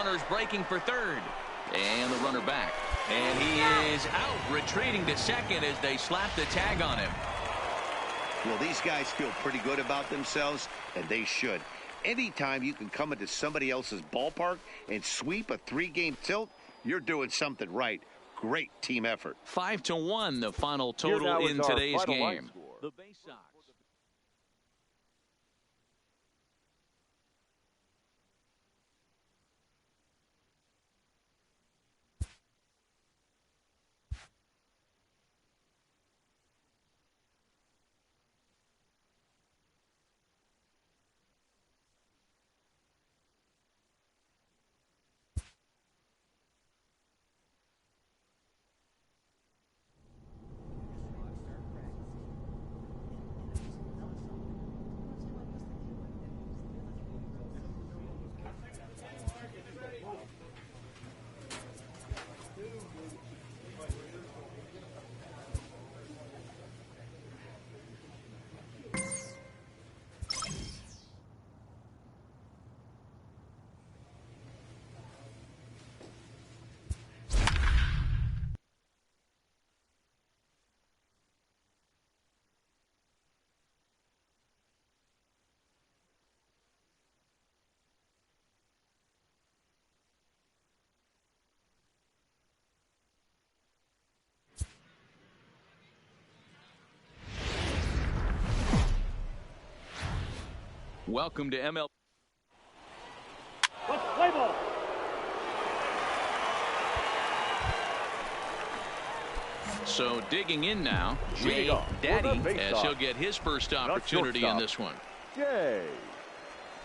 runner's breaking for third. And the runner back. And he is out, retreating to second as they slap the tag on him. Well, these guys feel pretty good about themselves, and they should. Anytime you can come into somebody else's ballpark and sweep a 3-game tilt, you're doing something right. Great team effort. 5-1, the final total in today's game. The Bay Sox. Welcome to MLB. Let's play ball. So digging in now, Jay Daddy, as he'll get his first opportunity in this one. Jay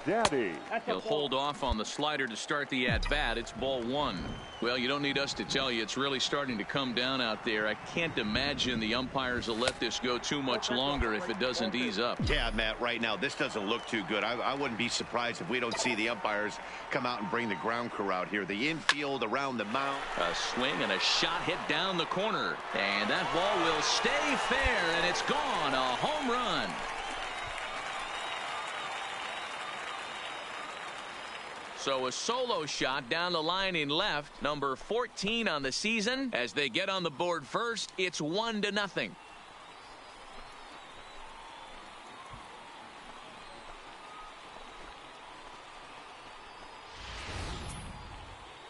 Daddy. He'll hold off on the slider to start the at-bat. It's ball one. Well, you don't need us to tell you, it's really starting to come down out there. I can't imagine the umpires will let this go too much longer if it doesn't ease up. Yeah, Matt, right now, this doesn't look too good. I wouldn't be surprised if we don't see the umpires come out and bring the ground crew out here. The infield around the mound. A swing and a shot hit down the corner. And that ball will stay fair, and it's gone. A home run. So a solo shot down the line in left, number 14 on the season. As they get on the board first, it's 1-0.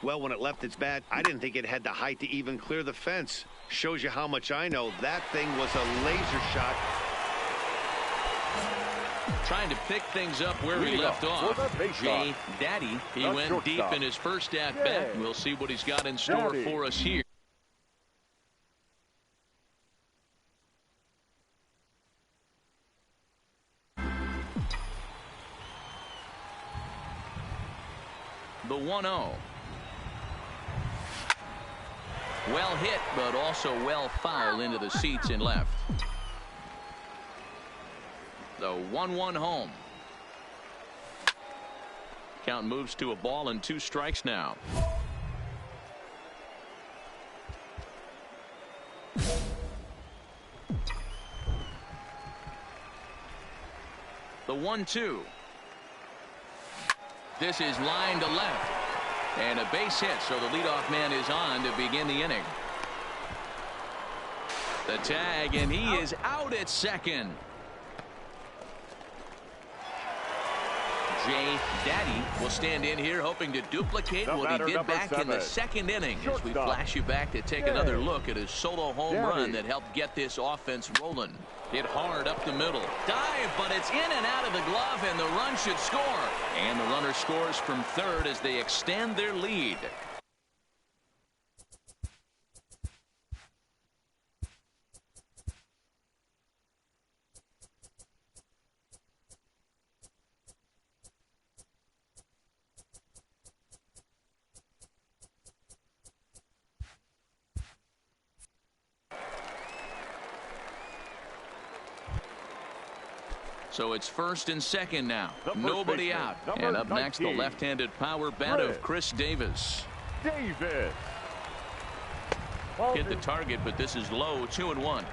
Well, when it left its bat, I didn't think it had the height to even clear the fence. Shows you how much I know. That thing was a laser shot. Trying to pick things up where he left off. Jay Daddy, he went deep in his first at-bat. We'll see what he's got in store for us here. The 1-0. Well hit, but also well foul into the seats in left. The 1-1 home. Count moves to a ball and 2 strikes now. The 1-2. This is line to left. And a base hit, so the leadoff man is on to begin the inning. The tag, and he is out at second. Jay Daddy will stand in here hoping to duplicate what he did back in the second inning as we flash you back to take another look at his solo home run that helped get this offense rolling. Hit hard up the middle. Dive, but it's in and out of the glove, and the run should score. And the runner scores from third as they extend their lead. So it's first and second now. Nobody out. And up next, the left-handed power bat of Chris Davis. Davis. Hit the target, but this is low, 2-1.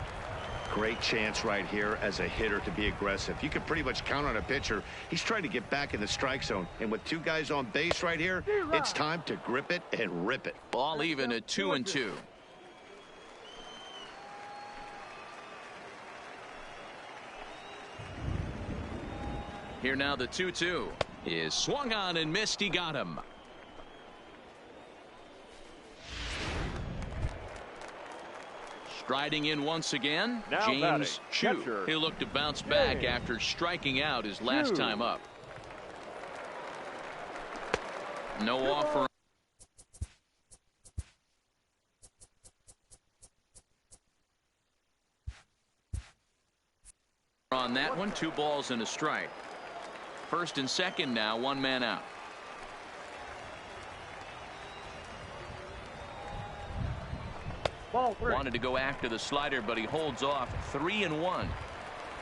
Great chance right here as a hitter to be aggressive. You can pretty much count on a pitcher. He's trying to get back in the strike zone. And with two guys on base right here, it's time to grip it and rip it. Ball even at 2-2. Here now the 2-2 is swung on and missed. He got him. Striding in once again, Now James Chu. catcher, He'll look to bounce back after striking out his last time up. No offer on that one. 2 balls and a strike. First and second now, 1 man out. Wanted to go after the slider, but he holds off. 3-1.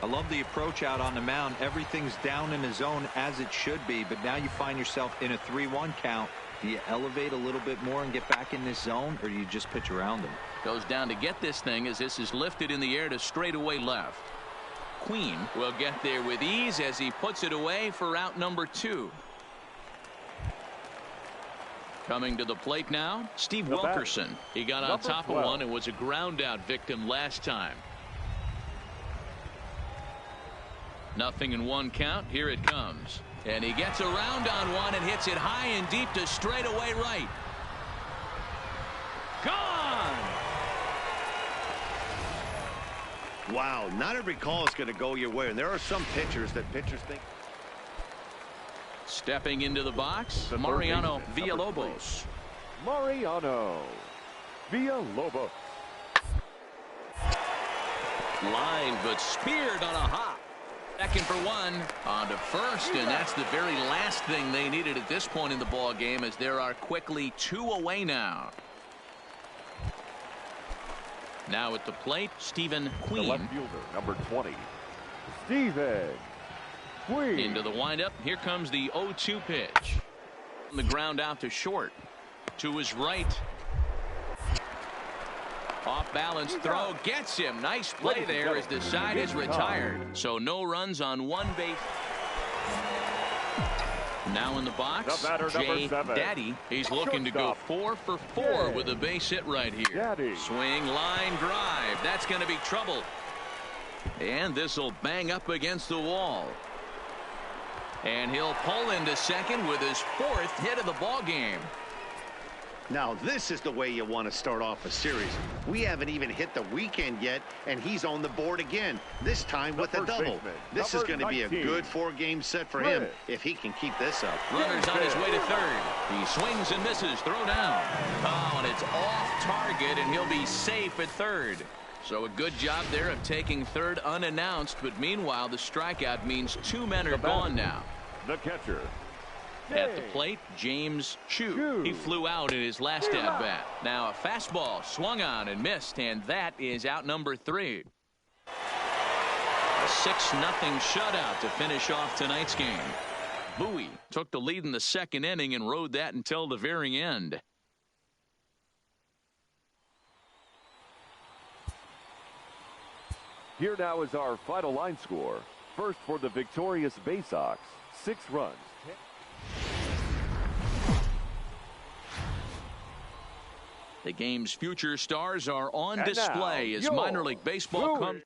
I love the approach out on the mound. Everything's down in the zone as it should be, but now you find yourself in a 3-1 count. Do you elevate a little bit more and get back in this zone, or do you just pitch around him? Goes down to get this thing as this is lifted in the air to straightaway left. Queen will get there with ease as he puts it away for out number 2. Coming to the plate now, Steve Wilkerson. He got on top of one and was a ground out victim last time. 0-1 count. Here it comes. And he gets around on one and hits it high and deep to straightaway right. Gone! Wow, not every call is going to go your way. And there are some pitchers that pitchers think. Stepping into the box, Mariano Villalobos. Mariano Villalobos. Line, but speared on a hop. Second for 1 on to first, and that's the very last thing they needed at this point in the ball game, as there are quickly 2 away now. Now at the plate, Stephen Queen. The left fielder, number 20, Stephen Queen. Into the windup. Here comes the 0-2 pitch. On the ground out to short. To his right. Off balance throw gets him. Nice play there as the side is retired. So no runs on 1 base. Now in the box, Jay Daddy. He's looking to go 4 for 4 with a base hit right here. Swing, line, drive. That's going to be trouble. And this will bang up against the wall. And he'll pull into second with his 4th hit of the ball game. Now this is the way you want to start off a series. We haven't even hit the weekend yet, and he's on the board again, this time with a double. This is going to be a good 4-game set for him if he can keep this up. Runner's on his way to third. He swings and misses. Throw down. Oh, and it's off target, and he'll be safe at third. So a good job there of taking third unannounced, but meanwhile the strikeout means 2 men are gone now. The catcher. At the plate, James Chu. He flew out in his last at-bat. Now a fastball swung on and missed, and that is out number 3. A 6-0 shutout to finish off tonight's game. Bowie took the lead in the 2nd inning and rode that until the very end. Here now is our final line score. First for the victorious Bay Sox, 6 runs. The game's future stars are on display as minor league baseball comes.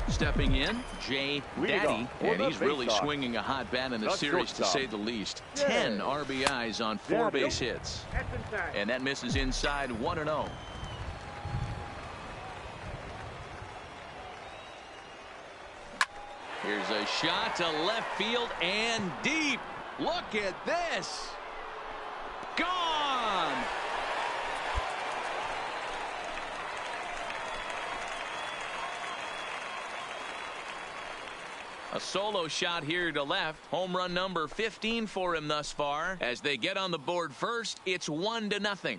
Stepping in, Jay Daddy, and he's really swinging a hot bat in the series, to say the least. 10 RBIs on 4 base hits. And that misses inside, 1-0. Here's a shot to left field and deep. Look at this. Gone. A solo shot here to left. Home run number 15 for him thus far. As they get on the board first, it's 1-0.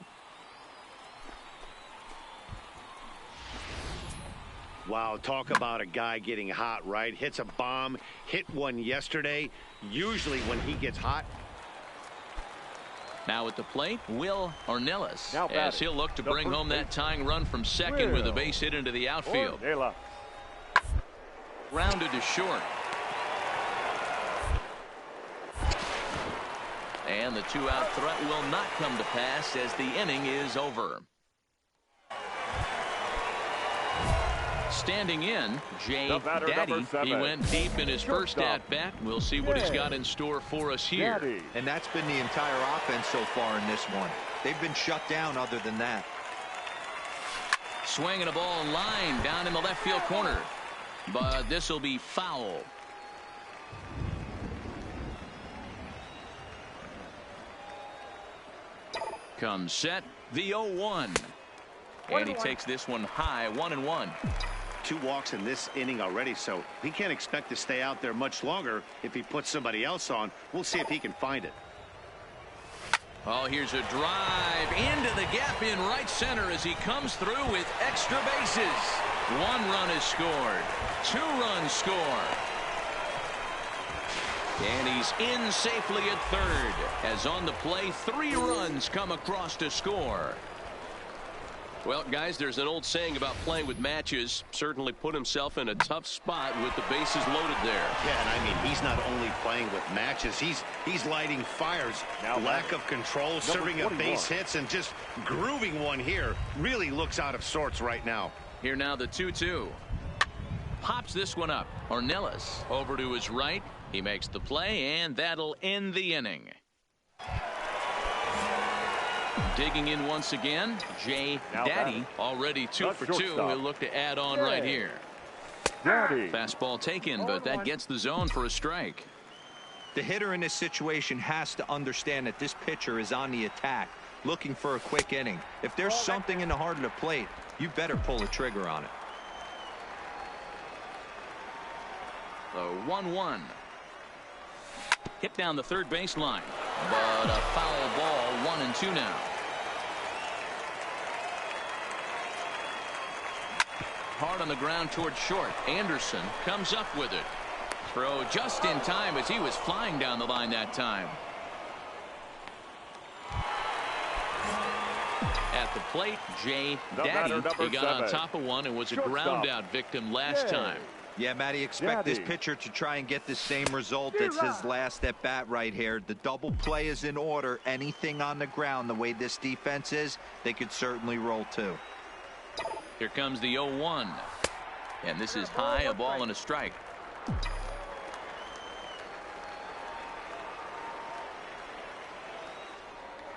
Wow, talk about a guy getting hot, right? Hits a bomb, hit one yesterday. Usually when he gets hot, Now at the plate, Will Ornelas, Now as he'll look to bring home that tying run from second with a base hit into the outfield. Rounded to short. And the two-out threat will not come to pass as the inning is over. Standing in, Jay Daddy. He went deep in his first at-bat. We'll see what he's got in store for us here. And that's been the entire offense so far in this one. They've been shut down other than that. Swinging a ball line down in the left field corner. But this will be foul. Comes set, the 0-1. And he takes this one high, 1-1. 2 walks in this inning already, so he can't expect to stay out there much longer if he puts somebody else on. We'll see if he can find it. Oh, here's a drive into the gap in right center as he comes through with extra bases. 1 run is scored. 2 runs score. And he's in safely at third, as on the play 3 runs come across to score. Well, guys, there's an old saying about playing with matches. Certainly put himself in a tough spot with the bases loaded there. Yeah, and I mean, he's not only playing with matches, he's lighting fires. Now, lack of control, serving up base hits, and just grooving one here. Really looks out of sorts right now. Here now the 2-2. Pops this one up. Ornelas over to his right. He makes the play, and that'll end the inning. Digging in once again, Jay Daddy, already 2 for 2. He'll look to add on right here. Fastball taken, but that gets the zone for a strike. The hitter in this situation has to understand that this pitcher is on the attack, looking for a quick inning. If there's something in the heart of the plate, you better pull the trigger on it. The 1-1. Hit down the third baseline, but a foul ball, 1-2 now. Hard on the ground towards short. Anderson comes up with it. Throw just in time as he was flying down the line that time. At the plate, Jay Daddy. He got on top of one and was a ground out victim last time. Yeah, Matty, expect this pitcher to try and get the same result. It's his last at bat right here. The double play is in order. Anything on the ground, the way this defense is, they could certainly roll too. Here comes the 0-1. And this is high, a ball and a strike.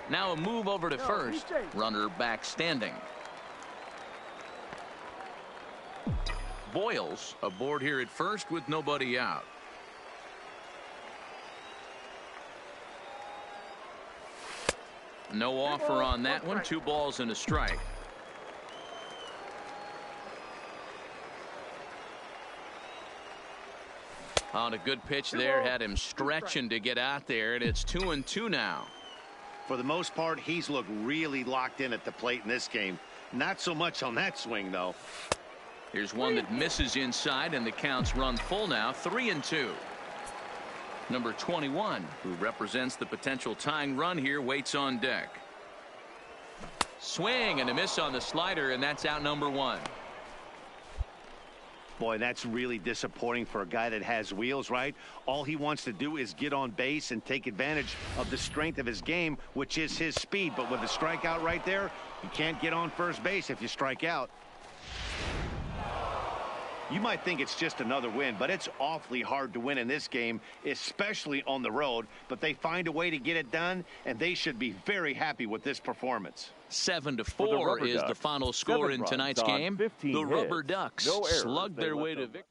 Now a move over to first. Runner back standing. Boyles aboard here at first with nobody out. No offer on that one. 2 balls and a strike. On a good pitch there, had him stretching to get out there, and it's 2-2 now. For the most part, he's looked really locked in at the plate in this game. Not so much on that swing, though. Here's one that misses inside, and the count's run full now, 3-2. Number 21, who represents the potential tying run here, waits on deck. Swing and a miss on the slider, and that's out number 1. Boy, that's really disappointing for a guy that has wheels, right? All he wants to do is get on base and take advantage of the strength of his game, which is his speed. But with a strikeout right there, you can't get on first base if you strike out. You might think it's just another win, but it's awfully hard to win in this game, especially on the road. But they find a way to get it done, and they should be very happy with this performance. 7-4 is the final score in tonight's game. The Rubber Ducks slugged their way to victory.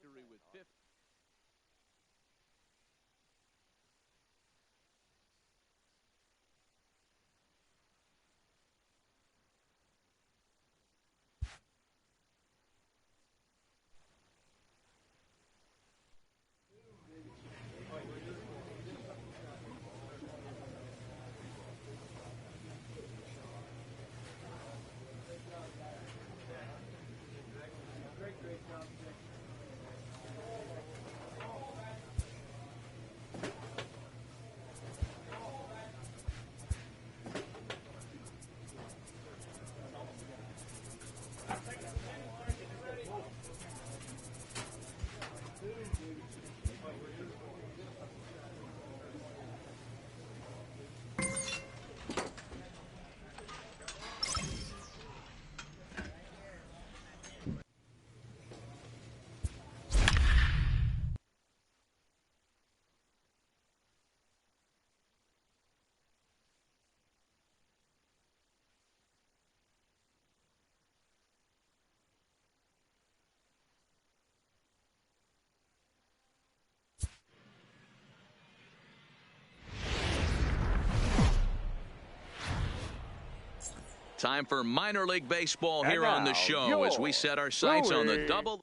Time for minor league baseball here on the show as we set our sights on the double.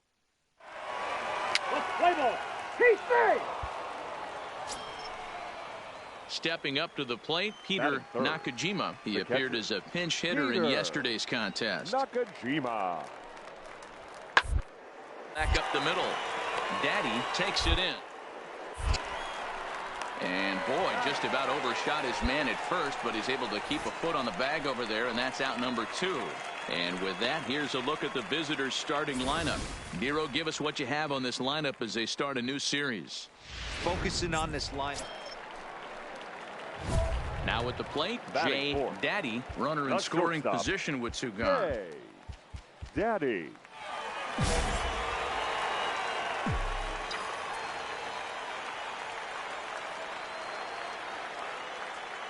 Stepping up to the plate, Peter Nakajima. He appeared as a pinch hitter in yesterday's contest. Nakajima. Back up the middle. Daddy takes it in. And boy, just about overshot his man at first, but he's able to keep a foot on the bag over there, and that's out number 2. And with that, here's a look at the visitors' starting lineup. Nero, give us what you have on this lineup as they start a new series. Focusing on this lineup. Now at the plate, Jay Daddy, runner in scoring position with 2 gone. Jay Daddy.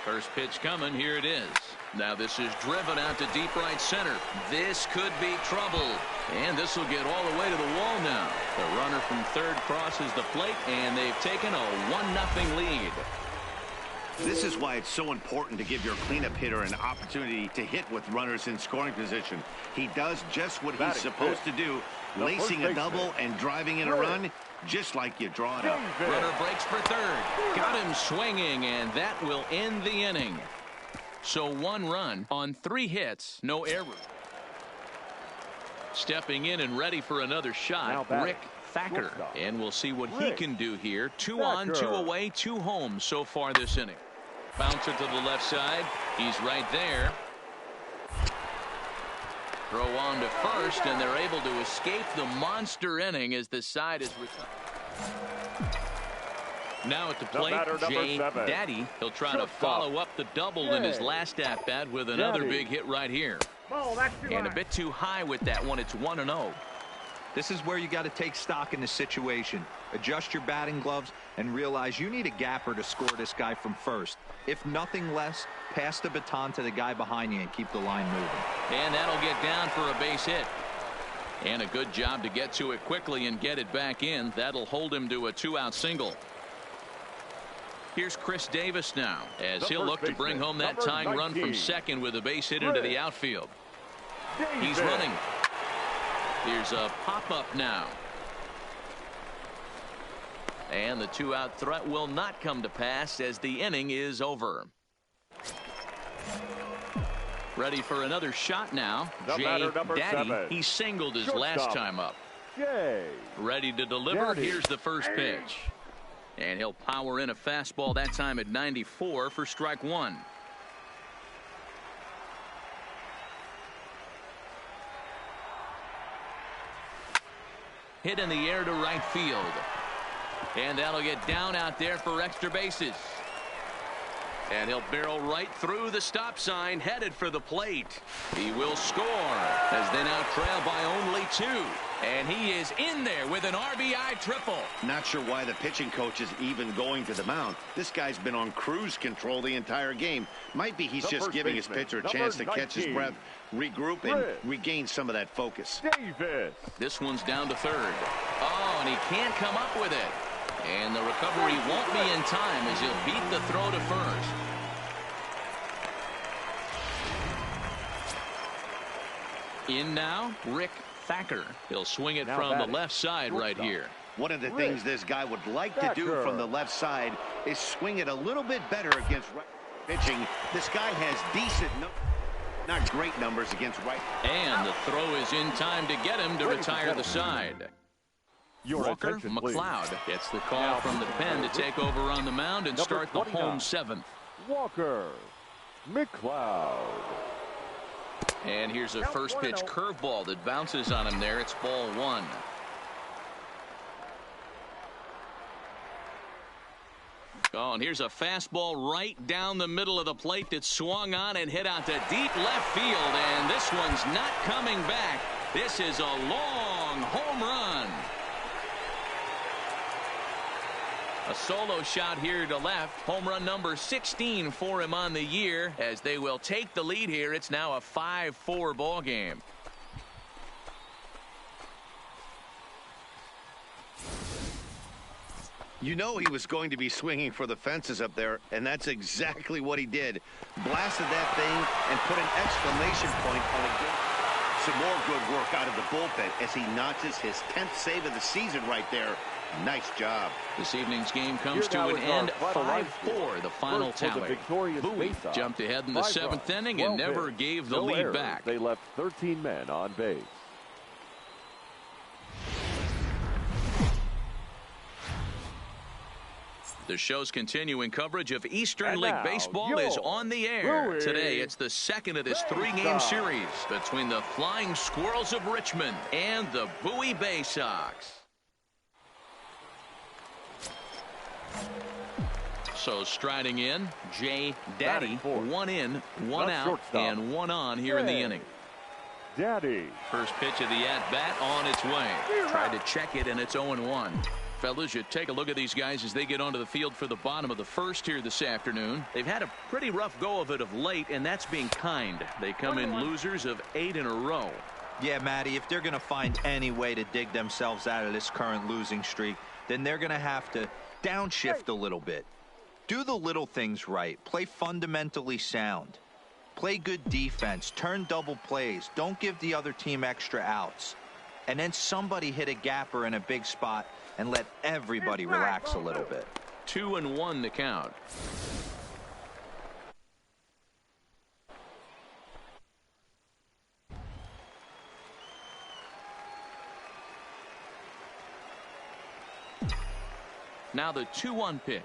First pitch coming. Here it is. Now this is driven out to deep right center. This could be trouble. And this will get all the way to the wall now. The runner from third crosses the plate, and they've taken a 1-0 lead. This is why it's so important to give your cleanup hitter an opportunity to hit with runners in scoring position. He does just what he's supposed to do, lacing a double and driving in a run, just like you draw it up. Runner breaks for third. Got him swinging, and that will end the inning. So 1 run on 3 hits, no error. Stepping in and ready for another shot, Rick Thacker. And we'll see what he can do here. 2 on, 2 away, 2 home so far this inning. Bouncer to the left side. He's right there. Throw on to first, and they're able to escape the monster inning as the side is returned. Now at the plate, Jay Daddy. He'll try to follow up the double in his last at-bat with another big hit right here. And a bit too high with that one. It's 1-0. This is where you got to take stock in the situation. Adjust your batting gloves and realize you need a gapper to score this guy from first. If nothing less, pass the baton to the guy behind you and keep the line moving. And that'll get down for a base hit. And a good job to get to it quickly and get it back in. That'll hold him to a 2-out single. Here's Chris Davis now as he'll look to bring home that tying run from second with a base hit into the outfield. He's running. Here's a pop-up now. And the 2-out threat will not come to pass as the inning is over. Ready for another shot now. Jay Daddy. He singled his last time up. Ready to deliver. Here's the first pitch. And he'll power in a fastball that time at 94 for strike 1. Hit in the air to right field. And that'll get down out there for extra bases. And he'll barrel right through the stop sign, headed for the plate. He will score as they now trail by only 2. And he is in there with an RBI triple. Not sure why the pitching coach is even going to the mound. This guy's been on cruise control the entire game. Might be he's just giving his pitcher a chance to catch his breath, regroup, and regain some of that focus. This one's down to third. Oh, and he can't come up with it. And the recovery won't be in time as he'll beat the throw to first. In now, Rick Thacker. He'll swing it from the left side right here. One of the things this guy would like to do from the left side is swing it a little bit better against right pitching. This guy has decent, not great numbers against right. And the throw is in time to get him to retire the side. Walker McLeod gets the call from the pen to take over on the mound and start the home 7th. Walker McLeod. And here's a first pitch curveball that bounces on him there. It's ball 1. Oh, and here's a fastball right down the middle of the plate that swung on and hit out to deep left field. And this one's not coming back. This is a long home run. A solo shot here to left. Home run number 16 for him on the year as they will take the lead here. It's now a 5-4 ball game. You know he was going to be swinging for the fences up there, and that's exactly what he did. Blasted that thing and put an exclamation point on a good... Some more good work out of the bullpen as he notches his 10th save of the season right there. Nice job. This evening's game comes to an end 5-4, the final tally. Bowie jumped ahead in the 7th inning and never gave the lead back. They left 13 men on base. The show's continuing coverage of Eastern League Baseball is on the air. Today, it's the second of this 3-game series between the Flying Squirrels of Richmond and the Bowie Bay Sox. So striding in, Jay Daddy, 1 in, 1 out, and 1 on here in the inning. Daddy. First pitch of the at-bat on its way. Tried to check it, and it's 0-1. Fellas, you take a look at these guys as they get onto the field for the bottom of the first here this afternoon. They've had a pretty rough go of it of late, and that's being kind. They come in losers of 8 in a row. Yeah, Matty, if they're going to find any way to dig themselves out of this current losing streak, then they're going to have to downshift a little bit. Do the little things right. Play fundamentally sound. Play good defense. Turn double plays. Don't give the other team extra outs. And then somebody hit a gapper in a big spot and let everybody relax a little bit. 2-1 the count. Now the 2-1 pitch.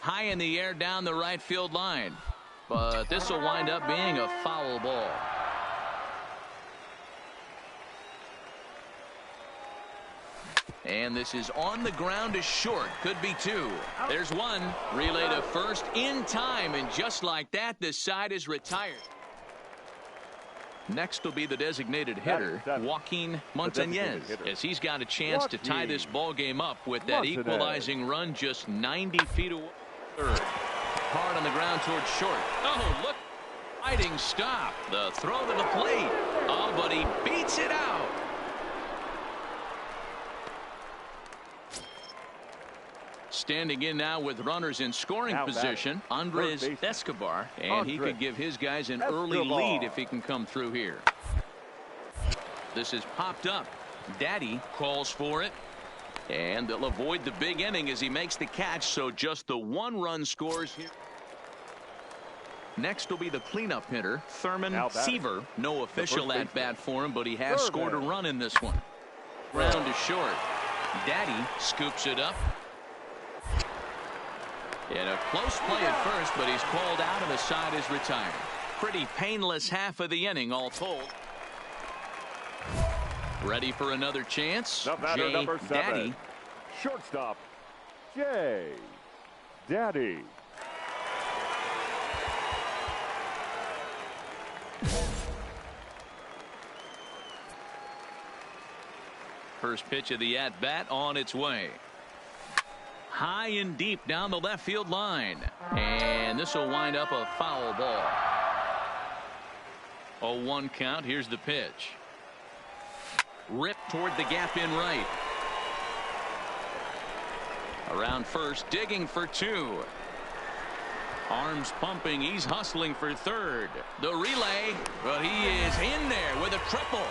High in the air down the right field line. But this will wind up being a foul ball. And this is on the ground to short. Could be 2. There's 1. Relay to first in time. And just like that, this side is retired. Next will be the designated hitter, Joaquin Montañez, as he's got a chance to tie this ball game up with that equalizing run just 90 feet away. Third. Hard on the ground towards short. Oh, look. Fighting stop. The throw to the plate. Oh, but he beats it out. Standing in now with runners in scoring position, Andres Escobar, and he could give his guys an early lead if he can come through here. This is popped up. Daddy calls for it. And they'll avoid the big inning as he makes the catch, so just the 1 run scores here. Next will be the cleanup hitter, Thurman Seaver. No official at-bat for him, but he has scored a run in this one. Round to short. Daddy scoops it up. And a close play at first, but he's called out and the side is retired. Pretty painless half of the inning all told. Ready for another chance. Jay number 7. Daddy. Shortstop, Jay Daddy. First pitch of the at-bat on its way. High and deep down the left field line. And this will wind up a foul ball. 0-1 count. Here's the pitch. Ripped toward the gap in right. Around first, digging for 2. Arms pumping. He's hustling for third. The relay, but he is in there with a triple.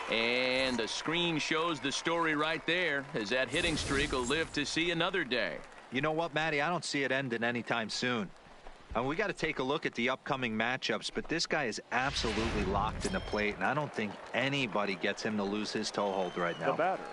And the screen shows the story right there, as that hitting streak will live to see another day. You know what, Matty? I don't see it ending anytime soon. And we got to take a look at the upcoming matchups, but this guy is absolutely locked in the plate, and I don't think anybody gets him to lose his toehold right now. The batter,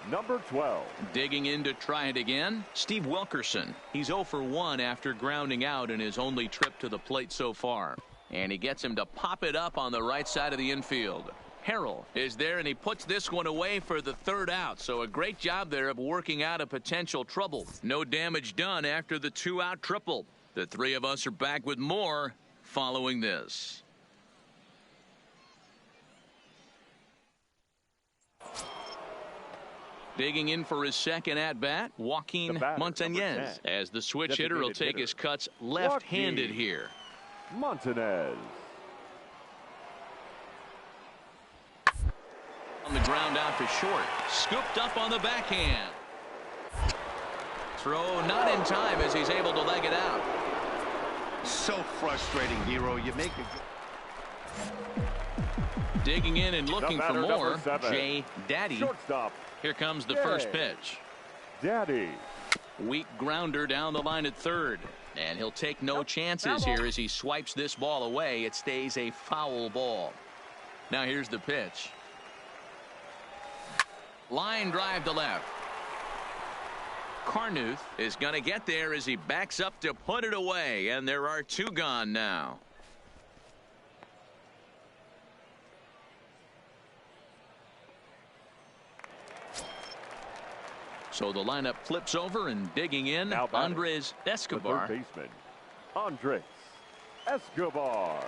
number 12. Digging in to try it again, Steve Wilkerson. He's 0 for 1 after grounding out in his only trip to the plate so far. And he gets him to pop it up on the right side of the infield. Harrell is there, and he puts this one away for the 3rd out. So a great job there of working out a potential trouble. No damage done after the 2-out triple. The 3 of us are back with more following this. Digging in for his second at-bat, Joaquin Montañez, as the switch hitter will take his cuts left-handed here. Montañez. On the ground out to short. Scooped up on the backhand. throw not in time as he's able to leg it out. So frustrating, Hero. You make it. Digging in and looking for more. Jay Daddy. Shortstop. Here comes the first pitch. Daddy. Weak grounder down the line at third. And he'll take no chances here as he swipes this ball away. It stays a foul ball. Now here's the pitch. Line drive to left. Carnuth is going to get there as he backs up to put it away. And there are two gone now. So the lineup flips over and digging in. Now Andres Escobar. The third baseman, Andres Escobar.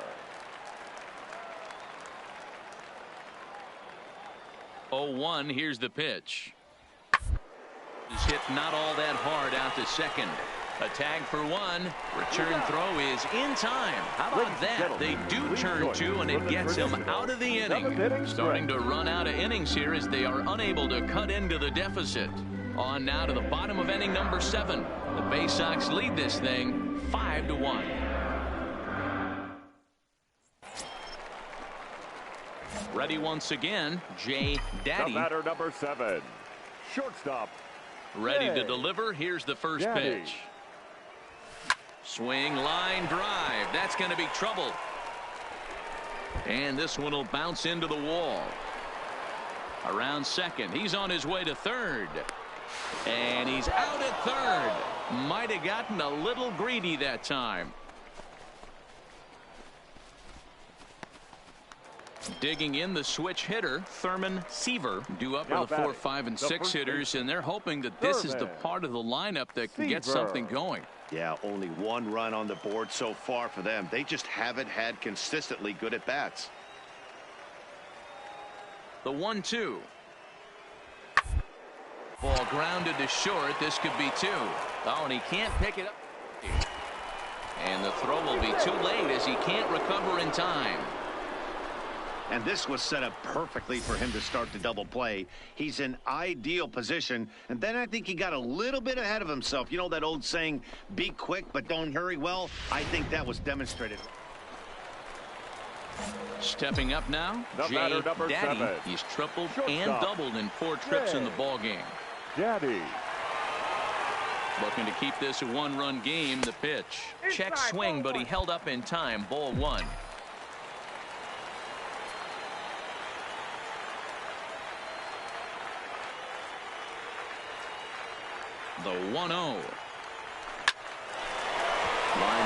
0-1. Here's the pitch. Is hit not all that hard out to second. A tag for one. Return throw is in time. How about that? They do turn two, and it gets him out of the inning. Starting to run out of innings here as they are unable to cut into the deficit. On now to the bottom of inning number 7. The Bay Sox lead this thing 5-1. Ready once again, Jay Daddy. The batter number 7. Shortstop. Ready to deliver. Here's the first pitch. Swing, line drive. That's going to be trouble. And this one will bounce into the wall. Around second. He's on his way to third. And he's out at third. Might have gotten a little greedy that time. Digging in the switch hitter, Thurman Seaver, due up for the 4, 5, and 6 hitters, and they're hoping that this is the part of the lineup that can get something going. Yeah, only one run on the board so far for them. They just haven't had consistently good at bats. The 1-2. Ball grounded to short. This could be 2. Oh, and he can't pick it up. And the throw will be too late as he can't recover in time. And this was set up perfectly for him to start the double play. He's in ideal position. And then I think he got a little bit ahead of himself. You know that old saying, be quick but don't hurry? Well, I think that was demonstrated. Stepping up now, Jay Daddy. 7. He's tripled and doubled in 4 trips in the ball game. Daddy. Looking to keep this a 1-run game. The pitch. Check swing, but he held up in time. Ball 1. The 1-0. Line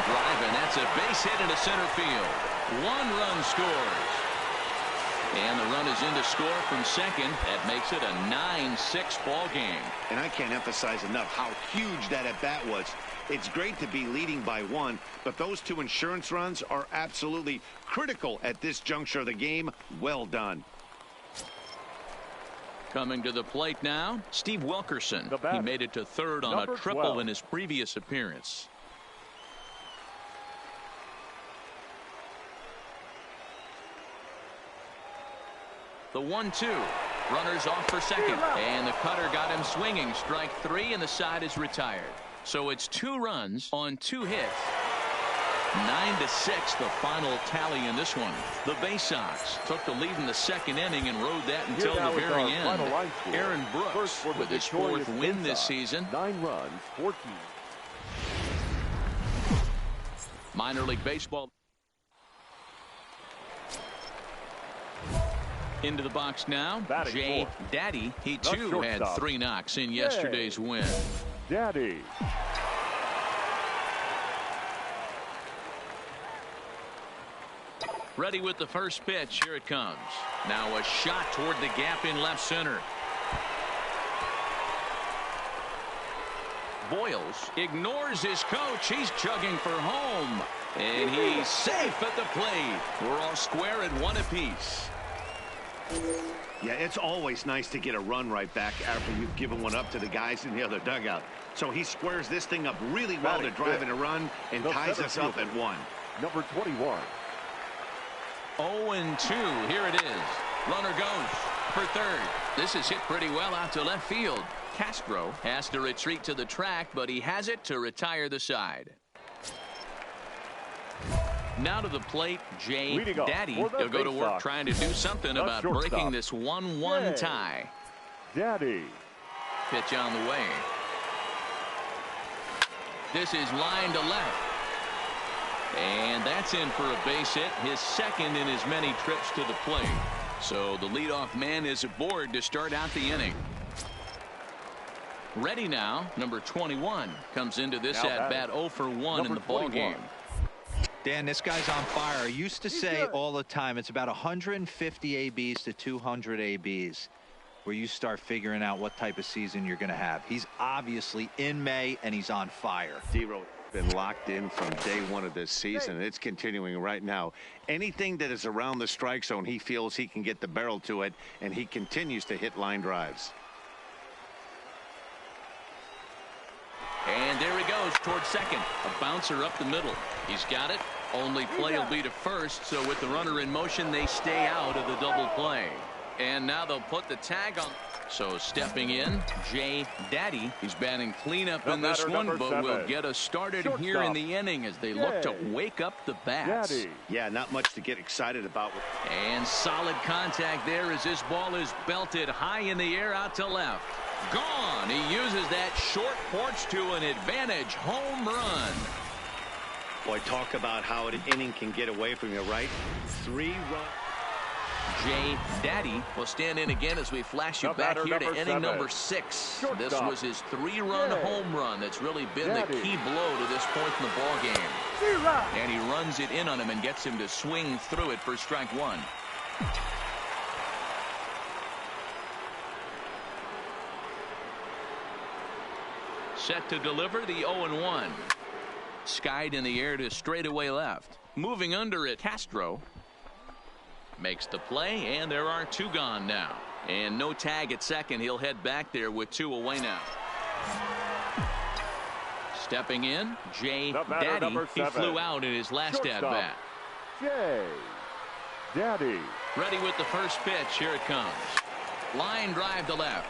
drive, and that's a base hit into center field. 1 run scores. And the run is in to score from second. That makes it a 9-6 ball game. And I can't emphasize enough how huge that at bat was. It's great to be leading by 1, but those 2 insurance runs are absolutely critical at this juncture of the game. Well done. Coming to the plate now, Steve Wilkerson. He made it to third on a triple 12. in his previous appearance. The 1-2. Runners off for second. And the cutter got him swinging. Strike 3, and the side is retired. So it's 2 runs on 2 hits. 9-6 the final tally in this one. The Bay Sox took the lead in the second inning and rode that until the very end. Aaron Brooks with his 4th win this season. 9 runs, 14. Minor League Baseball. Into the box now, Jay Daddy. He too had 3 knocks in yesterday's win. Daddy. Ready with the first pitch. Here it comes. Now a shot toward the gap in left center. Boyles ignores his coach. He's chugging for home. And he's safe at the plate. We're all square at 1 apiece. Yeah, it's always nice to get a run right back after you've given one up to the guys in the other dugout. So he squares this thing up really well to drive in a run and ties us up at 1. Number 21. 0-2. Here it is. Runner goes for third. This is hit pretty well out to left field. Castro has to retreat to the track, but he has it to retire the side. Now to the plate, Jay Daddy. He'll go to work trying to do something about breaking this 1-1 tie. Daddy. Pitch on the way. This is line to left. And that's in for a base hit, his second in as many trips to the plate. So the leadoff man is aboard to start out the inning. Ready now, number 21 comes into this at-bat 0 for 1 in the ballgame. Dan, this guy's on fire. I used to say all the time it's about 150 ABs to 200 ABs where you start figuring out what type of season you're going to have. He's obviously in May, and he's on fire. Zero been locked in from day one of this season, and it's continuing right now. Anything that is around the strike zone, he feels he can get the barrel to it, and he continues to hit line drives. And there he goes towards second. A bouncer up the middle. He's got it. Only play will be to first, so with the runner in motion, they stay out of the double play. And now they'll put the tag on. So stepping in, Jay Daddy. He's batting cleanup in this one, but will get us started here in the inning as they look to wake up the bats. Yeah, not much to get excited about. And solid contact there as this ball is belted high in the air out to left. Gone. He uses that short porch to an advantage home run. Boy, talk about how an inning can get away from you, right? 3 runs. Jay Daddy will stand in again as we flash you back here to inning number 6. This was his 3-run home run that's really been the key blow to this point in the ball game. And he runs it in on him and gets him to swing through it for strike 1. Set to deliver the 0-1. Skied in the air to straightaway left. Moving under it, Castro makes the play, and there are 2 gone now. And no tag at second. He'll head back there with 2 away now. Stepping in, Jay Daddy. He flew out in his last at-bat. Jay Daddy. Ready with the first pitch. Here it comes. Line drive to left.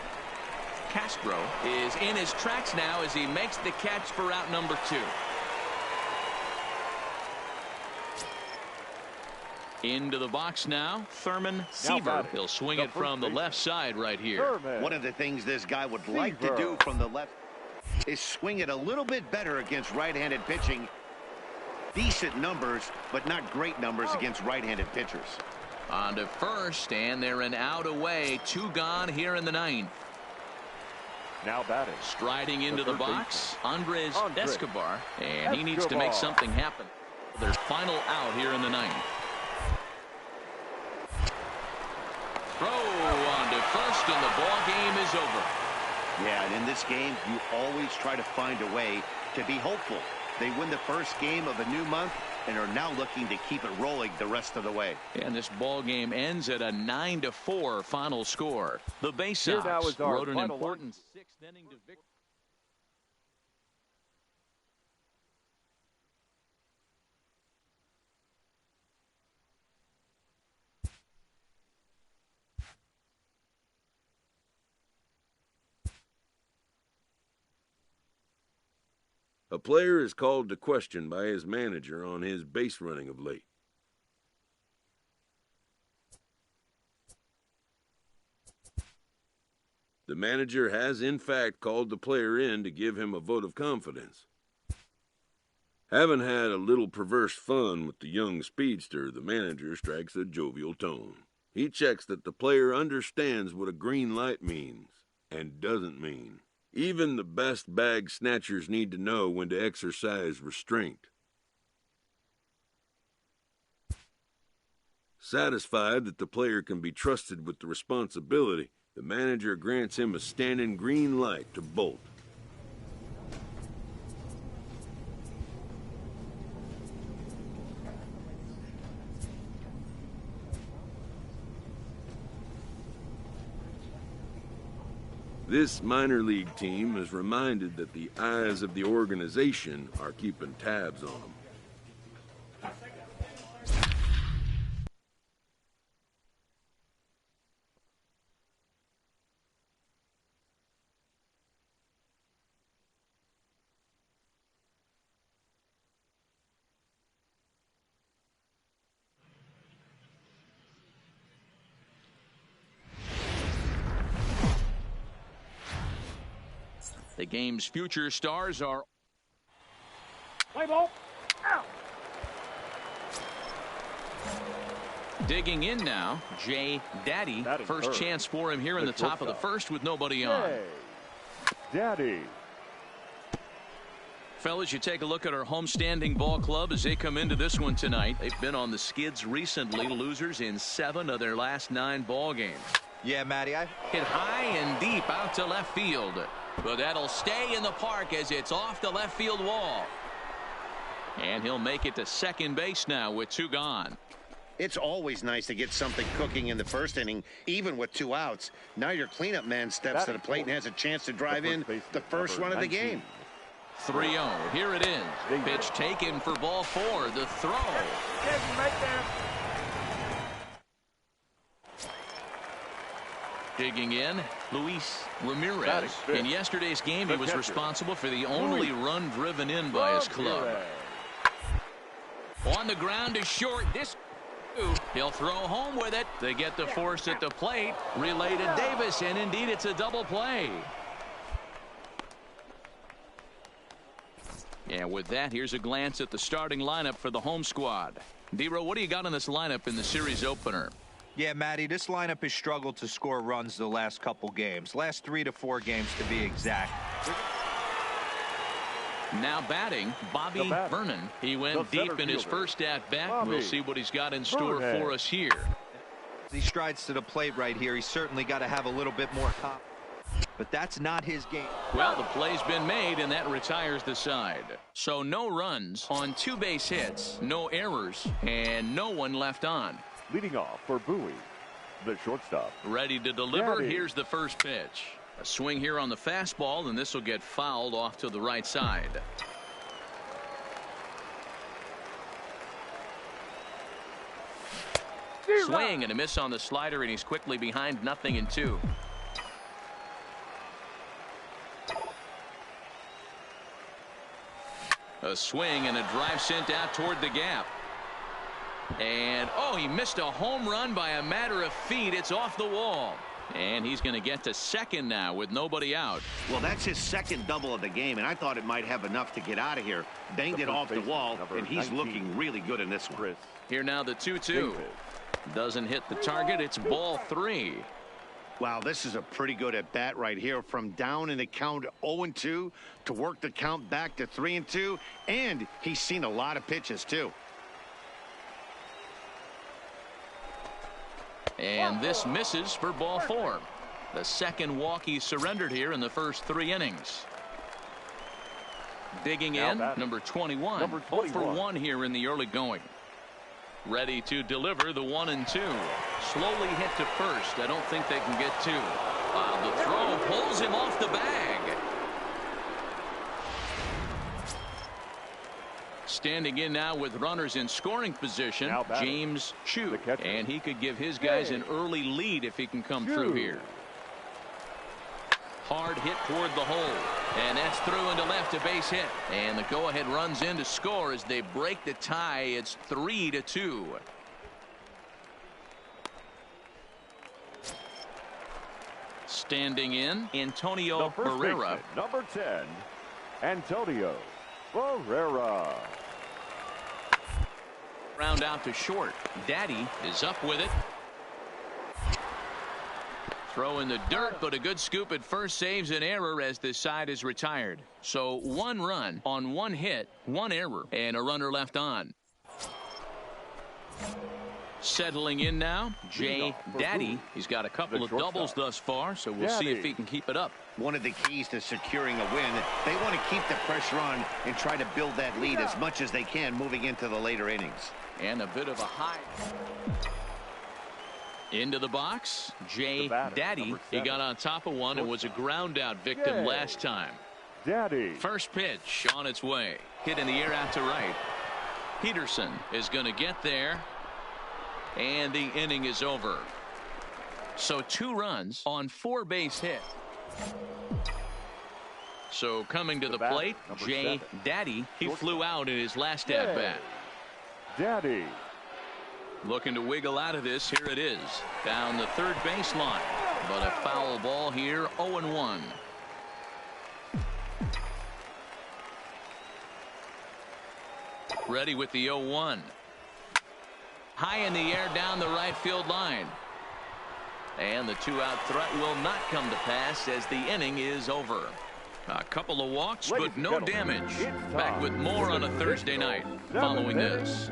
Castro is in his tracks now as he makes the catch for out number 2. Into the box now, Thurman Seaver. He'll swing it from the left side right here. One of the things this guy would like to do from the left is swing it a little bit better against right-handed pitching. Decent numbers, but not great numbers against right-handed pitchers. On to first, and they're an out away. 2 gone here in the 9th. Now batting. Striding into the box, Andres Escobar, and he needs to make something happen. Their final out here in the 9th. Throw on to first, and the ball game is over. Yeah, and in this game, you always try to find a way to be hopeful. They win the first game of a new month and are now looking to keep it rolling the rest of the way. And this ball game ends at a 9-4 final score. The Bay Sox wrote an important 6th inning to victory. A player is called to question by his manager on his base running of late. The manager has in fact called the player in to give him a vote of confidence. Having had a little perverse fun with the young speedster, the manager strikes a jovial tone. He checks that the player understands what a green light means and doesn't mean. Even the best bag snatchers need to know when to exercise restraint. Satisfied that the player can be trusted with the responsibility, the manager grants him a standing green light to bolt. This minor league team is reminded that the eyes of the organization are keeping tabs on them. The game's future stars are... Play ball. Out. Digging in now, Jay Daddy. First chance for him here in the top of the first with nobody on. Daddy. Fellas, you take a look at our homestanding ball club as they come into this one tonight. They've been on the skids recently, losers in 7 of their last 9 ball games. Yeah, Matty, I hit high and deep out to left field. But that'll stay in the park as it's off the left field wall. And he'll make it to second base now with 2 gone. It's always nice to get something cooking in the first inning, even with 2 outs. Now your cleanup man steps to the plate and has a chance to drive in the first run of the game. 3-0. Here it is. Pitch taken for ball 4. The throw. Digging in, Luis Ramirez. In yesterday's game, he was responsible for the only run driven in by his club. On the ground is short. He'll throw home with it. They get the force at the plate. Relay to Davis, and indeed it's a double play. And with that, here's a glance at the starting lineup for the home squad. D-Row, what do you got in this lineup in the series opener? Yeah, Matty, this lineup has struggled to score runs the last couple games. Last 3 to 4 games to be exact. Now batting, Bobby Vernon. He went deep in his first at-bat. We'll see what he's got in store for us here. He strides to the plate right here. He's certainly got to have a little bit more confidence. But that's not his game. Well, the play's been made, and that retires the side. So no runs on 2 base hits, no errors, and no one left on. Leading off for Bowie, the shortstop. Ready to deliver. Here's the first pitch. A swing here on the fastball, and this will get fouled off to the right side. Swing and a miss on the slider, and he's quickly behind 0-2. A swing and a drive sent out toward the gap. And, oh, he missed a home run by a matter of feet. It's off the wall. And he's going to get to second now with nobody out. Well, that's his second double of the game, and I thought it might have enough to get out of here. Banged it off the wall, and he's looking really good in this one. Here now the 2-2. Doesn't hit the target. It's ball 3. Wow, this is a pretty good at-bat right here. From down in the count 0-2 to work the count back to 3-2. And he's seen a lot of pitches, too. And this misses for ball 4. The second walk he surrendered here in the first 3 innings. Digging in, number 21. 0 for 1 here in the early going. Ready to deliver the 1-2. Slowly hit to first. I don't think they can get 2. The throw pulls him off the bag. Standing in now with runners in scoring position, James Chu. And he could give his guys an early lead if he can come through here. Hard hit toward the hole. And that's through into left, a base hit. And the go-ahead runs in to score as they break the tie. It's 3-2. Standing in, Antonio Barrera. Number 10, Antonio Barrera. Round out to short. Daddy is up with it. Throw in the dirt, but a good scoop at first saves an error as this side is retired. So 1 run on 1 hit, 1 error, and a runner left on. Settling in now, Jay Daddy. He's got a couple of doubles thus far, so we'll see if he can keep it up. One of the keys to securing a win, they want to keep the pressure on and try to build that lead as much as they can moving into the later innings. And a bit of a high. Into the box, Jay Daddy. He got on top of one and was a ground out victim last time. Daddy. First pitch on its way. Hit in the air out to right. Peterson is going to get there. And the inning is over. So 2 runs on 4 base hits. So coming to the plate, Jay Daddy. He flew out in his last at bat. Daddy. Looking to wiggle out of this. Here it is. Down the third baseline. But a foul ball here. 0-1. Ready with the 0-1. High in the air down the right field line. And the two-out threat will not come to pass as the inning is over. A couple of walks, but no damage. Back with more on a Thursday night following this.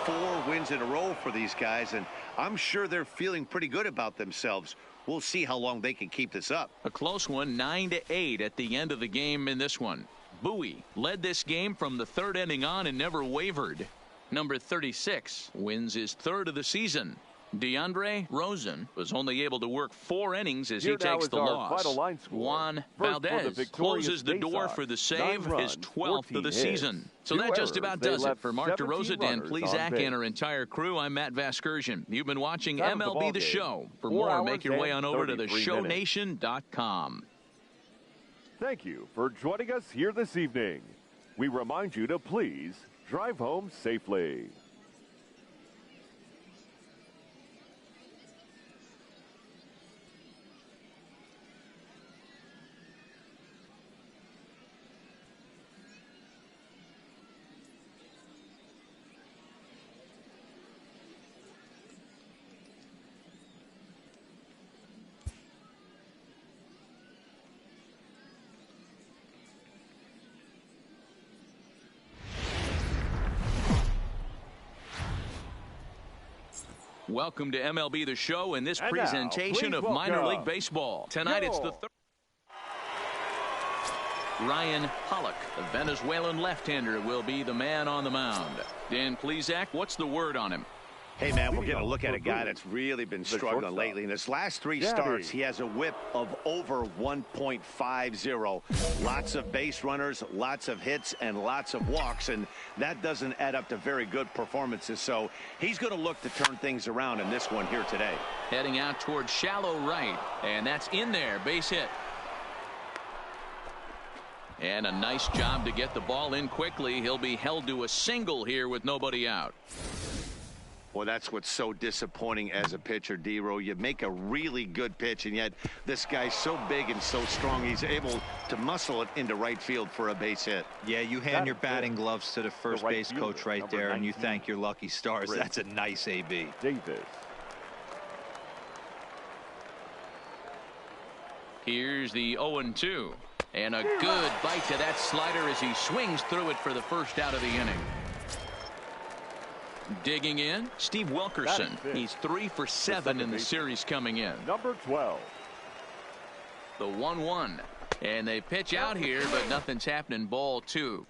4 wins in a row for these guys, and I'm sure they're feeling pretty good about themselves. We'll see how long they can keep this up. A close one, 9-8 at the end of the game in this one. Bowie led this game from the 3rd inning on and never wavered. Number 36 wins his 3rd of the season. DeAndre Rosen was only able to work 4 innings as he takes the loss. Juan Valdez closes the door for the save, his 12th of the season. So that just about does it. For Mark DeRosa, Dan Plesac, and our entire crew, I'm Matt Vasgersian. You've been watching MLB The Show. For more, make your way on over to theshownation.com. Thank you for joining us here this evening. We remind you to please drive home safely. Welcome to MLB The Show and this presentation of minor league baseball. Tonight it's the Ryan Pollock, the Venezuelan left-hander, will be the man on the mound. Dan Plesac, what's the word on him? Hey, man, we're going to look at a guy that's really been struggling lately. In his last 3 starts, he has a whip of over 1.50. Lots of base runners, lots of hits, and lots of walks, and that doesn't add up to very good performances. So he's going to look to turn things around in this one here today. Heading out towards shallow right, and that's in there, base hit. And a nice job to get the ball in quickly. He'll be held to a single here with nobody out. Well, that's what's so disappointing as a pitcher, D-Row. You make a really good pitch, and yet this guy's so big and so strong, he's able to muscle it into right field for a base hit. Yeah, you hand your batting gloves to the first base coach right there, and you thank your lucky stars. That's a nice AB. Davis. Here's the 0-2. And a good bite to that slider as he swings through it for the first out of the inning. Digging in, Steve Wilkerson. He's 3 for 7 in the series coming in. Number 12. The 1-1. And they pitch out here, but nothing's happening. Ball 2.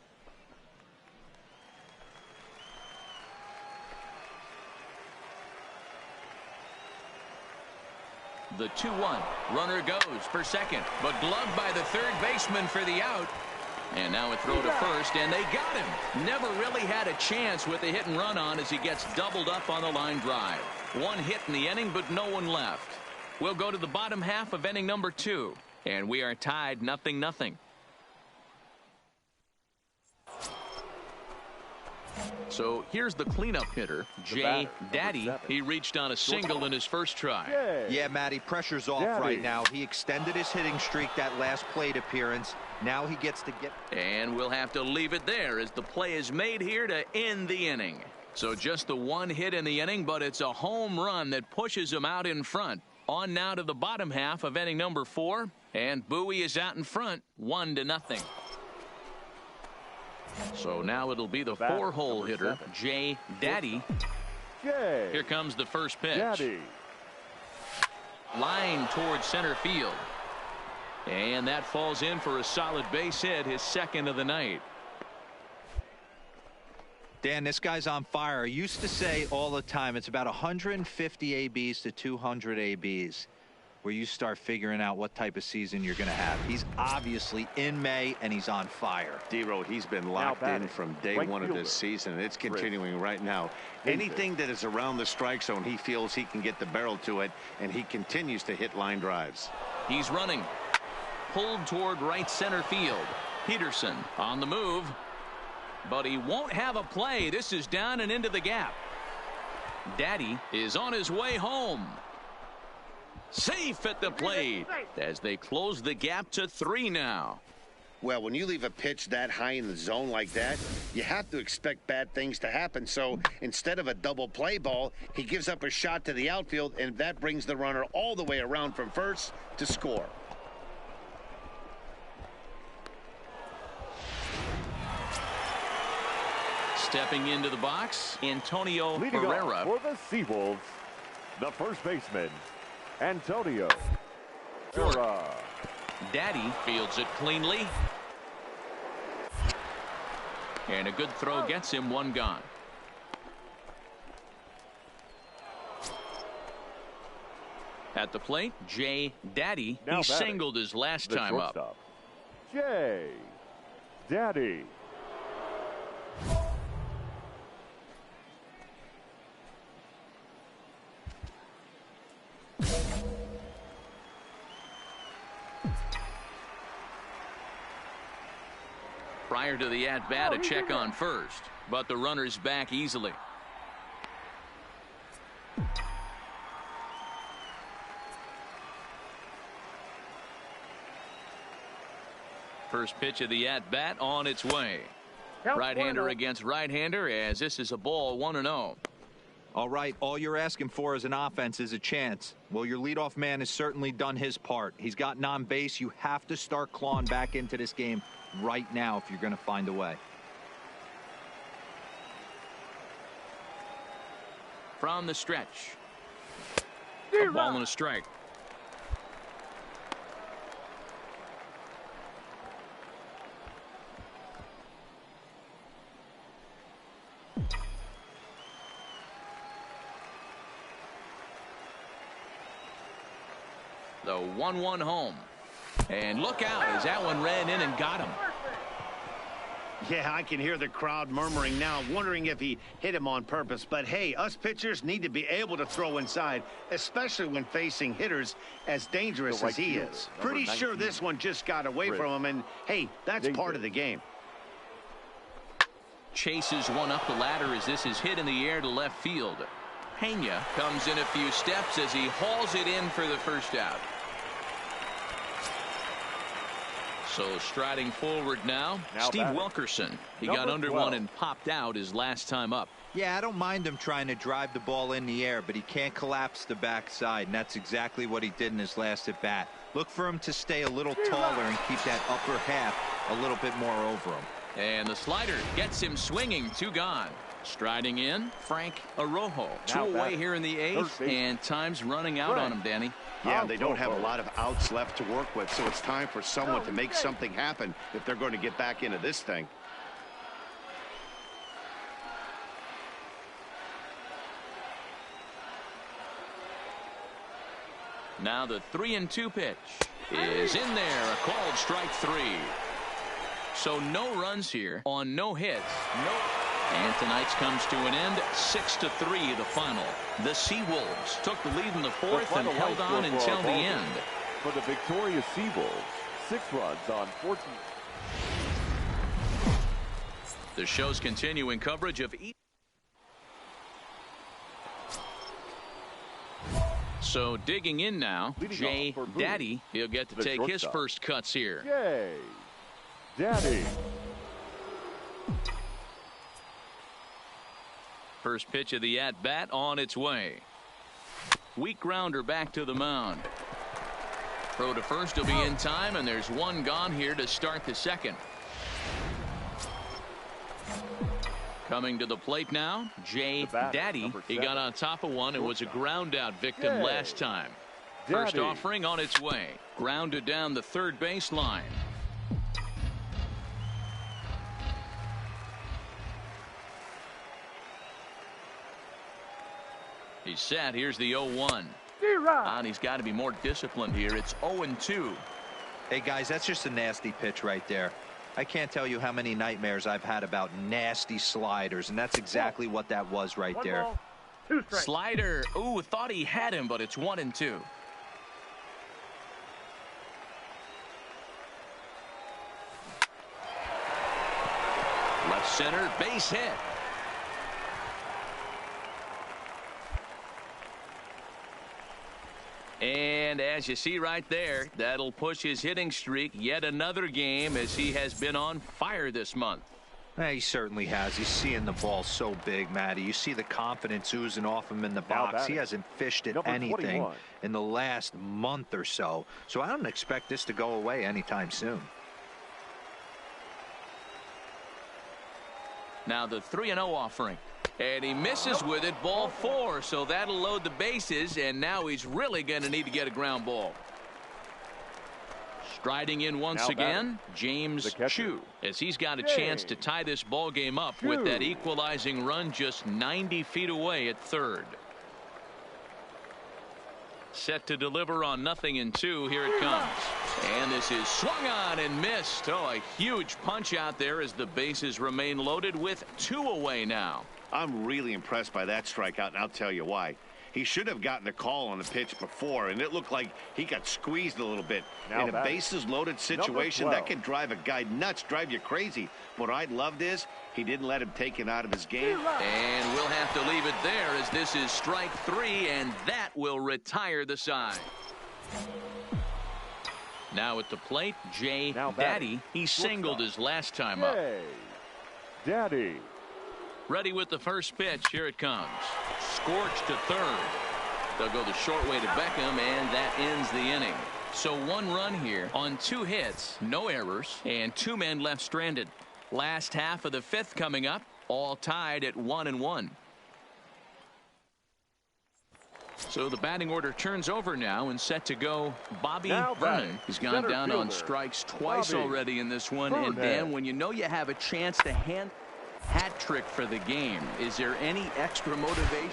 The 2-1. Runner goes for second, but gloved by the third baseman for the out. And now a throw to first, and they got him. Never really had a chance with the hit and run on as he gets doubled up on the line drive. 1 hit in the inning, but no one left. We'll go to the bottom half of inning number 2, and we are tied 0-0. So here's the cleanup hitter, Jay Daddy. He reached on a single in his first try. Yeah, Matty, pressure's off right now. He extended his hitting streak that last plate appearance. Now he gets to get. And we'll have to leave it there as the play is made here to end the inning. So just the 1 hit in the inning, but it's a home run that pushes him out in front. On now to the bottom half of inning number 4, and Bowie is out in front, 1-0. So now it'll be the 4-hole hitter, Jay Daddy. Here comes the first pitch. Line towards center field. And that falls in for a solid base hit, his 2nd of the night. Dan, this guy's on fire. I used to say all the time it's about 150 ABs to 200 ABs where you start figuring out what type of season you're going to have. He's obviously in May, and he's on fire. D-Row, he's been locked in from day 1 of this season, and it's continuing right now. Anything that is around the strike zone, he feels he can get the barrel to it, and he continues to hit line drives. He's running. Pulled toward right center field. Peterson on the move, but he won't have a play. This is down and into the gap. Daddy is on his way home. Safe at the plate as they close the gap to 3 now. Well, when you leave a pitch that high in the zone like that, you have to expect bad things to happen. So instead of a double play ball, he gives up a shot to the outfield, and that brings the runner all the way around from first to score. Stepping into the box, Antonio Leading Herrera. off for the Seawolves, the first baseman, Antonio Herrera. Daddy fields it cleanly. And a good throw gets him 1 gone. At the plate, Jay Daddy. Now He batting, singled his last the time up. shortstop, Jay Daddy. Prior to the at-bat, a check on first, but the runner's back easily. First pitch of the at-bat on its way. Right-hander against right-hander, as this is a ball 1-0. All right, all you're asking for as an offense is a chance. Well, your leadoff man has certainly done his part. He's gotten on base. You have to start clawing back into this game right now if you're going to find a way. From the stretch. A ball and a strike. The 1-1 home. And look out as that one ran in and got him. Yeah, I can hear the crowd murmuring now, wondering if he hit him on purpose. But hey, us pitchers need to be able to throw inside, especially when facing hitters as dangerous as he is. Pretty sure this one just got away from him, and hey, that's part of the game. Chases one up the ladder as this is hit in the air to left field. Pena comes in a few steps as he hauls it in for the first out. So striding forward now Steve batting, Wilkerson. He got under 12. one and popped out his last time up. Yeah, I don't mind him trying to drive the ball in the air, but he can't collapse the backside, and that's exactly what he did in his last at bat. Look for him to stay a little taller and keep that upper half a little bit more over him. And the slider gets him swinging. 2 gone. Striding in, Frank Arrojo. 2 away here in the 8th, and time's running out on him, Danny. Yeah, they don't have a lot of outs left to work with, so it's time for someone to make something happen if they're going to get back into this thing. Now the 3-2 pitch is in there. A called strike 3. So no runs here on no hits. And tonight's comes to an end. 6-3 the final. The Seawolves took the lead in the 4th and held on until the end. For the victorious Seawolves, 6 runs on 14. The show's continuing coverage of each. So digging in now, Jay Daddy. He'll get to take his first cuts here. Jay Daddy. First pitch of the at-bat on its way. Weak grounder back to the mound. Throw to first will be in time, and there's 1 gone here to start the 2nd. Coming to the plate now, Jay Daddy. He got on top of one and was a ground-out victim last time. First offering on its way. Grounded down the third base line. He's set. Here's the 0-1. And he's got to be more disciplined here. It's 0-2. Hey, guys, that's just a nasty pitch right there. I can't tell you how many nightmares I've had about nasty sliders, and that's exactly what that was right there. Slider. Ooh, thought he had him, but it's 1-2. Left center, base hit. And And as you see right there, that'll push his hitting streak yet another game as he has been on fire this month. He certainly has. He's seeing the ball so big, Matty. You see the confidence oozing off him in the box. He hasn't fished at anything 21. in the last month or so. So I don't expect this to go away anytime soon. Now the 3-0 offering. And he misses with it, ball 4. So that'll load the bases, and now he's really going to need to get a ground ball. Striding in once again, James Chu, as he's got a chance to tie this ball game up with that equalizing run just 90 feet away at third. Set to deliver on 0-2. Here it comes. And this is swung on and missed. Oh, a huge punch out there as the bases remain loaded with 2 away now. I'm really impressed by that strikeout, and I'll tell you why. He should have gotten a call on the pitch before, and it looked like he got squeezed a little bit. Now in a bases-loaded situation, that can drive a guy nuts, drive you crazy. What I loved is he didn't let him take it out of his game. And we'll have to leave it there as this is strike 3, and that will retire the side. Now at the plate, Jay Daddy. He singled his last time up. Daddy. Ready with the first pitch. Here it comes. Scorched to third. They'll go the short way to Beckham, and that ends the inning. So 1 run here on 2 hits, no errors, and 2 men left stranded. Last half of the 5th coming up, all tied at 1-1. So the batting order turns over now and set to go Bobby Vernon. He's gone down on strikes twice already in this one. And Dan, when you know you have a chance to hat trick for the game, is there any extra motivation?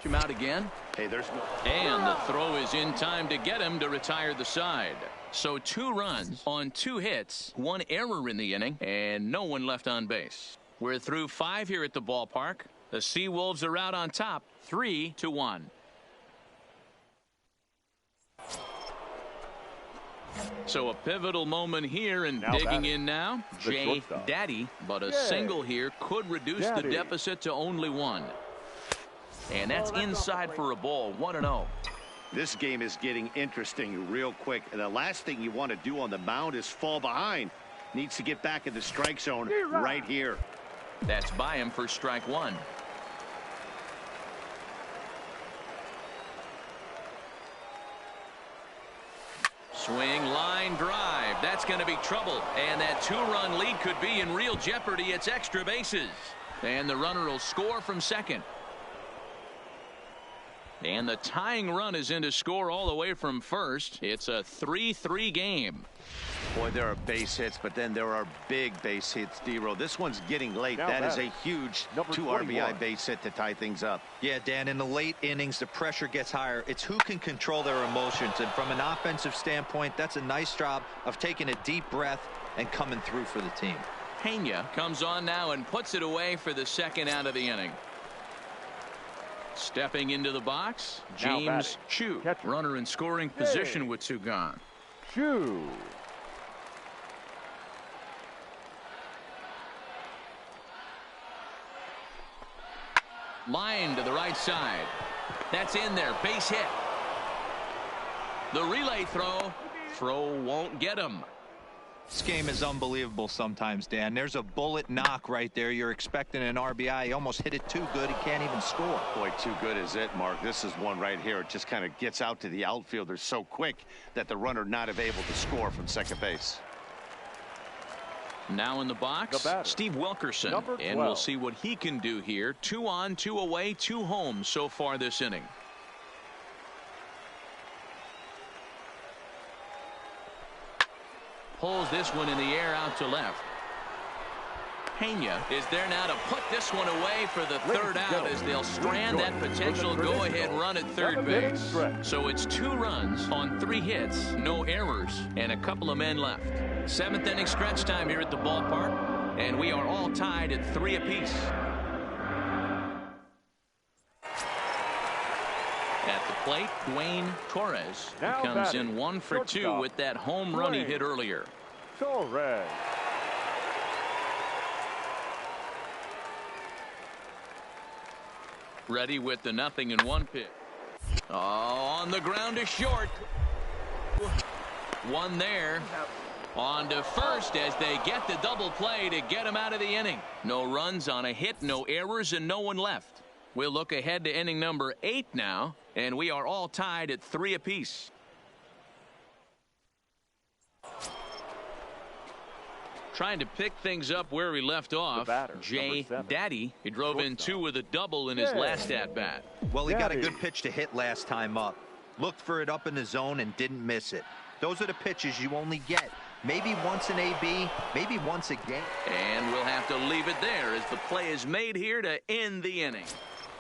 Him out again? Hey, there's no. And the throw is in time to get him to retire the side. So 2 runs on 2 hits, 1 error in the inning, and no one left on base. We're through 5 here at the ballpark. The Seawolves are out on top, 3-1. So a pivotal moment here, and digging in now, Jay Daddy, but a single here could reduce the deficit to only 1. And that's inside for a ball, 1-0. This game is getting interesting real quick, and the last thing you want to do on the mound is fall behind. Needs to get back in the strike zone right here. That's by him for strike 1. Swing, line, drive. That's going to be trouble. And that 2-run lead could be in real jeopardy. It's extra bases. And the runner will score from second. And the tying run is in to score all the way from first. It's a 3-3 game. Boy, there are base hits, but then there are big base hits, D-Row. This one's getting late. That is a huge 2 RBI base hit to tie things up. Yeah, Dan, in the late innings, the pressure gets higher. It's who can control their emotions. And from an offensive standpoint, that's a nice job of taking a deep breath and coming through for the team. Pena comes on now and puts it away for the 2nd out of the inning. Stepping into the box, James Chu. Runner in scoring position with 2 gone. Chu. Line to the right side. That's in there. Base hit. The relay throw. Throw won't get him. This game is unbelievable sometimes, Dan. There's a bullet knock right there. You're expecting an RBI. He almost hit it too good. He can't even score. Boy, too good is it, Mark. This is one right here. It just kind of gets out to the outfielder so quick that the runner not able to score from second base. Now in the box, Steve Wilkerson. And we'll see what he can do here. 2 on, 2 away, 2 home so far this inning. Pulls this one in the air out to left. Pena is there now to put this one away for the 3rd out as they'll strand that potential go-ahead run at third base. So it's 2 runs on 3 hits, no errors, and a couple of men left. 7th inning stretch time here at the ballpark, and we are all tied at 3 apiece. At the plate, Dwayne Torres comes in 1 for 2 with that home run he hit earlier. Torres. Ready with the 0-1 pitch. Oh, on the ground is short. One there. On to first as they get the double play to get him out of the inning. No runs on a hit, no errors, and no one left. We'll look ahead to inning number 8 now, and we are all tied at 3 apiece. Trying to pick things up where we left off, Jay Daddy. He drove in 2 with a double in his last at-bat. Well, he got a good pitch to hit last time up. Looked for it up in the zone and didn't miss it. Those are the pitches you only get. Maybe once an AB, maybe once a game. And we'll have to leave it there as the play is made here to end the inning.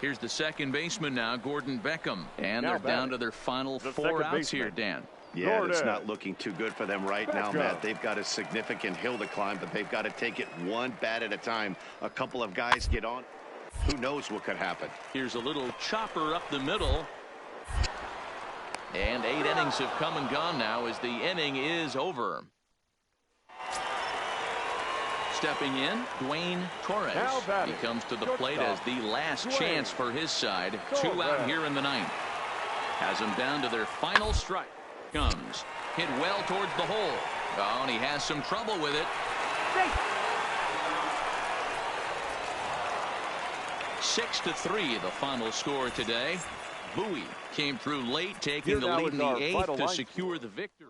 Here's the second baseman now, Gordon Beckham. And they're down to their final 4 outs here, Dan. Yeah, it's not looking too good for them right now, Matt. They've got a significant hill to climb, but they've got to take it one bat at a time. A couple of guys get on. Who knows what could happen? Here's a little chopper up the middle. And 8 innings have come and gone now as the inning is over. Stepping in, Dwayne Torres. He comes to the plate as the last chance for his side. 2 out here in the 9th. Has them down to their final strike. Comes. Hit well towards the hole. Oh, and he has some trouble with it. 6-3 the final score today. Bowie came through late, taking the lead in the 8th to secure the victory.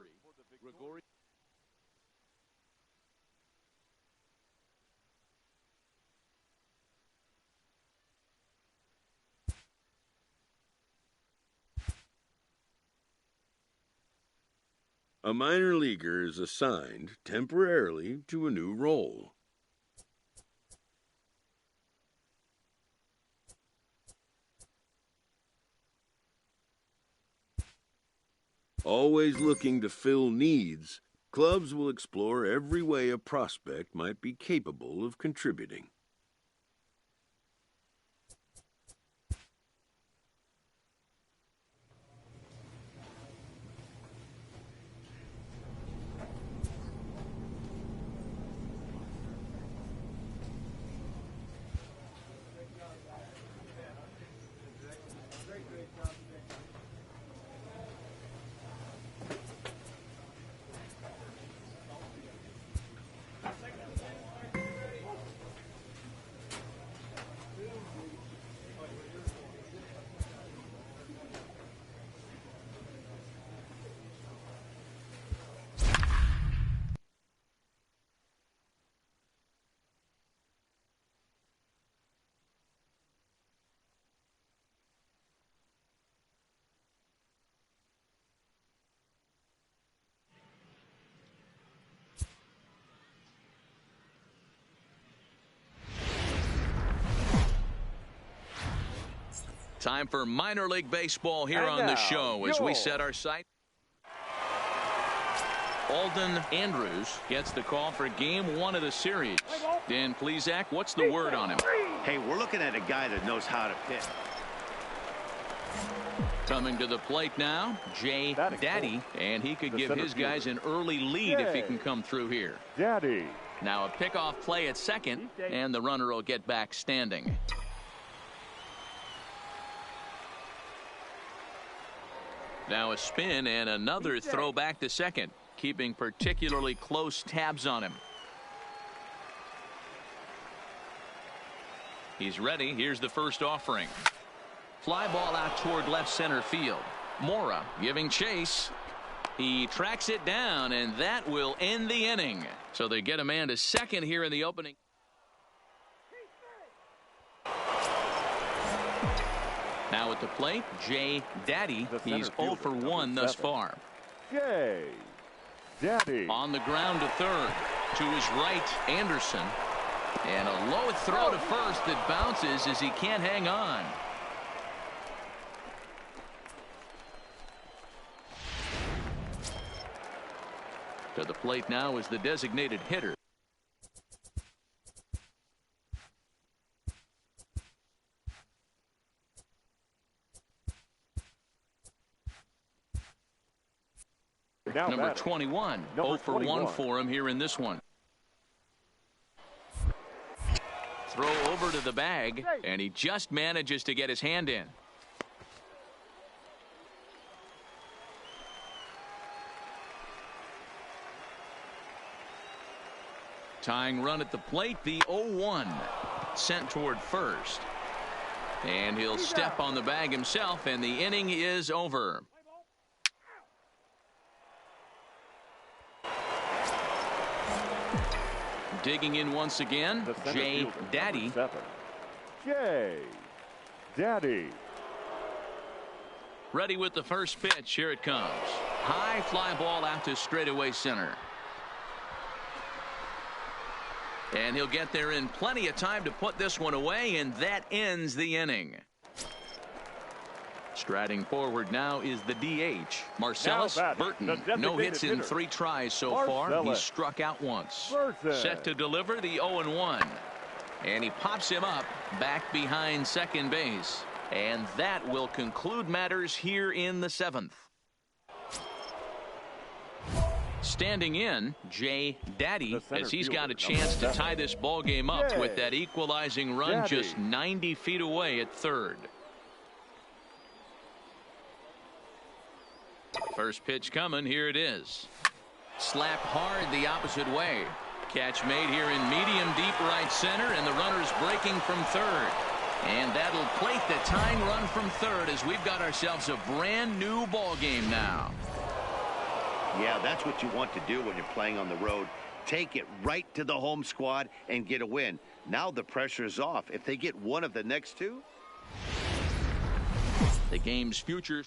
A minor leaguer is assigned temporarily to a new role. Always looking to fill needs, clubs will explore every way a prospect might be capable of contributing. Time for minor league baseball here on the show as we set our sight. Alden Andrews gets the call for game 1 of the series. Dan Plesac, what's the word on him? Hey, we're looking at a guy that knows how to pitch. Coming to the plate now, Jay Daddy, and he could give his guys an early lead if he can come through here. Daddy. Now a pickoff play at second, and the runner will get back standing. Now a spin and another throw back to second, keeping particularly close tabs on him. He's ready. Here's the first offering. Fly ball out toward left center field. Mora giving chase. He tracks it down, and that will end the inning. So they get a man to second here in the opening. Now at the plate, Jay Daddy. He's 0 for 1 thus far. Jay Daddy. On the ground to third. To his right, Anderson. And a low throw to first that bounces as he can't hang on. To the plate now is the designated hitter. Number 21. 0 for 1 for him here in this one. Throw over to the bag, and he just manages to get his hand in. Tying run at the plate, the 0-1. Sent toward first. And he'll step on the bag himself, and the inning is over. Digging in once again, Jay Daddy. Jay Daddy. Ready with the first pitch. Here it comes. High fly ball out to straightaway center. And he'll get there in plenty of time to put this one away, and that ends the inning. Striding forward now is the DH, Marcellus Burton. No hits in 3 tries so far. He's struck out once. Set to deliver the 0-1. And he pops him up back behind second base. And that will conclude matters here in the 7th. Standing in, Jay Daddy, as he's got a chance to tie this ball game up with that equalizing run just 90 feet away at third. First pitch coming. Here it is. Slapped hard the opposite way. Catch made here in medium deep right center, and the runner's breaking from third. And that'll plate the tying run from third as we've got ourselves a brand new ball game now. Yeah, that's what you want to do when you're playing on the road. Take it right to the home squad and get a win. Now the pressure is off. If they get one of the next two. The game's future.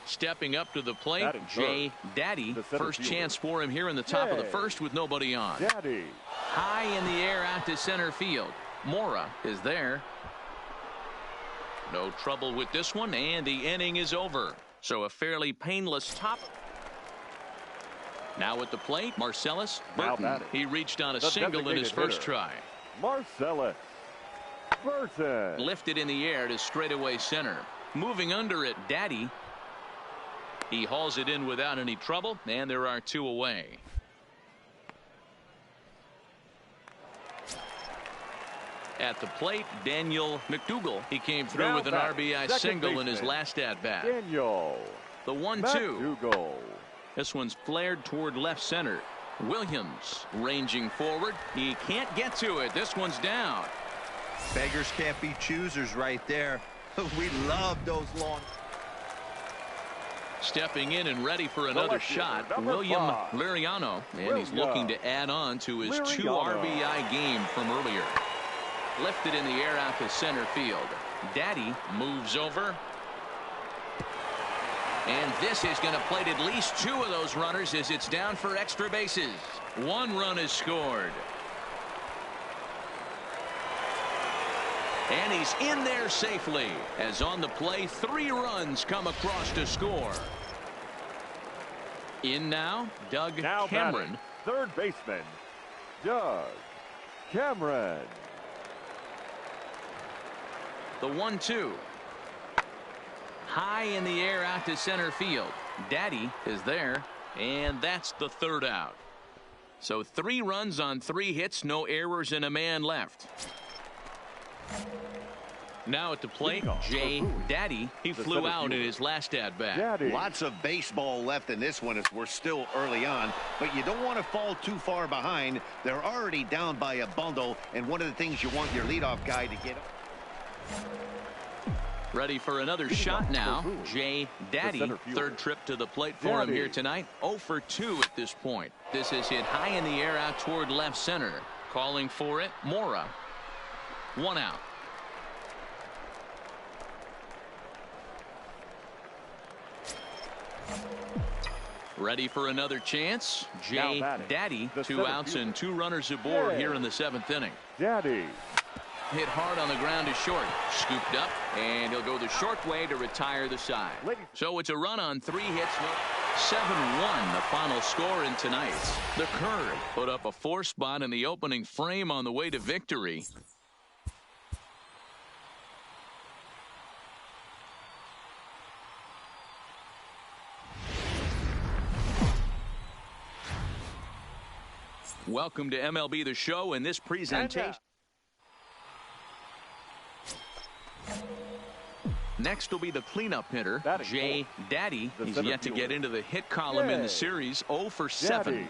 Stepping up to the plate, Jay Daddy. First chance for him here in the top of the first with nobody on. Daddy. High in the air out to center field. Mora is there. No trouble with this one, and the inning is over. So a fairly painless top. Now at the plate, Marcellus Burton. He reached on a single in his first try. Marcellus Burton. Lifted in the air to straightaway center. Moving under it, Daddy. He hauls it in without any trouble, and there are 2 away. At the plate, Daniel McDougal. He came through with an RBI single in his last at-bat. Daniel. The 1-2. This one's flared toward left center. Williams ranging forward. He can't get to it. This one's down. Beggars can't be choosers right there. We love those long. Stepping in and ready for another shot, William Liriano. And he's looking to add on to his 2 RBI game from earlier. Lifted in the air out to center field. Daddy moves over. And this is going to plate at least 2 of those runners as it's down for extra bases. 1 run is scored. And he's in there safely as on the play 3 runs come across to score. In now, Doug Cameron. Third baseman, Doug Cameron. The 1-2. High in the air out to center field. Daddy is there, and that's the 3rd out. So 3 runs on 3 hits, no errors, and a man left. Now at the plate, Jay Daddy. He flew out in his last at-bat. Lots of baseball left in this one as we're still early on, but you don't want to fall too far behind. They're already down by a bundle, and one of the things you want your leadoff guy to get. Ready for another shot now. Jay Daddy. 3rd trip to the plate for him here tonight. 0 for 2 at this point. This is hit high in the air out toward left center. Calling for it, Mora. 1 out. Ready for another chance. Jay Daddy. 2 outs and 2 runners aboard here in the 7th inning. Daddy. Hit hard on the ground to short. Scooped up, and he'll go the short way to retire the side. So it's a run on 3 hits. 7-1 the final score in tonight's. The Curve put up a 4 spot in the opening frame on the way to victory. Welcome to MLB The Show in this presentation. Next will be the cleanup hitter, Jay Daddy. He's yet to get into the hit column in the series, 0 for 7.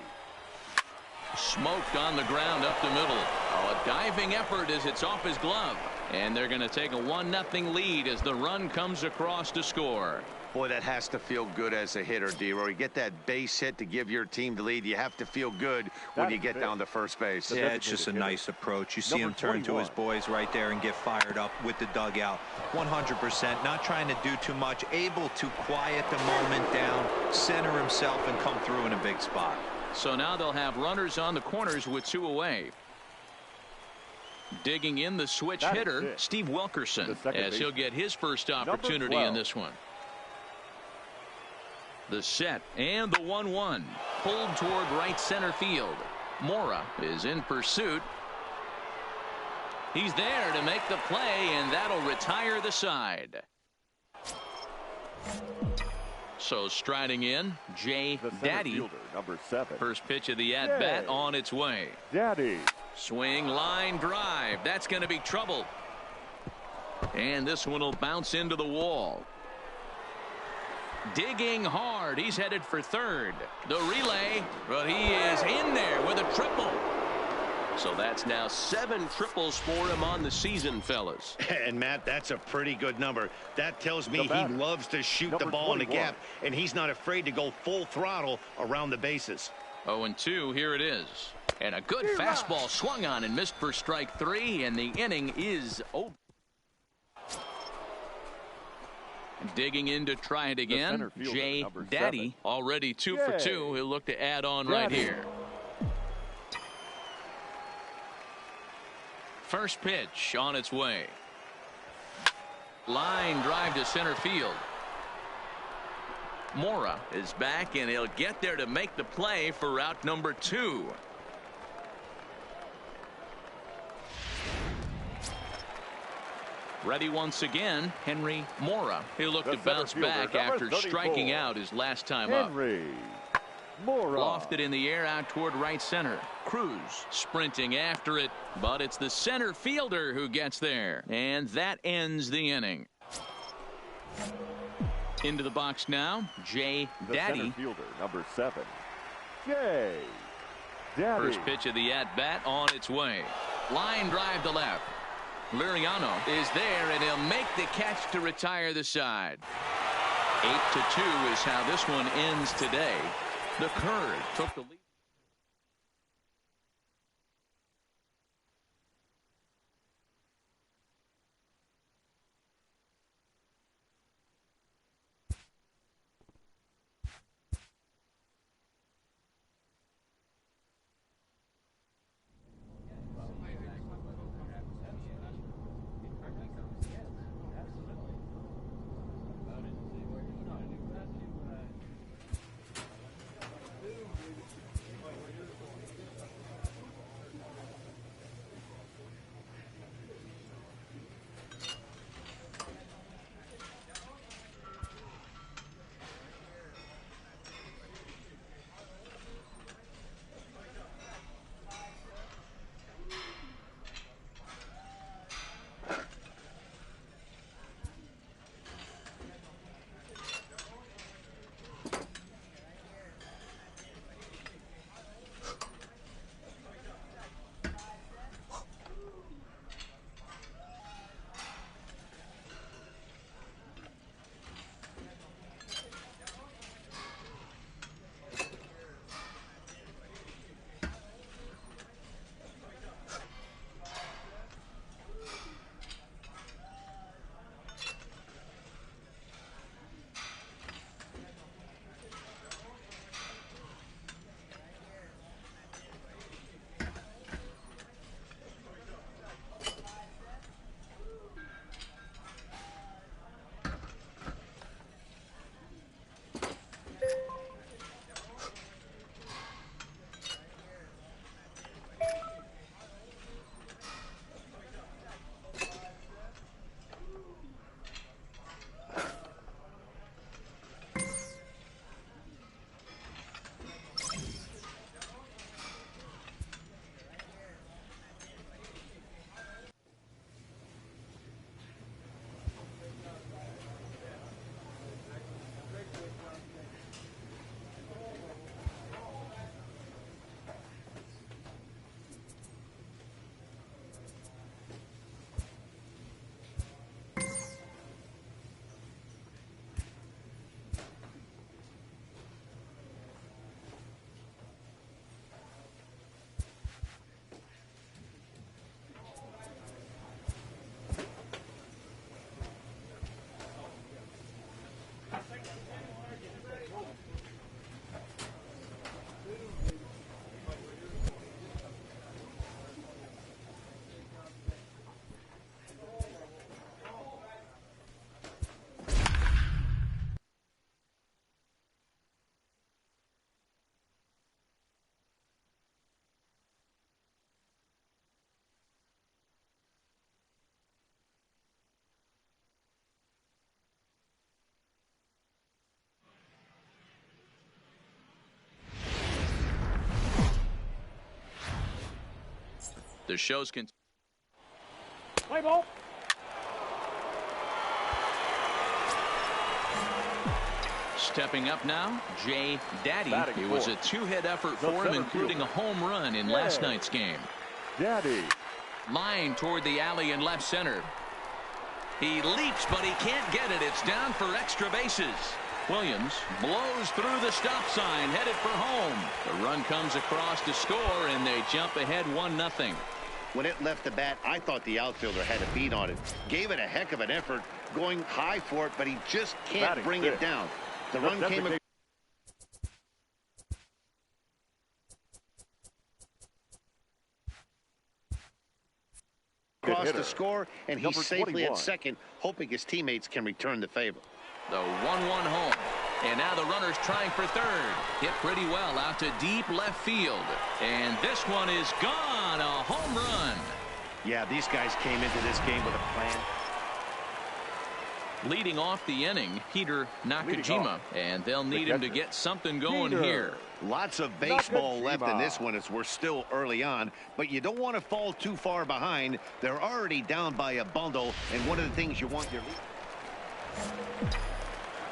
Smoked on the ground up the middle. Oh, a diving effort as it's off his glove. And they're going to take a 1-0 lead as the run comes across to score. Boy, that has to feel good as a hitter, D-Roy. You get that base hit to give your team the lead. You have to feel good when you get down to first base. Yeah, it's just a nice approach. You see him turn to his boys right there and get fired up with the dugout. 100%, not trying to do too much, able to quiet the moment down, center himself, and come through in a big spot. So now they'll have runners on the corners with 2 away. Digging in the switch hitter, Steve Wilkerson, as he'll get his first opportunity in this one. The set and the 1-1 pulled toward right center field. Mora is in pursuit. He's there to make the play, and that'll retire the side. So striding in, Jay Daddy. Number 7. First pitch of the at-bat on its way. Daddy. Swing, line drive. That's going to be trouble. And this one will bounce into the wall. Digging hard. He's headed for third. The relay, but he is in there with a triple. So that's now 7 triples for him on the season, fellas. And, Matt, that's a pretty good number. That tells me he loves to shoot the ball in the gap, and he's not afraid to go full throttle around the bases. 0-2, here it is. And a good fastball swung on and missed for strike 3, and the inning is over. Digging in to try it again, Jay Daddy, already 2 for 2. He'll look to add on right here. First pitch on its way. Line drive to center field. Mora is back, and he'll get there to make the play for route number 2. Ready once again, Henry Mora. He'll look to bounce back after striking out his last time up. Mora. Lofted in the air out toward right center. Cruz sprinting after it, but it's the center fielder who gets there, and that ends the inning. Into the box now, Jay Daddy. Center fielder, number 7. Jay Daddy. First pitch of the at-bat on its way. Line drive to left. Liriano is there, and he'll make the catch to retire the side. 8-2 is how this one ends today. The Curd took the lead. The show's continue. Play ball. Stepping up now, Jay Daddy. Batting It was fourth. a two-hit effort The for him, center including fielder. a home run in last night's game. Daddy. Line toward the alley in left center. He leaps, but he can't get it. It's down for extra bases. Williams blows through the stop sign, headed for home. The run comes across to score, and they jump ahead 1-0. When it left the bat, I thought the outfielder had a beat on it. Gave it a heck of an effort, going high for it, but he just can't Batting bring fifth. it down. The run came across to score, and he's Number safely 21. at second, hoping his teammates can return the favor. The 1-1 home. And now the runner's trying for third. Hit pretty well out to deep left field. And this one is gone. A home run. Yeah, these guys came into this game with a plan. Leading off the inning, Peter Nakajima. And they'll need him to get something going here. Lots of baseball Nakajima. left in this one as we're still early on, but you don't want to fall too far behind. They're already down by a bundle, and one of the things you want your lead.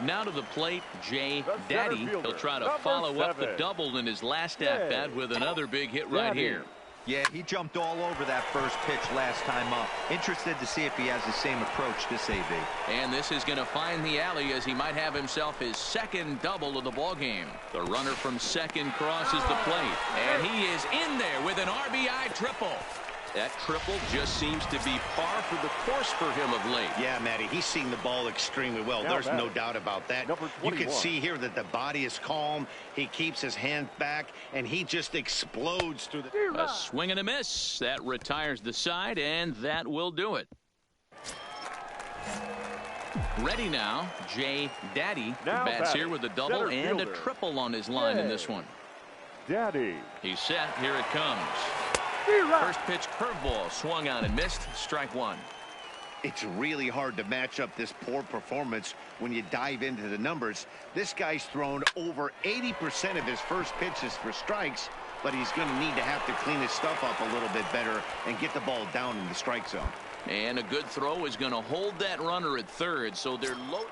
Now to the plate, Jay The Daddy. center fielder, He'll try to number follow up the 7. double in his last at-bat with another big hit right Daddy. here. Yeah, he jumped all over that first pitch last time up. Interested to see if he has the same approach this AB. And this is going to find the alley as he might have himself his second double of the ballgame. The runner from second crosses the plate, and he is in there with an RBI triple. That triple just seems to be par for the course for him of late. Yeah, Matty, he's seeing the ball extremely well. Now There's no batting. doubt about that. Number You can 21. see here that the body is calm. He keeps his hand back, and he just explodes through the... A swing and a miss. That retires the side, and that will do it. Ready now, Jay Daddy Now bats batting, here with a double center and a fielder. triple on his line in Jay. this one. Daddy. He's set. Here it comes. First pitch curveball swung on and missed. Strike one. It's really hard to match up this poor performance when you dive into the numbers. This guy's thrown over 80% of his first pitches for strikes, but he's going to need to have to clean his stuff up a little bit better and get the ball down in the strike zone. And a good throw is going to hold that runner at third, so they're low.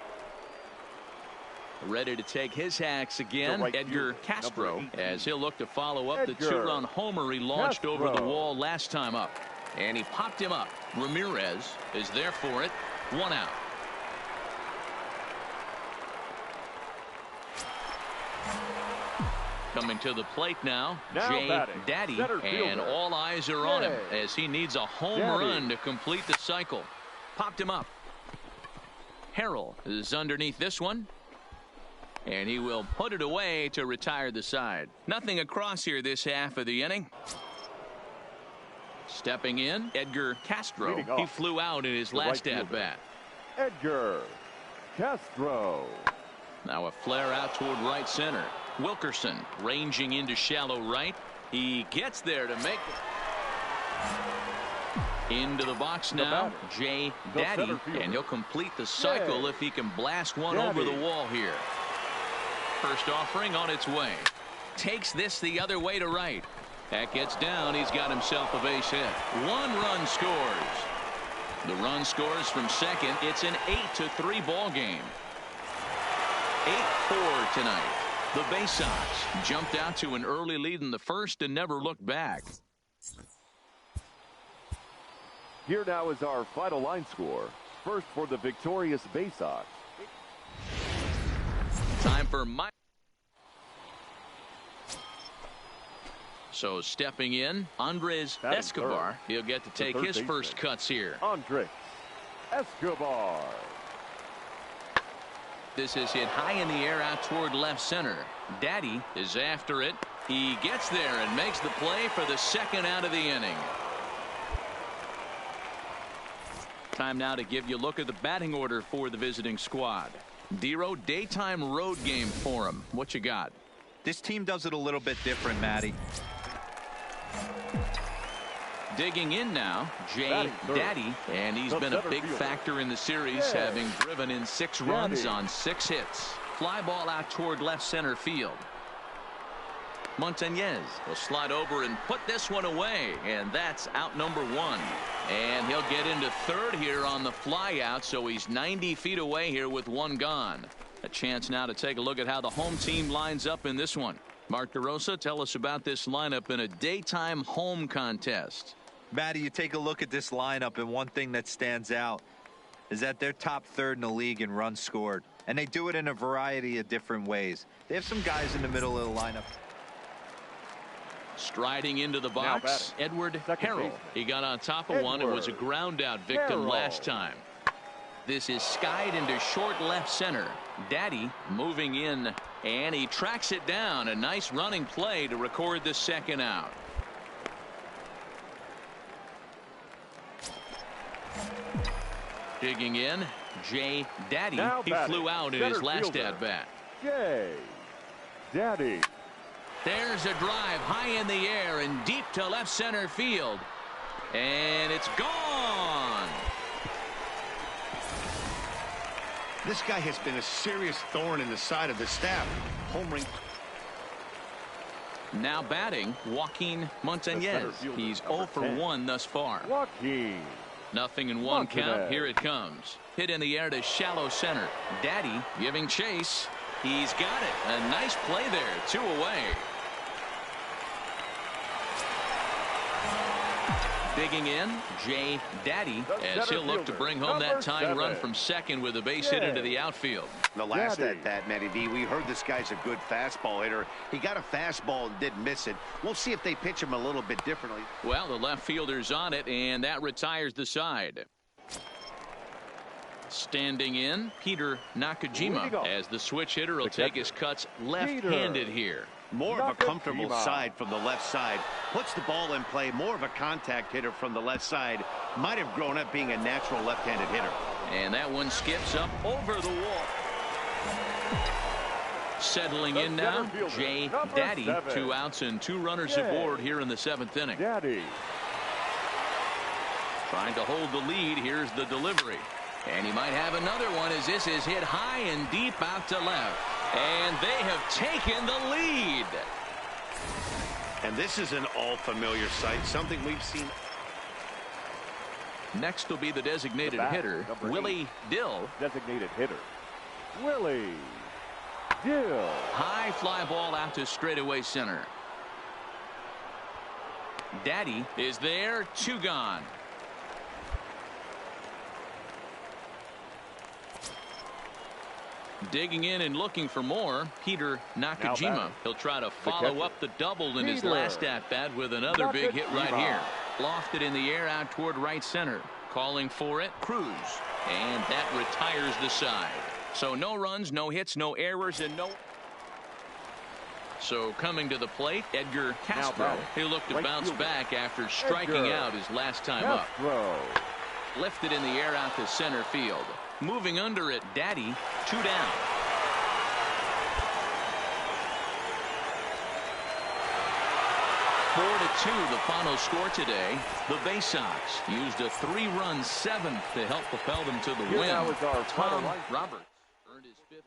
Ready to take his hacks again, The right Edgar fielder, Castro, number 18. as he'll look to follow up the Edgar two-run homer he launched over the Castro. wall last time up. And he popped him up. Ramirez is there for it. 1 out. Coming to the plate now, Now Jay batting, Daddy, center and fielder. all eyes are on him Jay as he needs a home Daddy. run to complete the cycle. Popped him up. Harrell is underneath this one. And he will put it away to retire the side. Nothing across here this half of the inning. Stepping in, Edgar Castro. Leading He off, flew out in his the right last fielder. at-bat. Edgar Castro. Now a flare out toward right center. Wilkerson ranging into shallow right. He gets there to make it. Into the box The now, batter, Jay the Daddy, center fielder. and he'll complete the cycle Jay if he can blast one Daddy. over the wall here. First offering on its way. Takes this the other way to right. That gets down. He's got himself a base hit. 1 run scores. The run scores from second. It's an 8-3 ball game. 8-4 tonight. The Bay Sox jumped out to an early lead in the first and never looked back. Here now is our final line score. First for the victorious Bay Sox. Time for Mike. So stepping in, Andres Batting Escobar. third. He'll get to The take third his baseman. first cuts here. Andres Escobar. This is hit high in the air out toward left center. Daddy is after it. He gets there and makes the play for the second out of the inning. Time now to give you a look at the batting order for the visiting squad. Dero, daytime road game for him. What you got? This team does it a little bit different, Matty. Digging in now, Jay Batting third. Daddy, and he's The been a center big fielder. factor in the series, Yeah. having driven in 6 runs Daddy. on 6 hits. Fly ball out toward left center field. Montañez will slide over and put this one away, and that's out number 1. And he'll get into third here on the fly out, so he's 90 feet away here with 1 gone. A chance now to take a look at how the home team lines up in this one. Mark DeRosa, tell us about this lineup in a daytime home contest. Matty, you take a look at this lineup, and one thing that stands out is that they're top third in the league in runs scored, and they do it in a variety of different ways. They have some guys in the middle of the lineup. Striding into the box, Edward Harrell. He got on top of one and was a ground out victim last time. This is skied into short left center. Daddy moving in, and he tracks it down. A nice running play to record the second out. Digging in, Jay Daddy. He flew out in his last at bat. Jay Daddy. There's a drive high in the air and deep to left center field. And it's gone. This guy has been a serious thorn in the side of the staff. Homering. Now batting, Joaquin Montañez. He's 0 for 1 thus far. Joaquin. Nothing in 1 count. Here it comes. Hit in the air to shallow center. Daddy giving chase. He's got it. A nice play there. 2 away. Digging in, Jay Daddy, as he'll look to bring home that tying run from second with a base hit into the outfield. The last at bat, Matty V, we heard this guy's a good fastball hitter. He got a fastball and didn't miss it. We'll see if they pitch him a little bit differently. Well, the left fielder's on it, and that retires the side. Standing in, Peter Nakajima, as the switch hitter will take his cuts left-handed here. More of a comfortable side from the left side. Puts the ball in play. More of a contact hitter from the left side. Might have grown up being a natural left-handed hitter. And that one skips up over the wall. Settling in now, Jay Daddy. 2 outs and 2 runners aboard here in the 7th inning. Daddy. Trying to hold the lead. Here's the delivery. And he might have another one as this is hit high and deep out to left. And they have taken the lead. And this is an all-familiar sight, something we've seen. Next will be the designated hitter, Willie Dill. Designated hitter, Willie Dill. High fly ball out to straightaway center. Daddy is there, 2 gone. Digging in and looking for more, Peter Nakajima. He'll try to follow up the double in his last at-bat with another big hit right here. Lofted in the air out toward right center. Calling for it, Cruz. And that retires the side. So no runs, no hits, no errors, and no... So coming to the plate, Edgar Castro. He'll look to bounce back after striking out his last time up. Lifted in the air out to center field. Moving under it, Daddy, 2 down. Four to 2, the final score today. The Bay Sox used a 3-run 7th to help propel them to the win. Tom Roberts earned his 5th.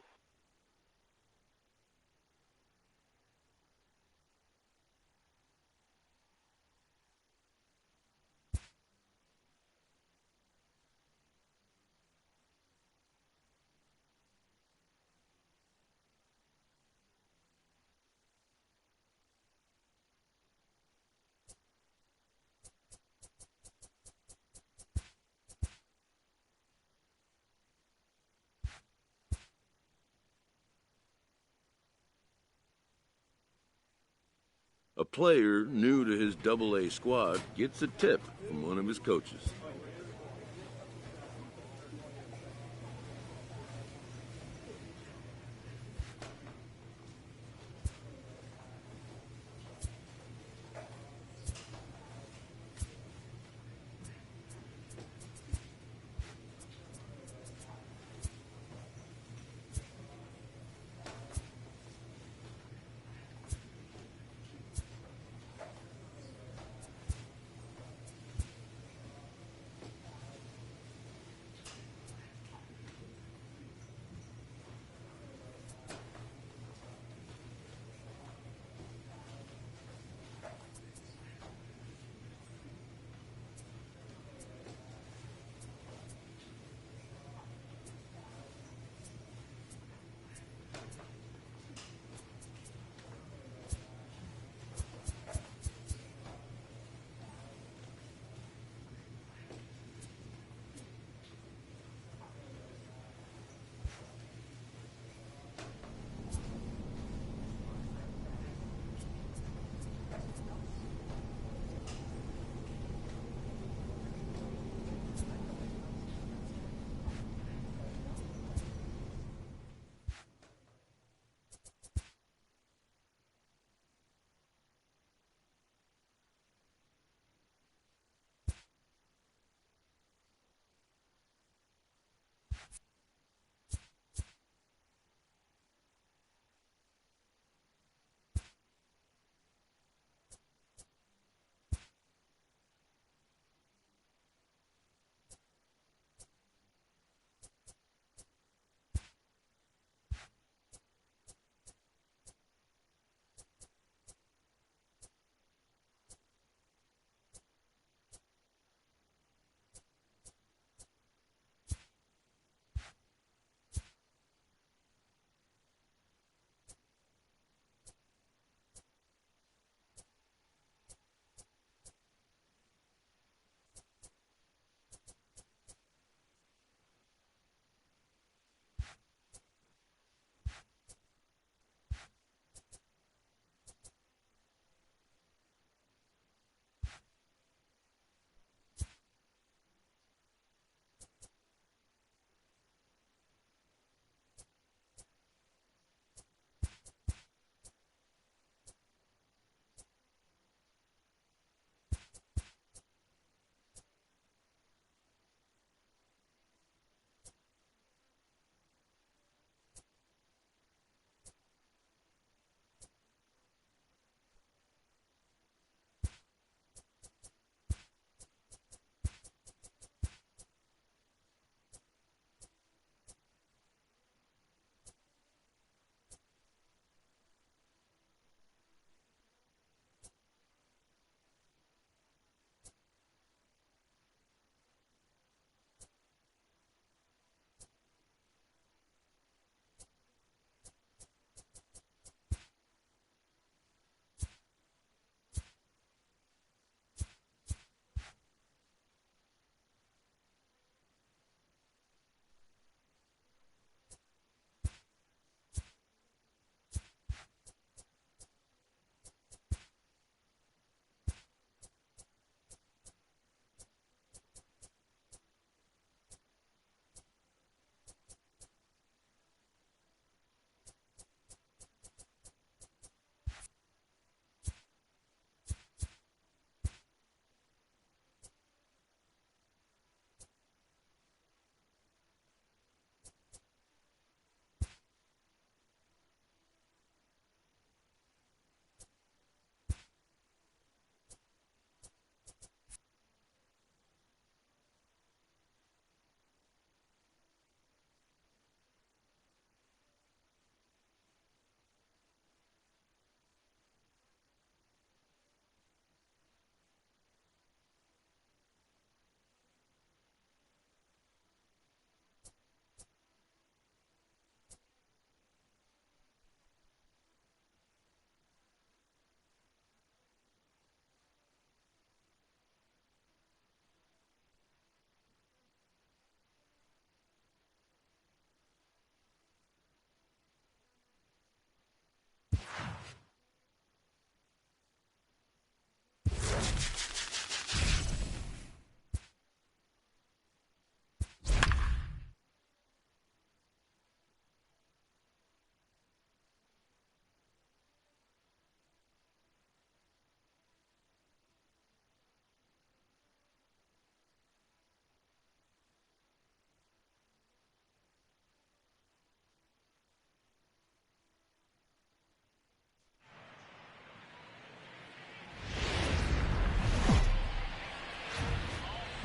A player new to his Double-A squad gets a tip from one of his coaches.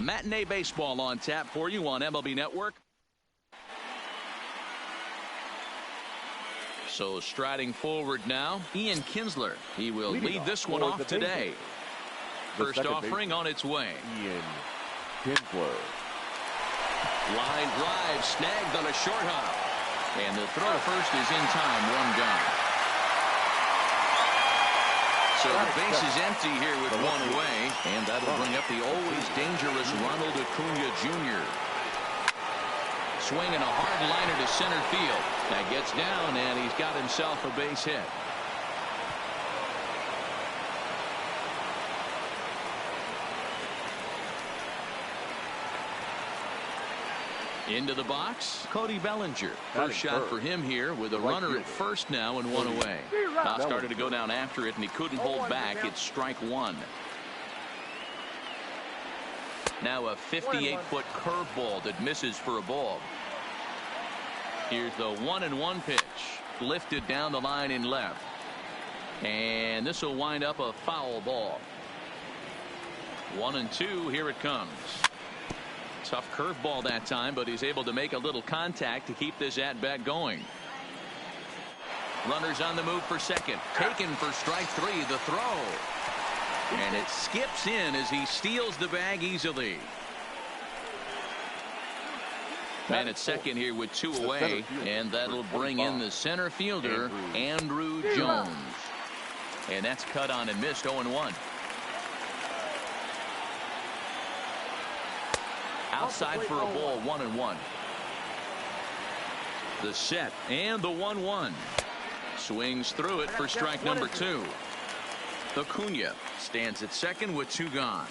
Matinee baseball on tap for you on MLB Network. So striding forward now, Ian Kinsler. He will lead this one off today. First offering on its way. Ian Kinsler. Line drive snagged on a short hop. And the throw to first is in time. One gone. So the base is empty here with one away. And that'll bring up the always dangerous Ronald Acuna Jr. Swinging a hard liner to center field. That gets down, and he's got himself a base hit. Into the box, Cody Bellinger. First shot for him here with a runner at first now and one away. Now started to go down after it, and he couldn't hold back. It's strike one. Now a 58-foot curveball that misses for a ball. Here's the 1-1 pitch. Lifted down the line in left. And this will wind up a foul ball. 1-2. Here it comes. Tough curveball that time, but he's able to make a little contact to keep this at-bat going. Runners on the move for second. Taken for strike three. The throw. And it skips in as he steals the bag easily. Man at second here with two away, and that'll bring in the center fielder, Andrew Jones. And that's cut on and missed. 0-1. Outside for a ball. 1-1. The set and the 1-1. Swings through it for strike number two. Acuna stands at second with two gone.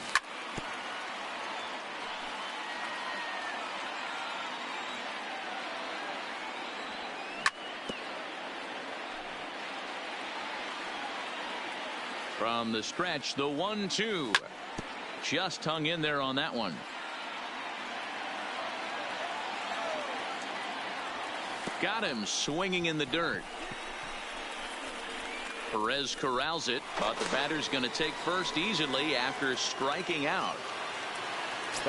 From the stretch, the 1-2. Just hung in there on that one. Got him swinging in the dirt. Perez corrals it, but the batter's going to take first easily after striking out.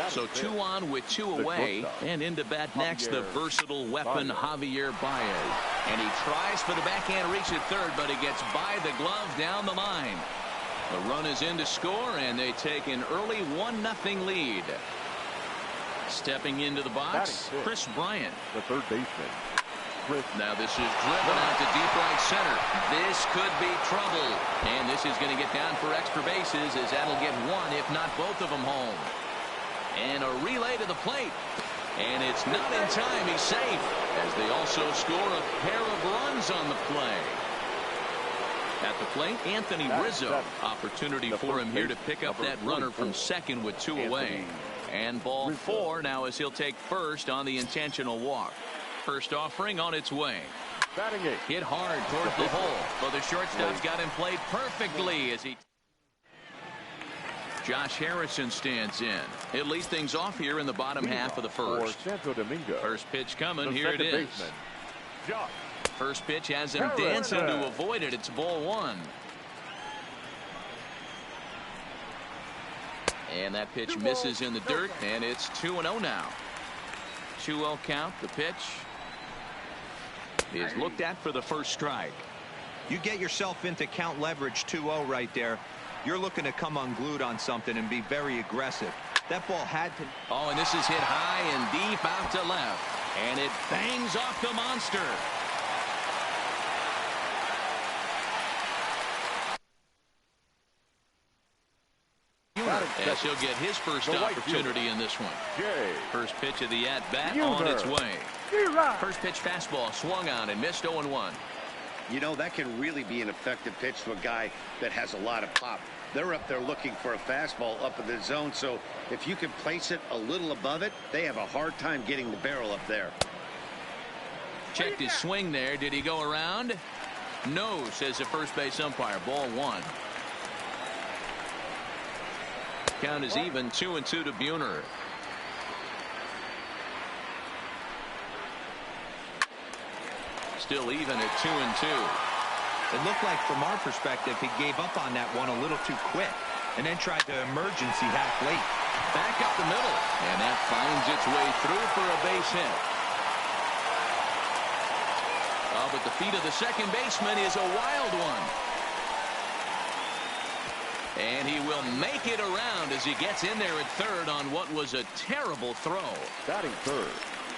So 2 on with 2 away, and into bat next, the versatile weapon Javier Baez. And he tries for the backhand reach at third, but he gets by the glove down the line. The run is in to score, and they take an early 1-0 lead. Stepping into the box, Chris Bryant. The third baseman. Now this is driven out to deep right center. This could be trouble. And this is going to get down for extra bases, as that'll get one, if not both of them, home. And a relay to the plate. And it's not in time. He's safe, as they also score a pair of runs on the play. At the plate, Anthony Rizzo. Opportunity for him here to pick up that runner from second with 2 away. And ball 4 now, as he'll take first on the intentional walk. First offering on its way. Hit hard towards the hole, but the shortstop's got him played perfectly as he. Josh Harrison stands in. He'll lead things off here in the bottom half of the first. First pitch coming. Here it is. First pitch has him dancing to avoid it. It's ball 1. And that pitch misses in the dirt, and it's 2-0 now. 2-0 count. The pitch is looked at for the first strike. You get yourself into count leverage 2-0 right there. You're looking to come unglued on something and be very aggressive. That ball had to. Oh, and this is hit high and deep out to left. And it bangs off the monster. As he'll get his first opportunity in this one. First pitch of the at-bat on its way. First pitch fastball swung on and missed. 0-1. You know, that can really be an effective pitch to a guy that has a lot of pop. They're up there looking for a fastball up in the zone, so if you can place it a little above it, they have a hard time getting the barrel up there. Checked his swing there. Did he go around? No, says the first base umpire. Ball 1. Count is even. 2-2 to Buhner. Still even at 2-2. It looked like, from our perspective, he gave up on that one a little too quick and then tried to emergency half late. Back up the middle, and that finds its way through for a base hit. Oh, but the feet of the second baseman is a wild one. And he will make it around as he gets in there at third on what was a terrible throw. Batting third.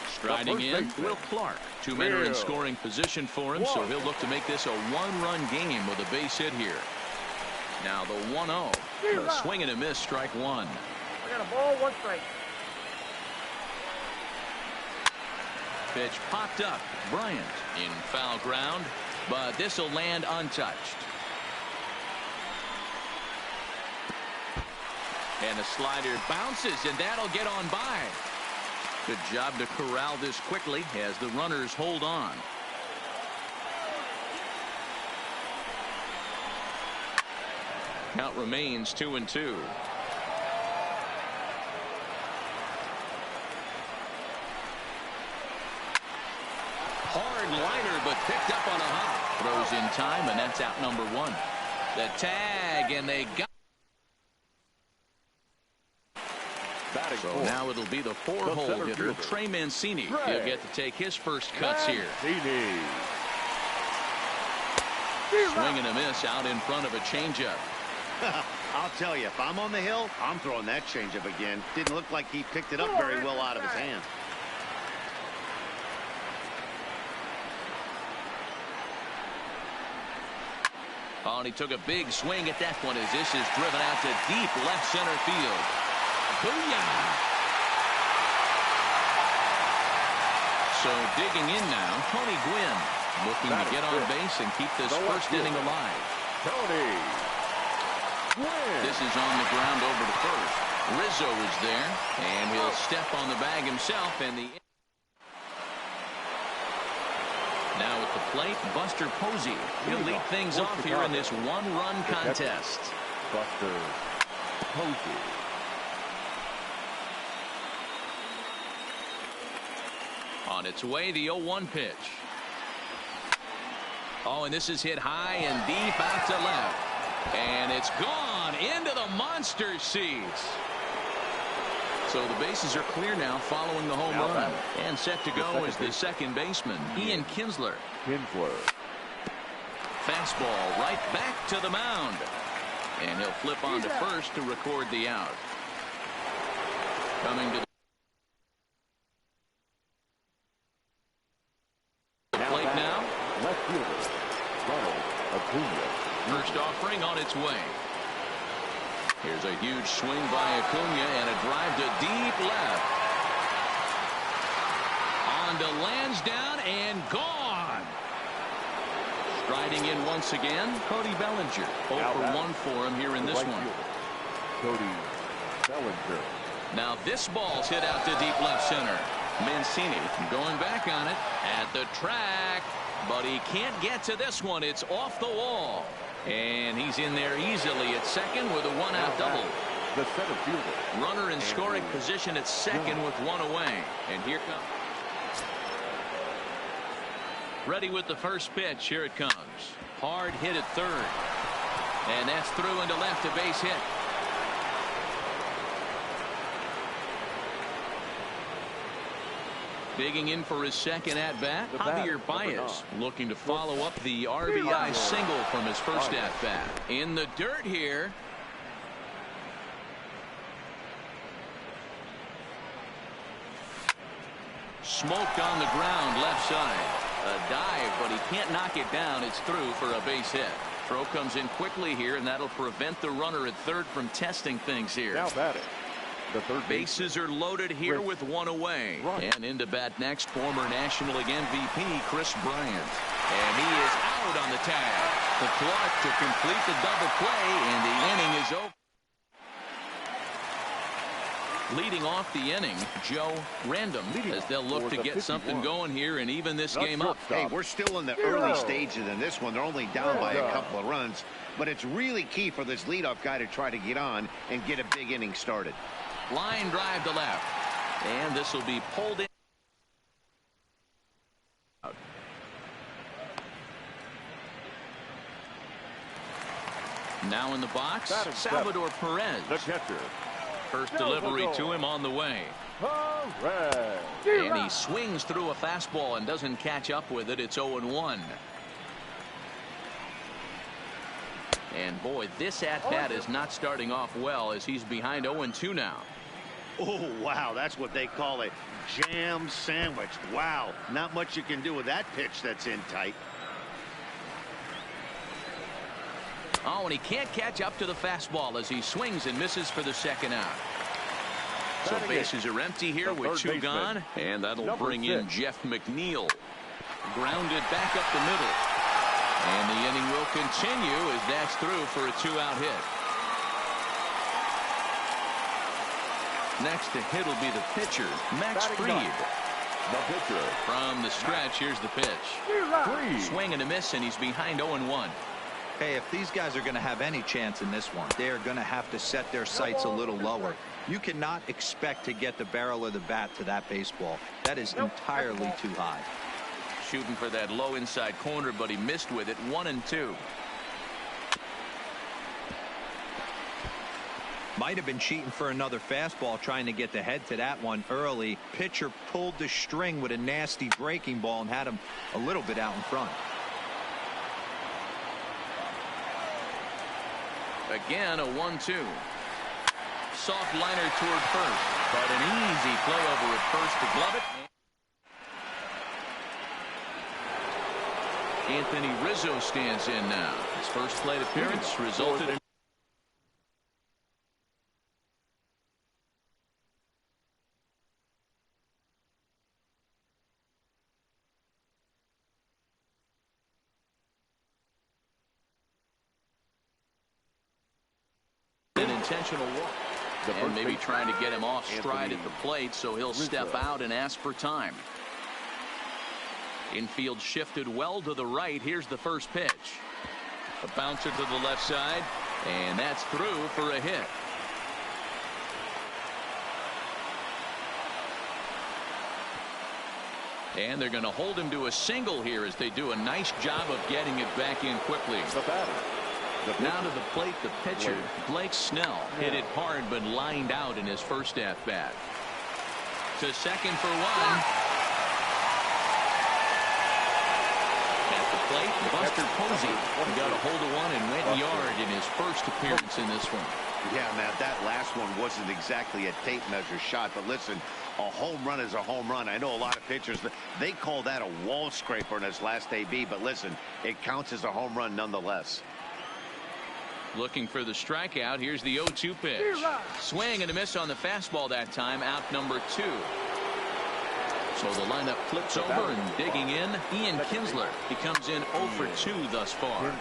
Striding in, Will Clark. Two men are in scoring position for him, so he'll look to make this a one-run game with a base hit here. Now the 1-0. A swing and a miss, strike one. I got a ball, one strike. Pitch popped up. Bryant in foul ground, but this will land untouched. And the slider bounces, and that'll get on by. Good job to corral this quickly as the runners hold on. Count remains 2-2. Hard liner, but picked up on a hop. Throws in time, and that's out number one. The tag, and they got. So now it'll be the four-hole hitter, Trey Mancini. He'll get to take his first cuts here. Swing and a miss out in front of a changeup. I'll tell you, if I'm on the hill, I'm throwing that changeup again. Didn't look like he picked it up very well out of his hand. Oh, and he took a big swing at that one as this is driven out to deep left center field. Booyah! So digging in now, Tony Gwynn looking to get on base and keep this first inning alive. Tony Gwynn. This is on the ground over to first. Rizzo is there, and he'll step on the bag himself. And the now at the plate, Buster Posey. He'll lead things off here in this one-run contest. Buster Posey. On its way, the 0-1 pitch. Oh, and this is hit high and deep out to left. And it's gone into the monster seats. So the bases are clear now following the home run. And set to go is the second baseman, Ian Kinsler. Fastball right back to the mound. And he'll flip on to first to record the out. Coming to the plate now. Left fielder, Ronald Acuna. First offering on its way. Here's a huge swing by Acuna and a drive to deep left. On to Lansdowne and gone. Striding in once again, Cody Bellinger. 0 for 1 for him here in this one. Cody Bellinger. Now this ball's hit out to deep left center. Mancini going back on it at the track, but he can't get to this one. It's off the wall. And he's in there easily at second with a one-out double. The center fielder. Runner in scoring position at second with one away. And here comes. Ready with the first pitch. Here it comes. Hard hit at third. And that's through into left, a base hit. Digging in for his second at-bat, Javier Baez looking to follow up the RBI single from his first at-bat. In the dirt here. Smoked on the ground left side. A dive, but he can't knock it down. It's through for a base hit. Throw comes in quickly here, and that'll prevent the runner at third from testing things here. Now batting. The third bases are loaded here with one away. And into bat next, former National League MVP Chris Bryant. And he is out on the tag. The Clark to complete the double play, and the inning is over. Leading off the inning, Joe Random, as they'll look to get something going here and even this game up. Hey, we're still in the early stages in this one. They're only down by a couple of runs. But it's really key for this leadoff guy to try to get on and get a big inning started. Line drive to left. And this will be pulled in. Now in the box, Salvador Perez. The catcher, First delivery to him on the way. And he swings through a fastball and doesn't catch up with it. It's 0-1. And boy, this at-bat is not starting off well as he's behind 0-2 now. Oh, wow, that's what they call a jam sandwich. Wow, not much you can do with that pitch that's in tight. Oh, and he can't catch up to the fastball as he swings and misses for the second out. So bases are empty here with 2 gone, and that'll bring in Jeff McNeil. Grounded back up the middle. And the inning will continue as that's through for a 2-out hit. Next to hit will be the pitcher, Max Fried. The pitcher. From the stretch, here's the pitch. Swing and a miss, and he's behind 0-1. Hey, if these guys are going to have any chance in this one, they are going to have to set their sights a little lower. You cannot expect to get the barrel of the bat to that baseball. That is entirely too high. Shooting for that low inside corner, but he missed with it. 1-2. Might have been cheating for another fastball, trying to get the head to that one early. Pitcher pulled the string with a nasty breaking ball and had him a little bit out in front. Again, a 1-2. Soft liner toward first, but an easy play over at first to glove it. Anthony Rizzo stands in now. His first plate appearance resulted in an intentional walk. And maybe trying to get him off stride at the plate, so he'll step out and ask for time. Infield shifted well to the right. Here's the first pitch. A bouncer to the left side, and that's through for a hit. And they're going to hold him to a single here as they do a nice job of getting it back in quickly. Now to the plate, the pitcher, Blake Snell, hit it hard but lined out in his first at-bat. To second for one. At the plate, Buster Posey got a hold of one and went yard in his first appearance in this one. Yeah, man, that last one wasn't exactly a tape measure shot, but listen, a home run is a home run. I know a lot of pitchers, they call that a wall scraper in his last AB, but listen, it counts as a home run nonetheless. Looking for the strikeout. Here's the 0-2 pitch. Swing and a miss on the fastball that time. Out number 2. So the lineup flips over and digging in. Ian Kinsler. He comes in 0 for 2 thus far.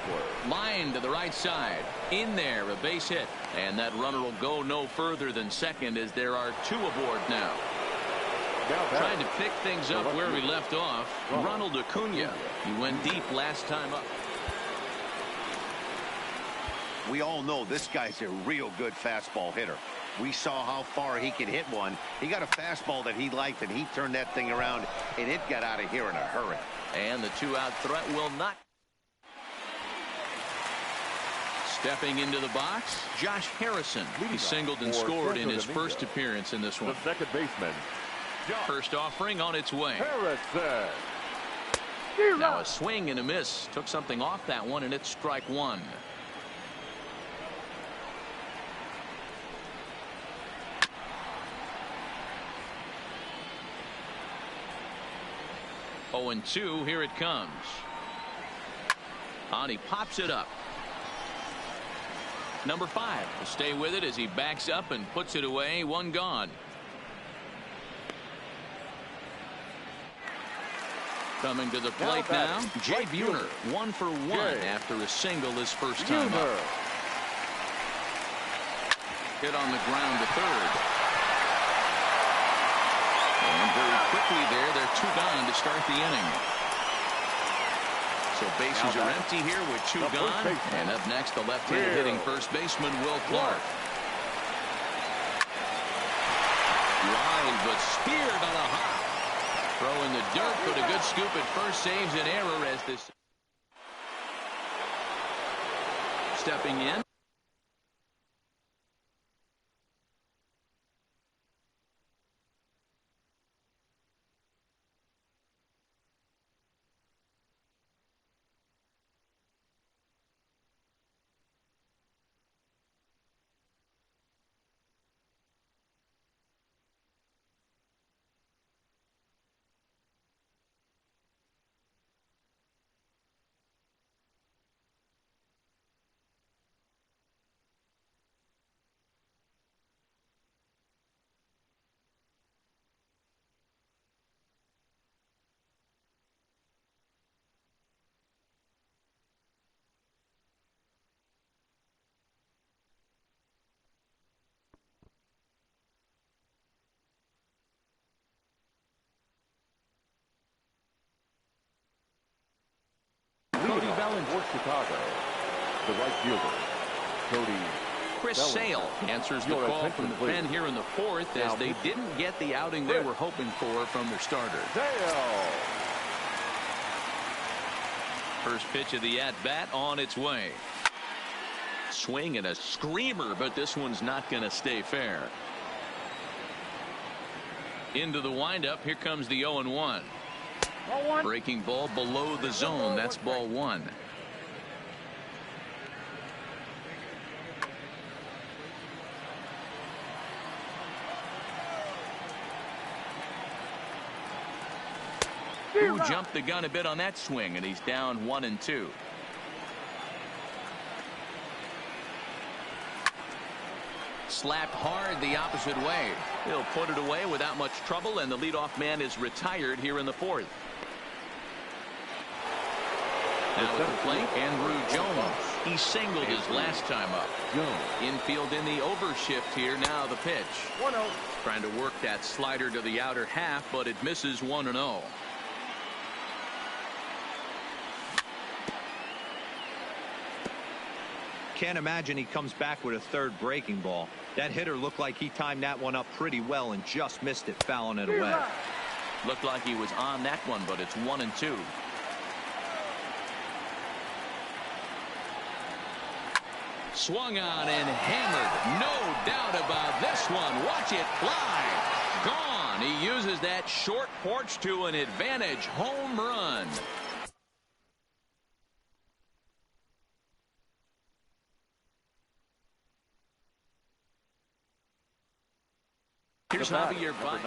Line to the right side. In there, a base hit. And that runner will go no further than second as there are 2 aboard now. Trying to pick things up where we left off. Ronald Acuna. He went deep last time up. We all know this guy's a real good fastball hitter. We saw how far he could hit one. He got a fastball that he liked, and he turned that thing around, and it got out of here in a hurry. And the 2-out threat will not. Stepping into the box, Josh Harrison. He singled and scored in his first appearance in this one. The second baseman. First offering on its way. Harrison. Now a swing and a miss. Took something off that one, and it's strike 1. Oh, and 2, here it comes. And he pops it up. Number 5 will stay with it as he backs up and puts it away. 1 gone. Coming to the plate now, Jay Buhner, 1 for 1 after a single his first time up. Hit on the ground to third. And very quickly there, they're 2 gone to start the inning. So bases are empty here with 2 gone. And up next, the left-handed hitting first baseman, Will Clark. Wild but speared on a hop. Throw in the dirt, but a good scoop at first saves an error as this. Stepping in. seventh. For Chicago, the right fielder, Cody Chris Bellinger. Sale answers the Your call attention, from the please. pen here in the fourth as Now they pitching. didn't get the outing they were hoping for from their starter. Sale. First pitch of the at-bat on its way. Swing and a screamer, but this one's not going to stay fair. Into the windup. Here comes the 0-1. Ball one. Breaking ball below the zone. That's ball one. Who jumped the gun a bit on that swing, and he's down 1-2. Slapped hard the opposite way. He'll put it away without much trouble, and the leadoff man is retired here in the fourth. Now at the plate, Andrew Jones. He singled his last time up. Infield in the overshift here. Now the pitch. 1-0. Trying to work that slider to the outer half, but it misses 1-0. Can't imagine he comes back with a third breaking ball. That hitter looked like he timed that one up pretty well and just missed it, fouling it away. Looked like he was on that one, but it's 1-2. Swung on and hammered. No doubt about this one. Watch it fly. Gone. He uses that short porch to an advantage home run. Here's Javier Baez.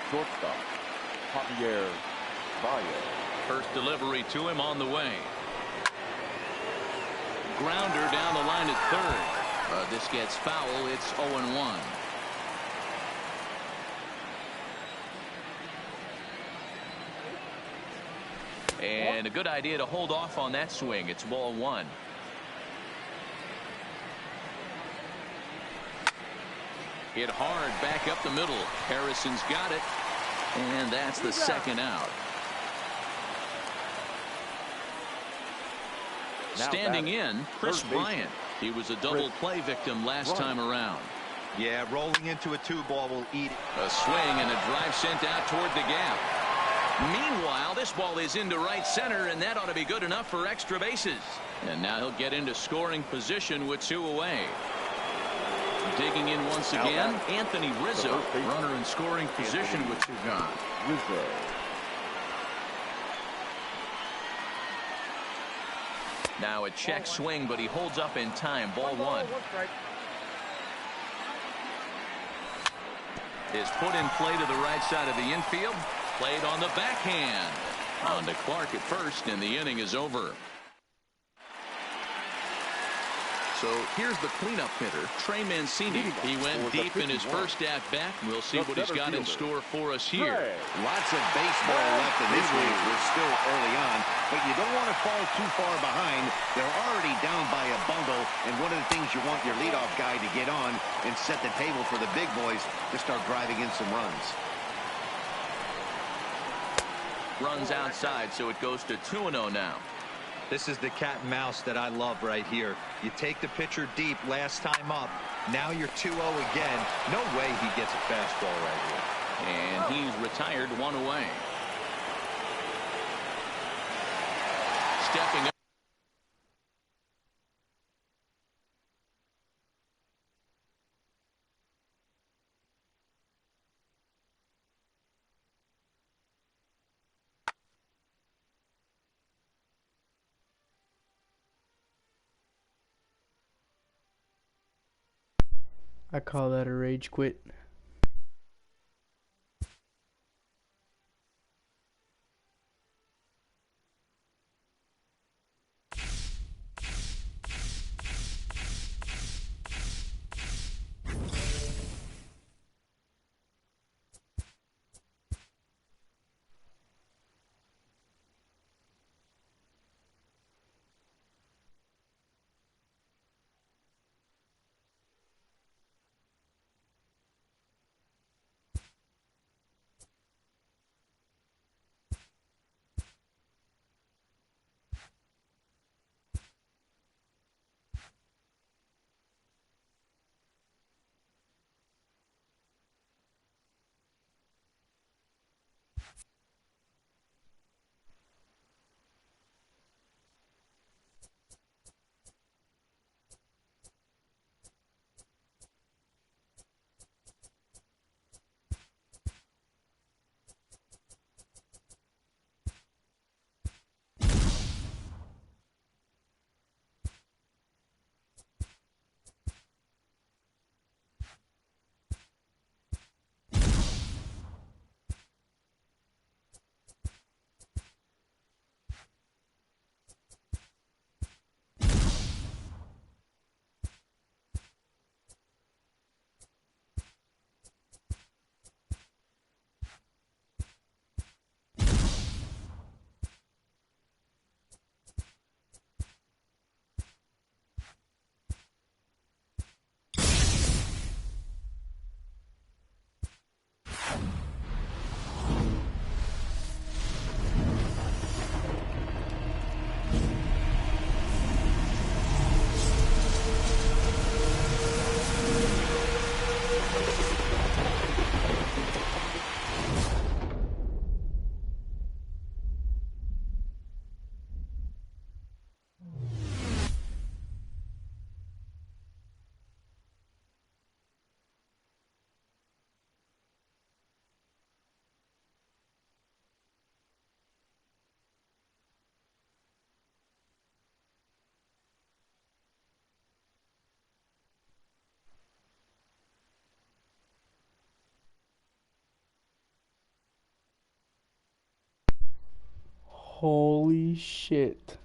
Shortstop, Javier Baez. First delivery to him on the way. Grounder down the line at third. This gets foul. It's 0-1. And a good idea to hold off on that swing. It's ball one. Hit hard back up the middle. Harrison's got it. And that's the second out. Standing in, Chris Bryant. He was a double play victim last time around. Yeah, rolling into a 2-ball will eat it. A swing and a drive sent out toward the gap. Meanwhile, this ball is into right center, and that ought to be good enough for extra bases. And now he'll get into scoring position with 2 away. Digging in once again, Anthony Rizzo, runner in scoring position with 2 gone. Rizzo. Now a check swing, but he holds up in time. Ball one. Is put in play to the right side of the infield. Played on the backhand. On to Clark at first, and the inning is over. So here's the cleanup hitter, Trey Mancini. He went deep in his first at-bat. We'll see what he's got in store for us here. Lots of baseball left in this game. We're still early on, but you don't want to fall too far behind. They're already down by a bundle, and one of the things you want your leadoff guy to get on and set the table for the big boys to start driving in some runs. Runs outside, so it goes to 2-0 now. This is the cat and mouse that I love right here. You take the pitcher deep last time up. Now you're 2-0 again. No way he gets a fastball right here. And he's retired 1 away. Stepping up. I call that a rage quit. Holy shit.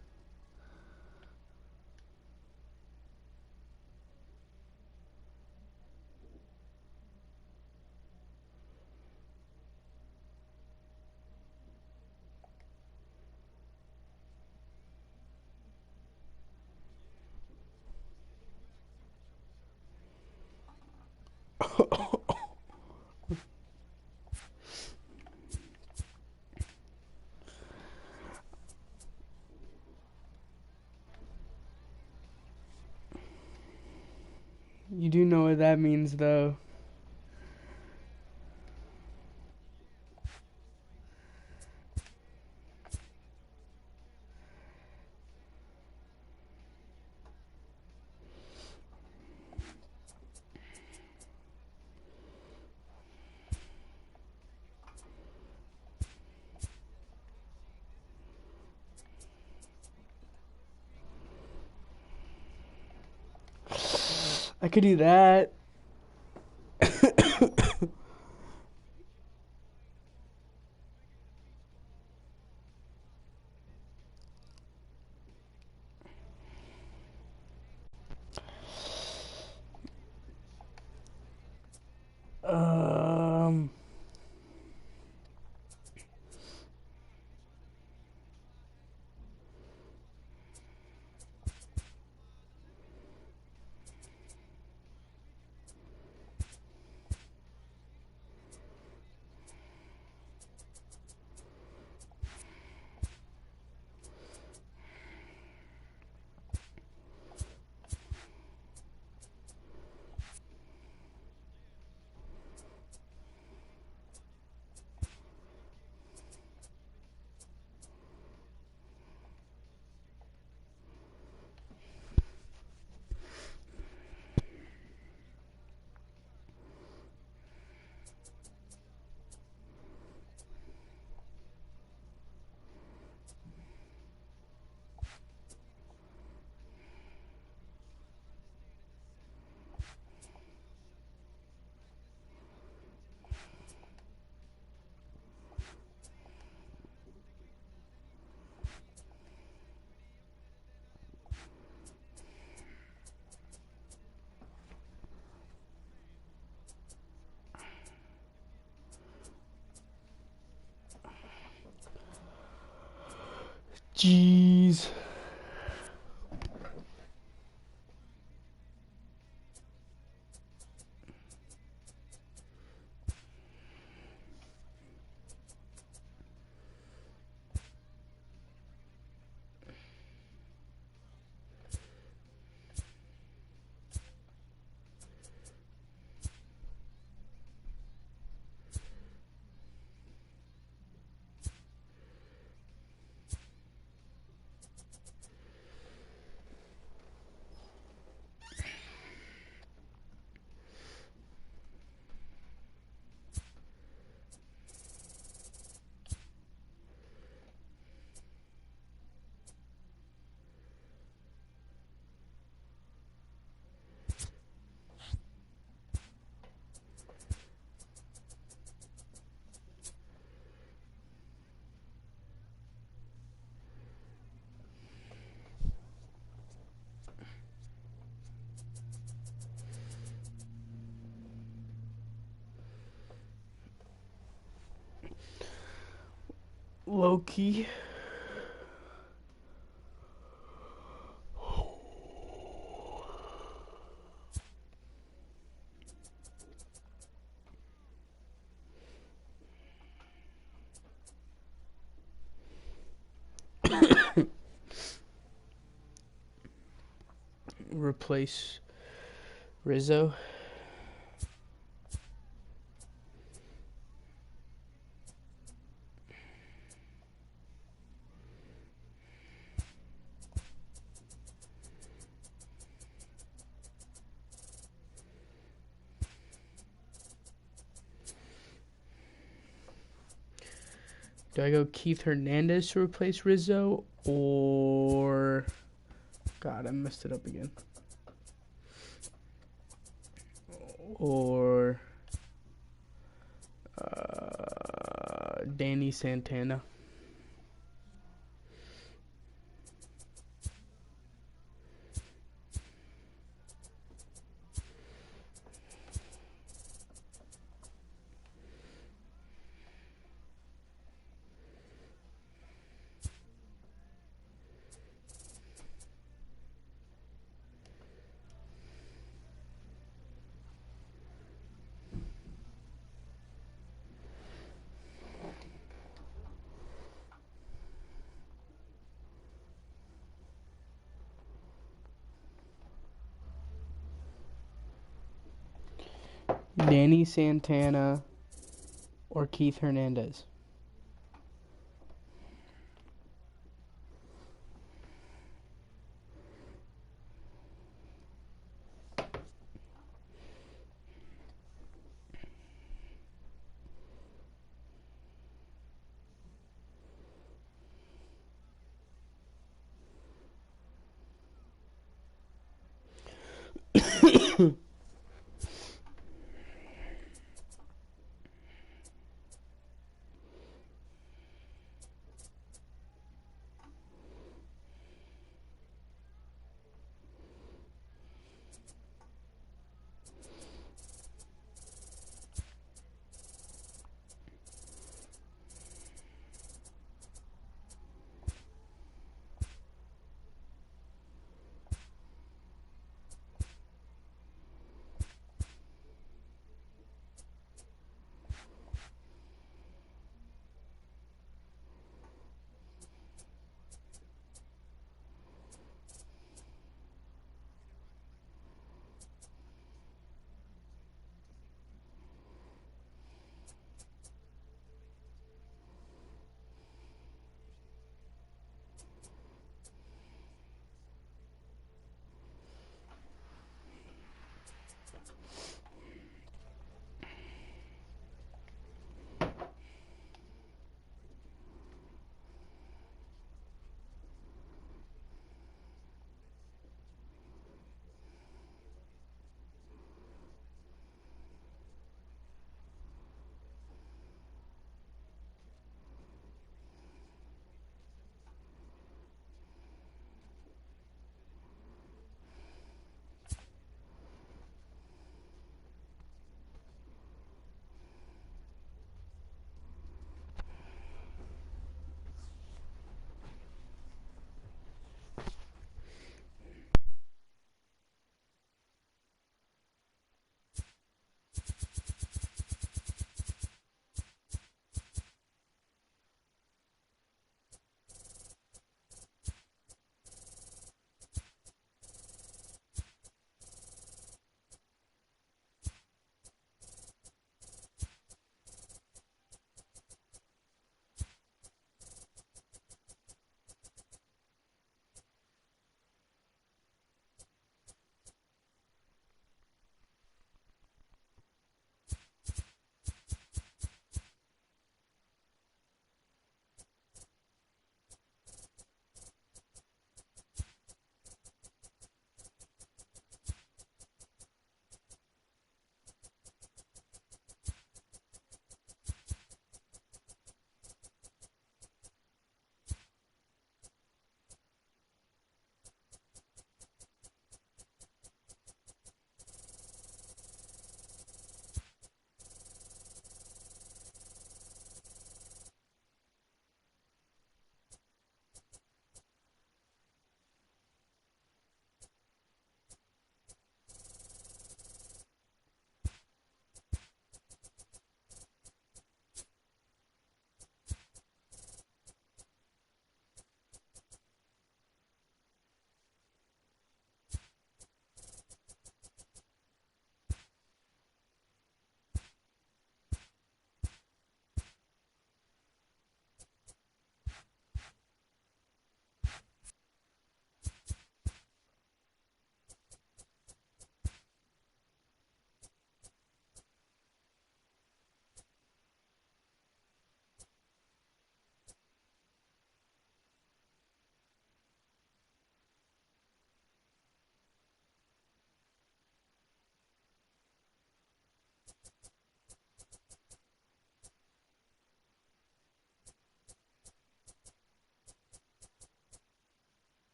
You do know what that means, though. I could do that. Um, Jeez. Low key. Replace Rizzo. Do I go Keith Hernandez to replace Rizzo, or... God, I messed it up again. Or... Danny Santana. Danny Santana or Keith Hernandez.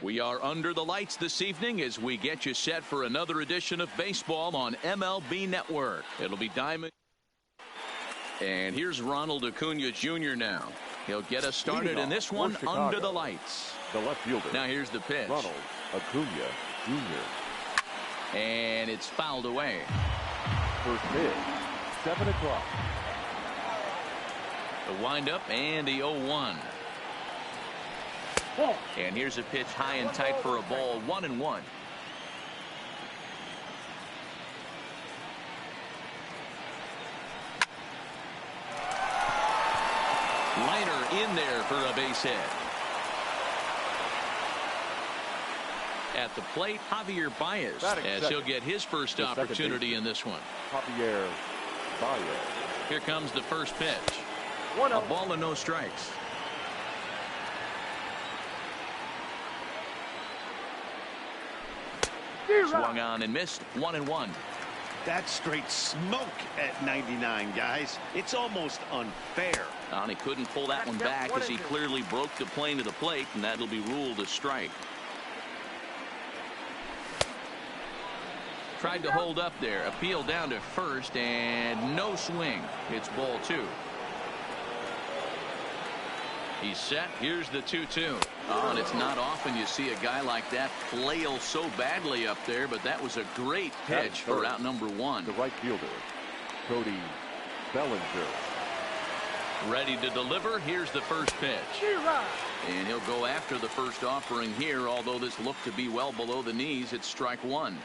We are under the lights this evening as we get you set for another edition of baseball on MLB Network. It'll be Diamond. And here's Ronald Acuna Jr. now. He'll get us started in this one under the lights. The left fielder. Now here's the pitch. Ronald Acuna Jr. And it's fouled away. First pitch, 7 o'clock. The windup and the 0-1. And here's a pitch high and tight for a ball, 1-1. Liner in there for a base hit. At the plate, Javier Baez, as he'll get his first opportunity in this one. Javier Baez. Here comes the first pitch. A ball and no strikes. Swung on and missed, 1-1. That's straight smoke at 99, guys. It's almost unfair. And he couldn't pull that one back as he clearly broke the plane to the plate, and that'll be ruled a strike. Tried to hold up there, appeal down to first, and no swing. It's ball 2. He's set. Here's the 2-2. Oh, and it's not often you see a guy like that flail so badly up there, but that was a great pitch for out number 1. The right fielder, Cody Bellinger. Ready to deliver. Here's the first pitch. And he'll go after the first offering here, although this looked to be well below the knees. It's strike 1.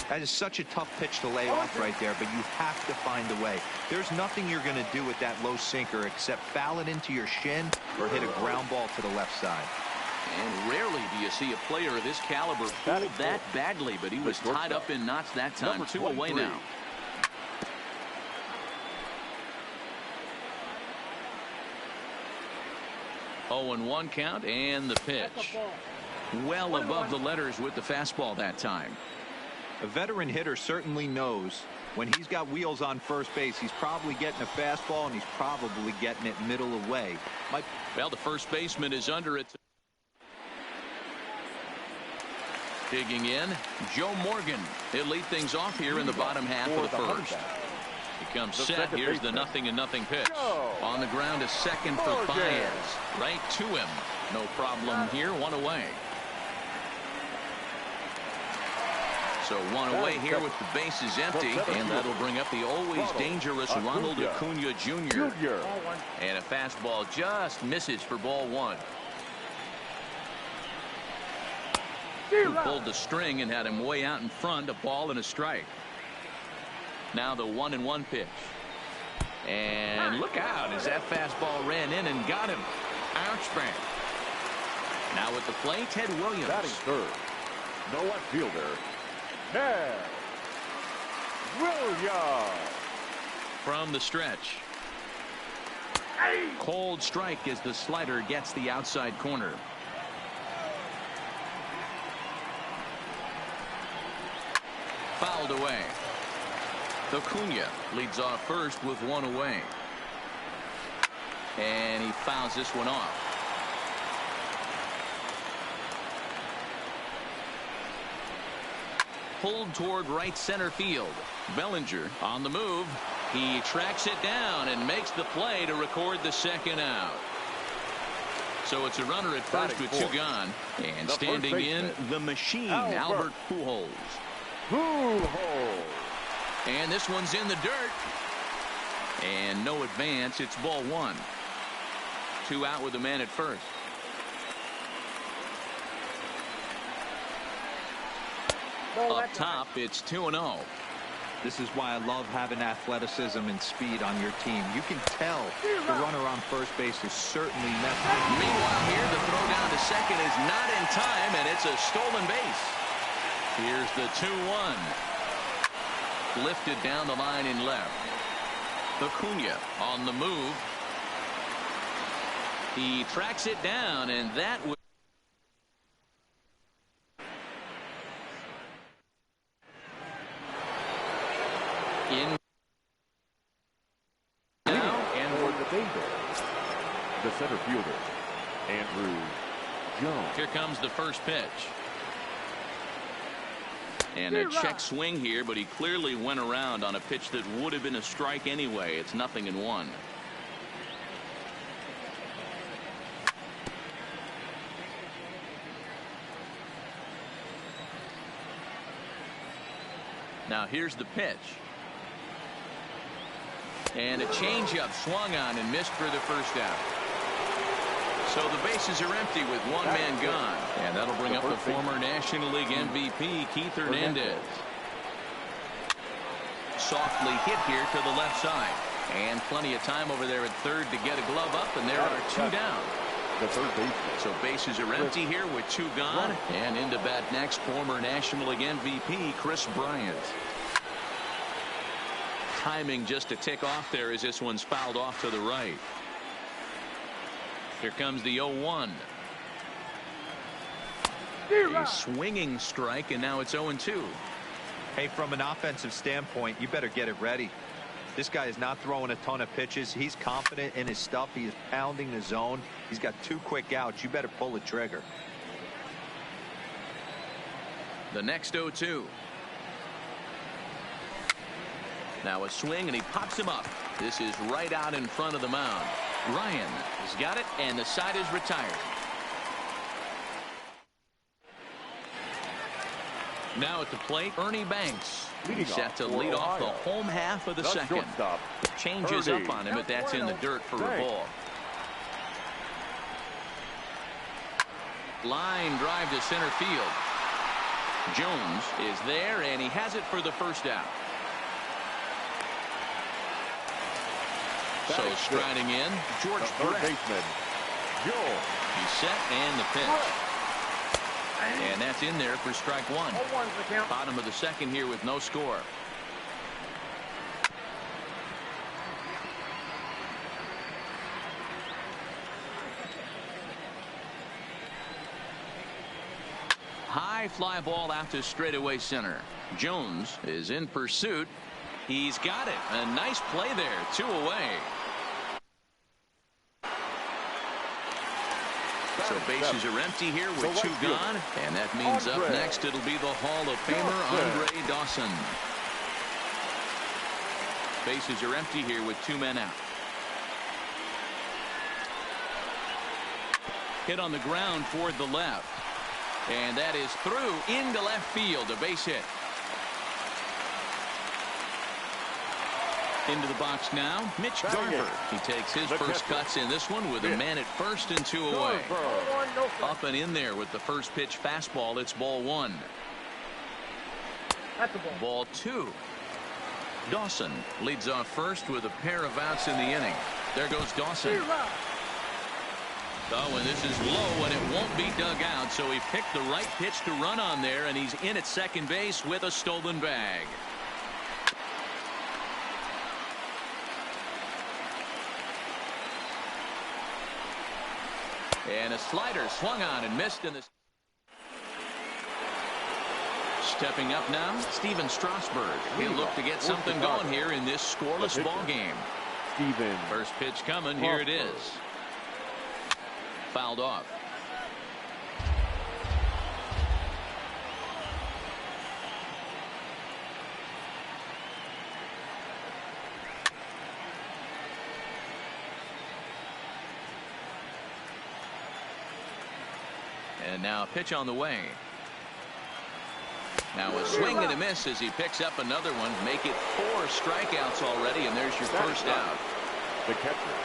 That is such a tough pitch to lay off right there, but you have to find a way. There's nothing you're going to do with that low sinker except foul it into your shin or hit a ground ball to the left side. And rarely do you see a player of this caliber fooled that badly, but he was tied up in knots that time. 2 away now. Oh, and 1 count, and the pitch. Well above the letters with the fastball that time. A veteran hitter certainly knows when he's got wheels on first base, he's probably getting a fastball, and he's probably getting it middle away. Well, the first baseman is under it. Digging in, Joe Morgan. He'll lead things off here in the bottom half of the first. He comes set. Here's the 0-0 pitch. On the ground, a second for Baez. Right to him. No problem here. 1 away. So 1 away here with the bases empty, and that'll bring up the always dangerous Ronald Acuna Jr. And a fastball just misses for ball 1. Who pulled the string and had him way out in front, a ball and a strike. Now the 1-1 pitch. And look out as that fastball ran in and got him. Ouch, bang. Now at the plate, Ted Williams. Batting third, the left fielder, Ted Williams. From the stretch. Cold strike as the slider gets the outside corner. Fouled away. Acuna leads off first with 1 away. And he fouls this one off. Pulled toward right center field. Bellinger on the move. He tracks it down and makes the play to record the second out. So it's a runner at first with 2 gone. And standing in the machine, Albert Pujols. And this one's in the dirt. And no advance. It's ball 1. 2 out with the man at first. Up top, it's 2-0. This is why I love having athleticism and speed on your team. You can tell the runner on first base is certainly messing. Meanwhile, here the throw down to second is not in time, and it's a stolen base. Here's the 2-1. Lifted down the line in left. Acuna on the move. He tracks it down, and that was in now and for the center fielder, Andrew Jones. Here comes the first pitch. And a check swing here, but he clearly went around on a pitch that would have been a strike anyway. It's 0-1. Now here's the pitch. And a changeup swung on and missed for the first out. So the bases are empty with one man gone. And that'll bring up the former National League MVP, Keith Hernandez. Softly hit here to the left side. And plenty of time over there at third to get a glove up, and there are two down. So bases are empty here with two gone. And into bat next, former National League MVP, Chris Bryant. Timing just to tick off there as this one's fouled off to the right. Here comes the 0-1. A swinging strike, and now it's 0-2. Hey, from an offensive standpoint, you better get it ready. This guy is not throwing a ton of pitches. He's confident in his stuff. He is pounding the zone. He's got two quick outs. You better pull the trigger. The next 0-2. Now a swing, and he pops him up. This is right out in front of the mound. Ryan has got it, and the side is retired. Now at the plate, Ernie Banks. He's set to lead off the home half of the second. Changes up on him, but that's in the dirt for a ball. Line drive to center field. Jones is there, and he has it for the first out. So striding in, George Brett. He's set, and the pitch. And that's in there for strike one. Bottom of the second here with no score. High fly ball out to straightaway center. Jones is in pursuit. He's got it. A nice play there. 2 away. So bases are empty here with 2 gone. And that means up next it'll be the Hall of Famer Andre Dawson. Bases are empty here with 2 men out. Hit on the ground toward the left. And that is through into left field. A base hit. Into the box now, Mitch Garver. He takes his first cuts in this one with a man at first and 2 away. Up and in there with the first pitch fastball. It's ball 1. Ball 2. Dawson leads off first with a pair of outs in the inning. There goes Dawson. Oh, and this is low, and it won't be dug out, so he picked the right pitch to run on there, and he's in at second base with a stolen bag. And a slider swung on and missed in the... Stepping up now, Steven Strasburg. He'll look to get something going here in this scoreless ball game. First pitch coming. Here it is. Fouled off. And now a pitch on the way. Now a swing and a miss as he picks up another one. Make it 4 strikeouts already, and there's your first out.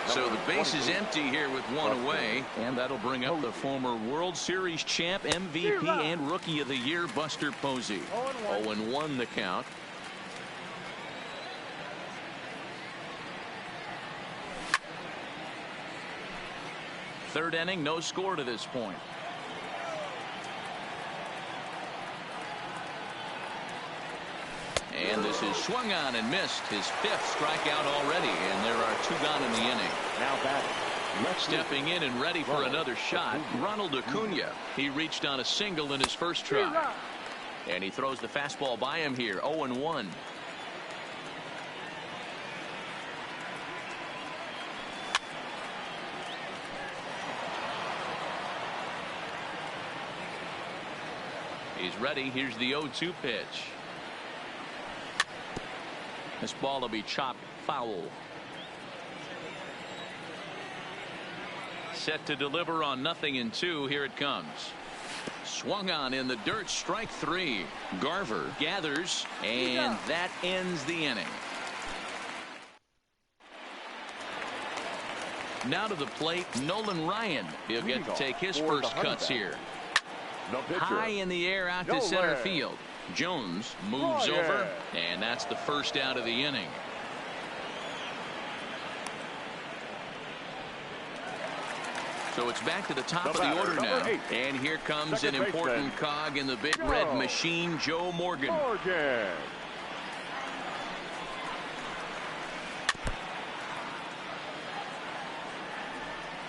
So the base is empty here with 1 away, and that'll bring up the former World Series champ, MVP, and Rookie of the Year, Buster Posey. 0-1 the count. Third inning, no score to this point. And this is swung on and missed. His 5th strikeout already, and there are 2 gone in the inning. Now batting. Stepping in and ready for another shot, Ronald Acuna. He reached on a single in his first try. And he throws the fastball by him here. 0-1. He's ready. Here's the 0-2 pitch. This ball will be chopped foul. Set to deliver on 0-2. Here it comes. Swung on in the dirt. Strike 3. Garver gathers, and that ends the inning. Now to the plate, Nolan Ryan. He'll get to take his first cuts here. High in the air out to center field. Jones moves over, and that's the first out of the inning. So it's back to the top of the order now. And here comes an important cog in the big red machine, Joe Morgan.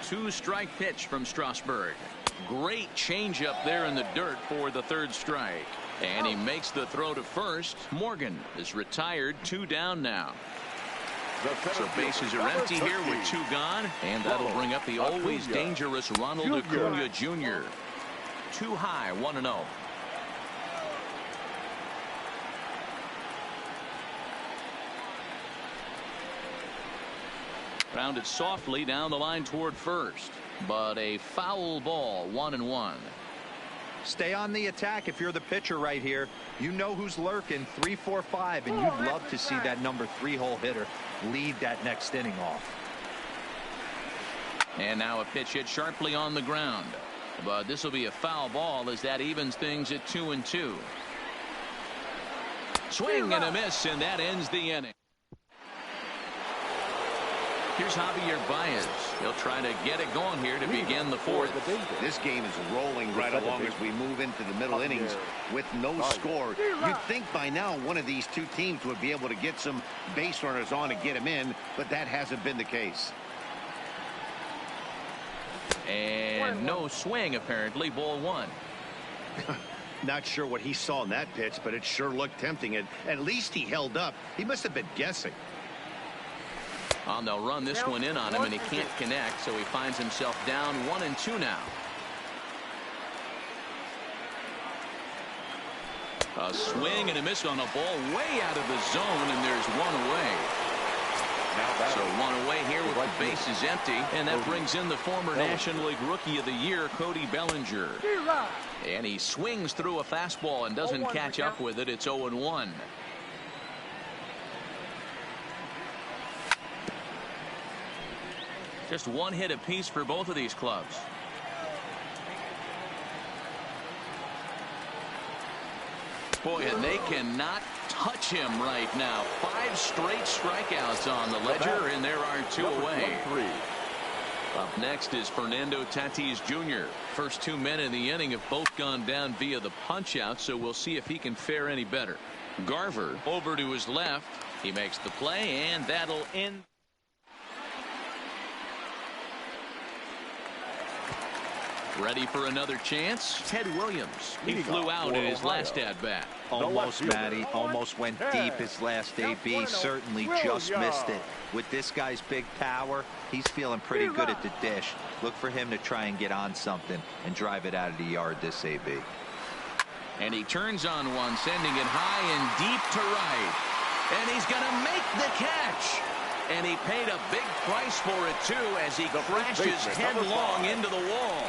Two-strike pitch from Strasburg. Great changeup there in the dirt for the third strike. And he makes the throw to first. Morgan is retired. 2 down now. So bases are empty here with 2 gone. And that'll bring up the always dangerous Ronald Acuna Jr. Too high, 1-0. Grounded softly down the line toward first. But a foul ball, 1-1. Stay on the attack if you're the pitcher right here. You know who's lurking, 3, 4, 5, and you'd love to see that number 3-hole hitter lead that next inning off. And now a pitch hit sharply on the ground. But this will be a foul ball as that evens things at 2-2. Swing and a miss, and that ends the inning. Here's Javier Baez. He'll try to get it going here to begin the 4th. This game is rolling right along as we move into the middle innings with no score. You'd think by now one of these two teams would be able to get some base runners on and get them in, but that hasn't been the case. And no swing, apparently. Ball 1. Not sure what he saw in that pitch, but it sure looked tempting. And at least he held up. He must have been guessing. Well, they'll run this one in on him, and he can't connect, so he finds himself down 1-2 now. A swing and a miss on a ball way out of the zone, and there's 1 away. So 1 away here with the bases empty, and that brings in the former National League Rookie of the Year, Cody Bellinger. And he swings through a fastball and doesn't catch up with it. It's 0-1. Just 1 hit apiece for both of these clubs. Boy, and they cannot touch him right now. 5 straight strikeouts on the ledger, and there are 2 away. Up next is Fernando Tatis Jr. First 2 men in the inning have both gone down via the punch-out, so we'll see if he can fare any better. Garver over to his left. He makes the play, and that'll end. Ready for another chance? Ted Williams. He flew out in his last at-bat. Almost, Matty. Almost went deep his last AB. Certainly just missed it. With this guy's big power, he's feeling pretty good at the dish. Look for him to try and get on something and drive it out of the yard this AB. And he turns on one, sending it high and deep to right. And he's going to make the catch. And he paid a big price for it, too, as he crashes headlong into the wall.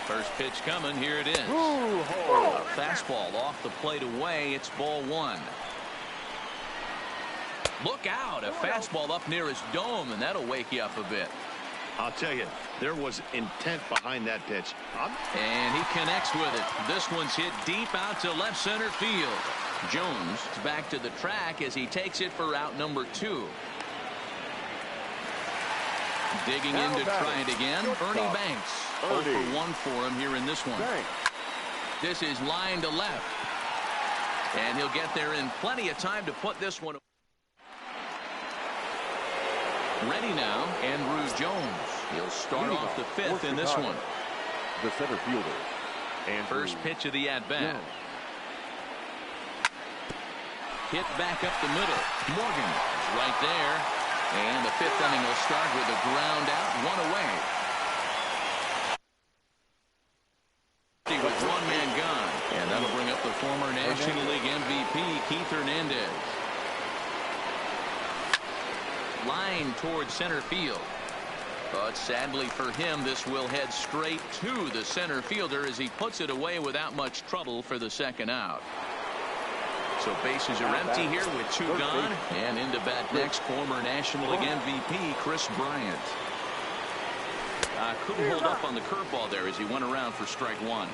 First pitch coming. Here it is. A fastball off the plate away. It's ball 1. Look out. A fastball up near his dome, and that'll wake you up a bit. I'll tell you, there was intent behind that pitch. And he connects with it. This one's hit deep out to left center field. Jones is back to the track as he takes it for out number 2. Digging in to try it again. Ernie Banks. 0 for 1 for him here in this one. This is line to left. And he'll get there in plenty of time to put this one. Ready now, Andrew Jones. He'll start off the 5th in this one. The center fielder. First pitch of the at-bat. Hit back up the middle. Morgan is right there. And the 5th inning will start with a ground out, 1 away. With 1 man gone. And That'll bring up the former National League MVP, Keith Hernandez. Line towards center field. But sadly for him, this will head straight to the center fielder as he puts it away without much trouble for the second out. So bases are empty here with 2 gone. And into bat next, former National League MVP, Chris Bryant. Couldn't hold up on the curveball there as he went around for strike 1.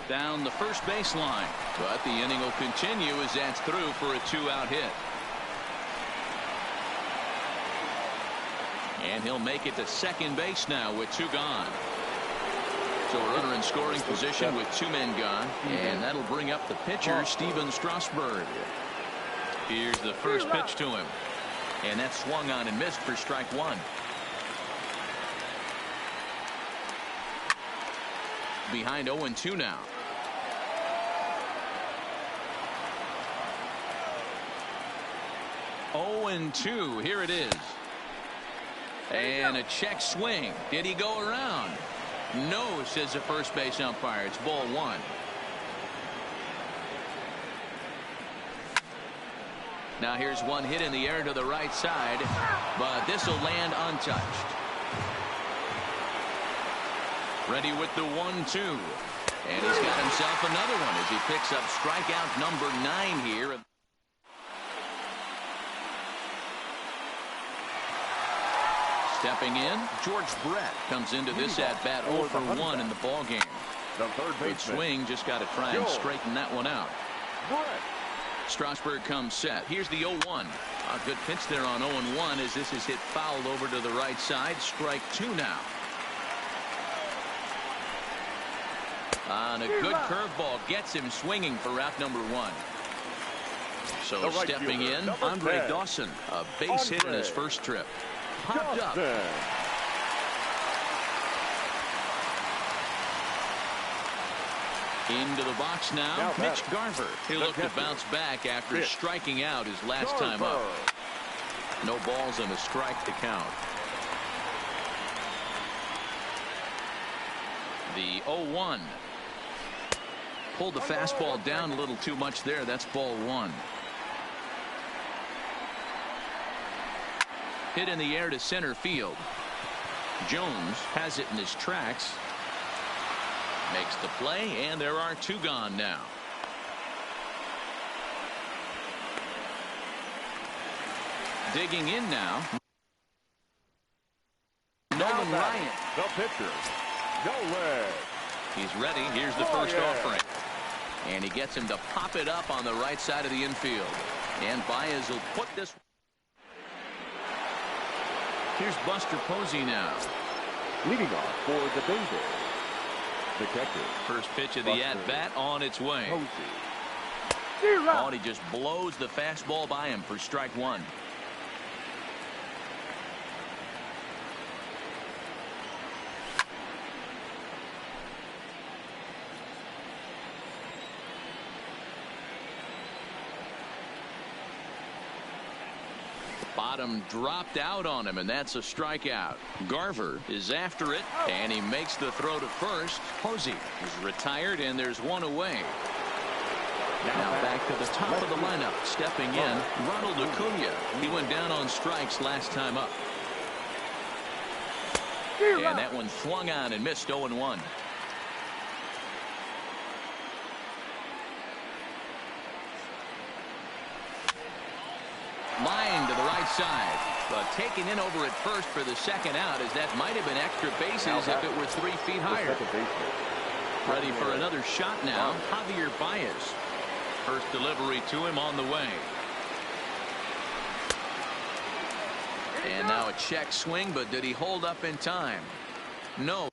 Down the first baseline, but the inning will continue as that's through for a 2-out hit. And he'll make it to second base now with 2 gone. So a runner in scoring position with 2 men gone, and that'll bring up the pitcher, Steven Strasburg. Here's the first pitch to him, and that swung on and missed for strike 1. Behind 0-2 now. Oh, and 2. Here it is. And a check swing. Did he go around? No, says the first base umpire. It's ball 1. Now here's one hit in the air to the right side, but this will land untouched. Ready with the 1-2. And he's got himself another one as he picks up strikeout number 9 here. Stepping in, George Brett comes into this at-bat 0 for 1 in the ballgame. Good swing, just got to try and straighten that one out. Strasburg comes set. Here's the 0-1. A good pitch there on 0-1 as this is hit fouled over to the right side. Strike 2 now. On a good curveball gets him swinging for out number 1. So stepping in, Andre Dawson, a base hit in his first trip. Popped up. Into the box now, Mitch Garver. He'll look to bounce back after striking out his last time up. No balls and a strike to count. The 0-1. Pulled the fastball down a little too much there. That's ball 1. Hit in the air to center field. Jones has it in his tracks. Makes the play, and there are 2 gone now. Digging in now, Nolan Ryan. The pitcher, Nolan. He's ready. Here's the first offering. And he gets him to pop it up on the right side of the infield. And Baez will put this. Here's Buster Posey now. Leading off for the Bengals. Detective. First pitch of the at-bat on its way. Oh, he just blows the fastball by him for strike 1. Bottom dropped out on him, and that's a strikeout. Garver is after it, and he makes the throw to first. Posey is retired, and there's 1 away. Now back to the top of the lineup. Stepping in, Ronald Acuna. He went down on strikes last time up. And that one swung on and missed 0-1. Line to the right side, but taken in over at first for the second out, as that might have been extra bases if it were 3 feet higher. Ready for another shot now, Javier Baez. First delivery to him on the way. And now a check swing, but did he hold up in time? No.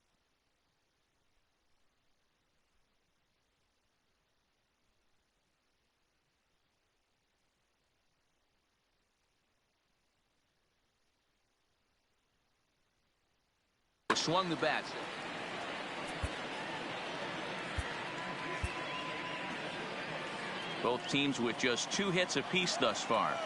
Swung the bat. Both teams with just 2 hits apiece thus far.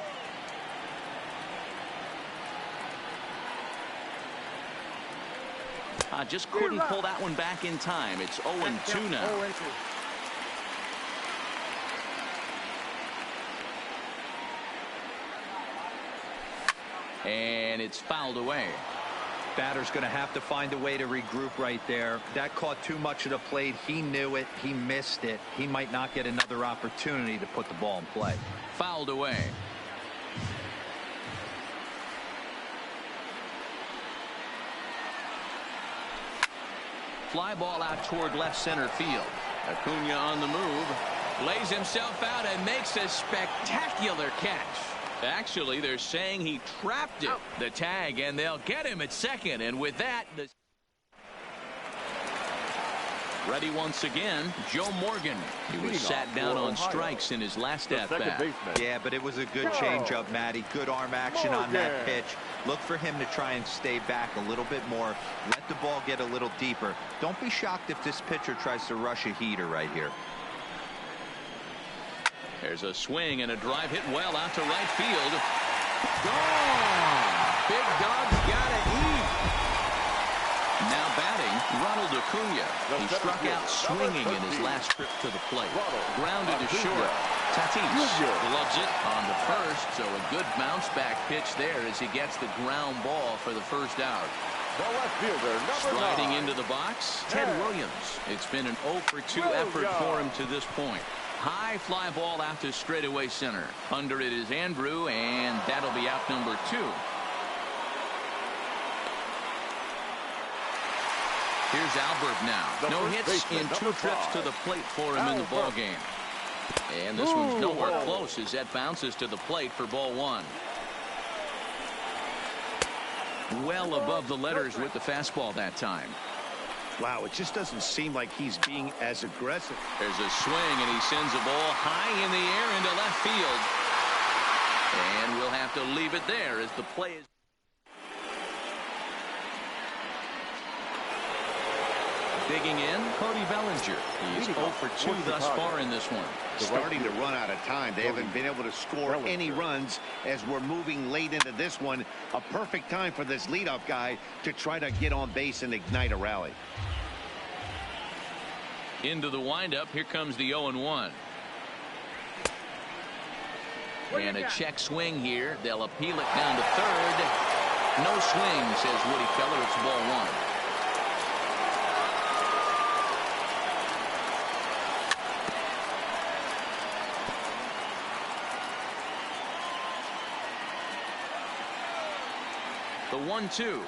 Just couldn't pull that one back in time. It's 0-2 now. And it's fouled away. Batter's going to have to find a way to regroup right there. That caught too much of the plate. He knew it. He missed it. He might not get another opportunity to put the ball in play. Fouled away. Fly ball out toward left center field. Acuna on the move. Lays himself out and makes a spectacular catch. Actually, they're saying he trapped it. The tag, and they'll get him at second. And with that, ready once again, Joe Morgan. He was sat down on strikes in his last at-bat. Yeah, but it was a good changeup, Matty. Good arm action on that pitch. Look for him to try and stay back a little bit more. Let the ball get a little deeper. Don't be shocked if this pitcher tries to rush a heater right here. There's a swing and a drive hit well out to right field. Gone! Big dog's gotta eat. Now batting, Ronald Acuna. He struck out swinging in his last trip to the plate. Grounded to short. Tatis gloves it on the first, so a good bounce back pitch there as he gets the ground ball for the first out. The left fielder, sliding into the box, Ted Williams. It's been an 0-for-2 effort for him to this point. High fly ball out to straightaway center. Under it is Andrew, and that'll be out number 2. Here's Albert now. No hits in 2 trips to the plate for him in the ball game. And this one's nowhere close as that bounces to the plate for ball 1. Well above the letters with the fastball that time. Wow, it just doesn't seem like he's being as aggressive. There's a swing, and he sends a ball high in the air into left field. And we'll have to leave it there as the play is. Digging in, Cody Bellinger. He's 0-for-2 thus far in this one. Starting to run out of time. They haven't been able to score any runs as we're moving late into this one. A perfect time for this leadoff guy to try to get on base and ignite a rally. Into the windup. Here comes the 0-1. And a check swing here. They'll appeal it down to third. No swing, says Woody Feller. It's ball 1. The 1-2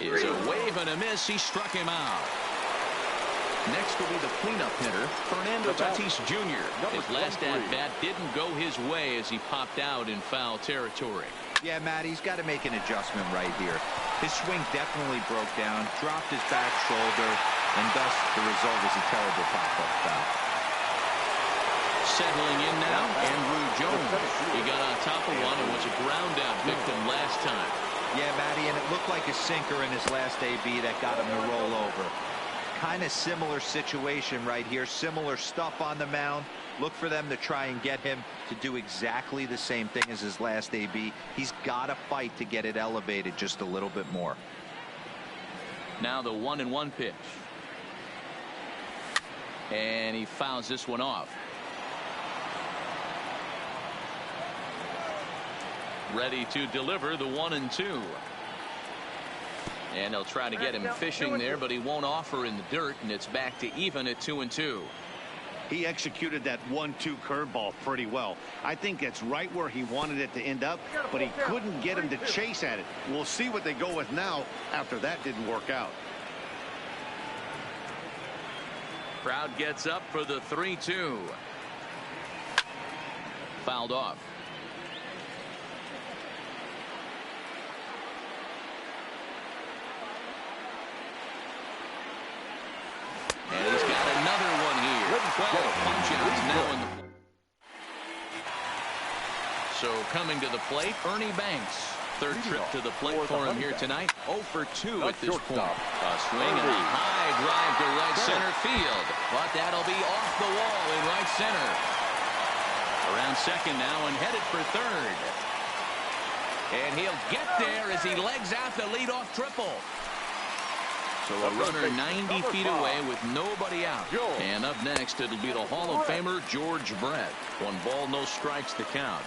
is a wave and a miss. He struck him out. Next will be the cleanup hitter, Fernando Tatis Jr. His last at-bat didn't go his way as he popped out in foul territory. Yeah, Matt, he's got to make an adjustment right here. His swing definitely broke down, dropped his back shoulder, and thus the result was a terrible pop-up foul. Settling in now, Andrew Jones. He got on top of one and was a ground-out victim last time. Yeah, Matty, and it looked like a sinker in his last AB that got him to roll over. Kind of similar situation right here. Similar stuff on the mound. Look for them to try and get him to do exactly the same thing as his last AB. He's got to fight to get it elevated just a little bit more. Now the 1-1 pitch. And he fouls this one off. Ready to deliver the 1-2. And they'll try to get him fishing there, but he won't offer in the dirt, and it's back to even at 2-2. He executed that 1-2 curveball pretty well. I think that's right where he wanted it to end up, but he couldn't get him to chase at it. We'll see what they go with now after that didn't work out. Crowd gets up for the 3-2. Fouled off. And he's got another one here. 12 punch-outs now in the. So coming to the plate, Ernie Banks. Third trip to the plate for him here tonight. 0-for-2 at this point. A swing and a high drive to right center field. But that'll be off the wall in right center. Around second now and headed for third. And he'll get there as he legs out the leadoff triple. So a runner 90 feet away with nobody out. And up next, it'll be the Hall of Famer, George Brett. 1 ball, no strikes to count.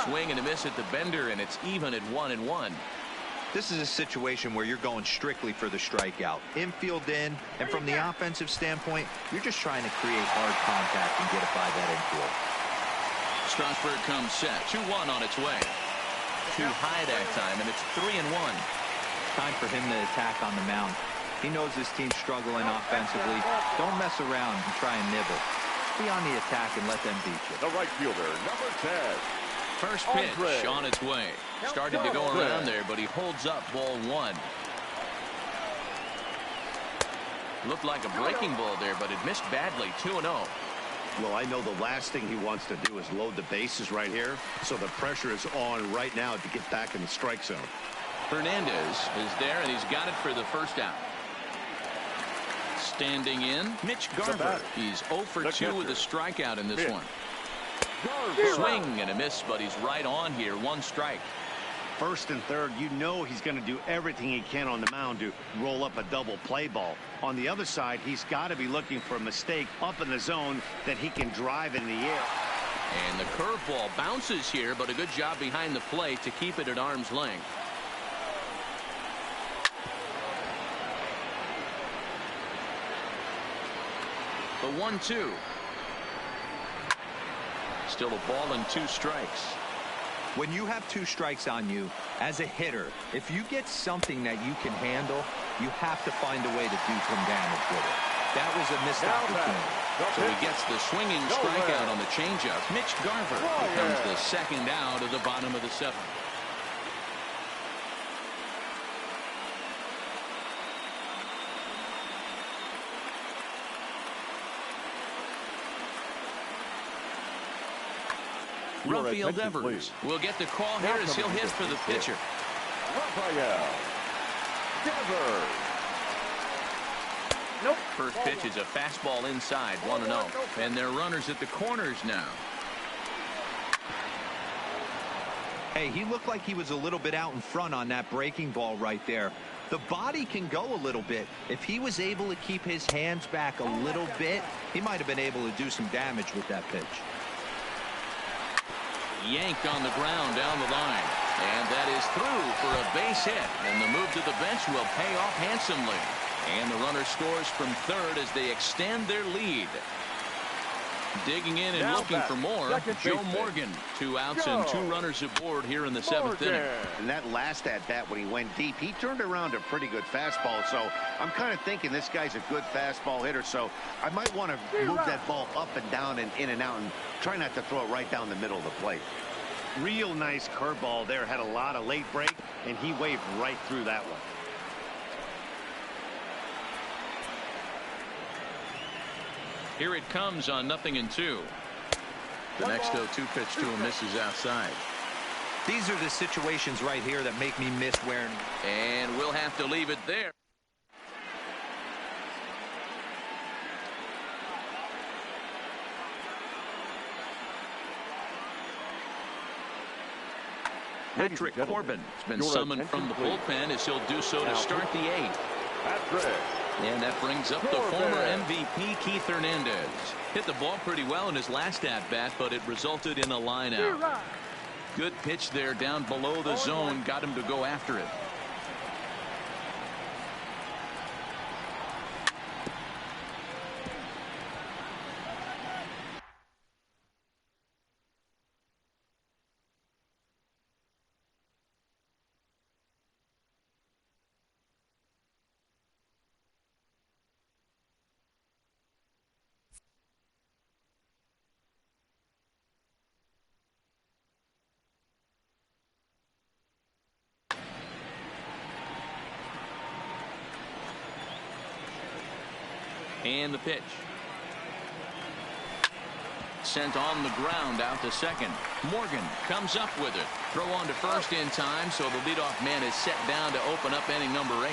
Swing and a miss at the bender, and it's even at 1-1. This is a situation where you're going strictly for the strikeout. Infield in, and from the offensive standpoint, you're just trying to create hard contact and get it by that infield. Strasburg comes set. 2-1 on its way. Too high that time, and it's 3-1. Time for him to attack on the mound. He knows his team's struggling offensively. Don't mess around and try and nibble. Be on the attack and let them beat you. The right fielder, number 10. First pitch on its way. Started to go around there, but he holds up ball 1. Looked like a breaking ball there, but it missed badly. 2-0. Well, I know the last thing he wants to do is load the bases right here, so the pressure is on right now to get back in the strike zone. Hernandez is there, and he's got it for the first out. Standing in, Mitch Garver. He's 0 for 2 with a strikeout in this one. Swing and a miss, but he's right on here. 1 strike. First and third, you know he's going to do everything he can on the mound to roll up a double play ball. On the other side, he's got to be looking for a mistake up in the zone that he can drive in the air. And the curveball bounces here, but a good job behind the plate to keep it at arm's length. The 1-2. Still a ball and 2 strikes. When you have 2 strikes on you, as a hitter, if you get something that you can handle, you have to find a way to do some damage with it. That was a missed opportunity. So he gets the swinging strikeout on the changeup. Mitch Garver becomes the second out of the bottom of the 7th. Rafael Devers will get the call here as he'll hit for the pitcher. Rafael Devers. Nope. First pitch is a fastball inside, 1-0. And they're runners at the corners now. Hey, he looked like he was a little bit out in front on that breaking ball right there. The body can go a little bit. If he was able to keep his hands back a little bit, he might have been able to do some damage with that pitch. Yanked on the ground down the line. And that is through for a base hit. And the move to the bench will pay off handsomely. And the runner scores from third as they extend their lead. Digging in and looking for more, Joe Morgan. 2 outs and 2 runners aboard here in the 7th inning. And that last at-bat when he went deep, he turned around a pretty good fastball. So I'm kind of thinking this guy's a good fastball hitter. So I might want to move that ball up and down and in and out and try not to throw it right down the middle of the plate. Real nice curveball there. Had a lot of late break, and he waved right through that one. Here it comes on 0-2. The next 0-2 pitch to him misses outside. These are the situations right here that make me miss wearing. And we'll have to leave it there. Patrick Corbin has been summoned from the bullpen as he'll do so to start the 8th. And that brings up the former MVP, Keith Hernandez. Hit the ball pretty well in his last at-bat, but it resulted in a line out. Good pitch there down below the zone. Got him to go after it. And the pitch. Sent on the ground out to second. Morgan comes up with it. Throw on to first in time, so the leadoff man is set down to open up inning number 8.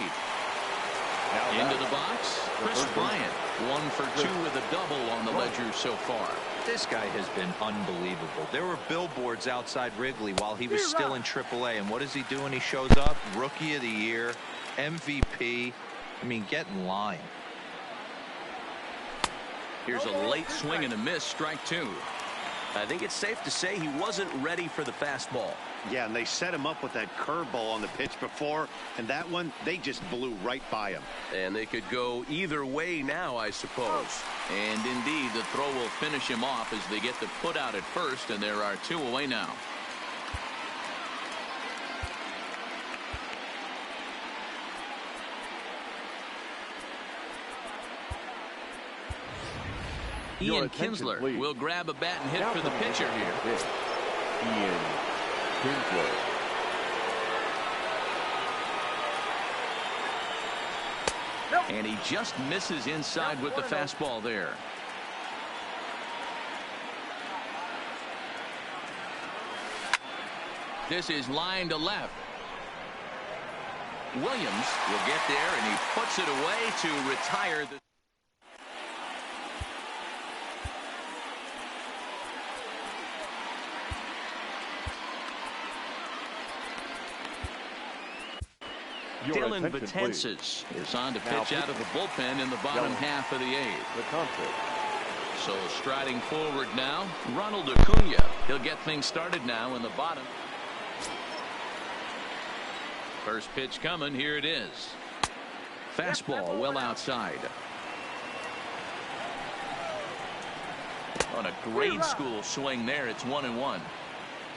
Into the box, Chris Bryant. 1 for 2 with a double on the ledger so far. This guy has been unbelievable. There were billboards outside Wrigley while he was still in AAA, and what does he do when he shows up? Rookie of the Year, MVP. I mean, get in line. Here's a late swing and a miss, strike two. I think it's safe to say he wasn't ready for the fastball. Yeah, and they set him up with that curveball on the pitch before, and that one, they just blew right by him. And they could go either way now, I suppose. And indeed, the throw will finish him off as they get the put out at first, and there are two away now. Ian Kinsler will grab a bat and hit for the pitcher here. Ian Kinsler. And he just misses inside with the fastball there. This is line to left. Williams will get there, and he puts it away to retire the. Dylan Betances is on to pitch out of the bullpen in the bottom half of the eighth. So striding forward now, Ronald Acuna. He'll get things started now in the bottom. First pitch coming. Here it is. Fastball well outside. On a grade school swing there, it's 1-1.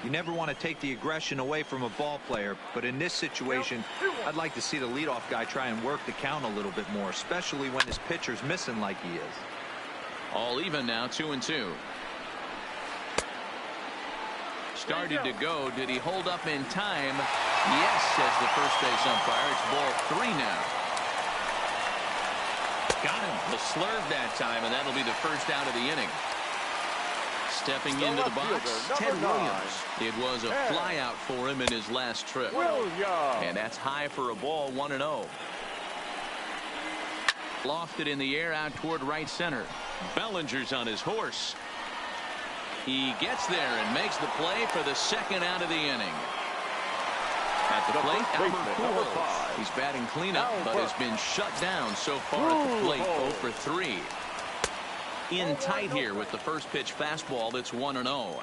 You never want to take the aggression away from a ball player, but in this situation, I'd like to see the leadoff guy try and work the count a little bit more, especially when his pitcher's missing like he is. All even now, 2-2. Started to go. Did he hold up in time? Yes, says the first base umpire. It's ball 3 now. Got him. The slurve that time, and that'll be the first out of the inning. Stepping into the box, Ted Williams. It was a flyout for him in his last trip. And that's high for a ball, 1-0. Lofted in the air out toward right center. Bellinger's on his horse. He gets there and makes the play for the second out of the inning. At the plate, Albert Pujols. He's batting cleanup, but has been shut down so far at the plate, 0 for 3. In tight here with the first pitch fastball. That's 1-0.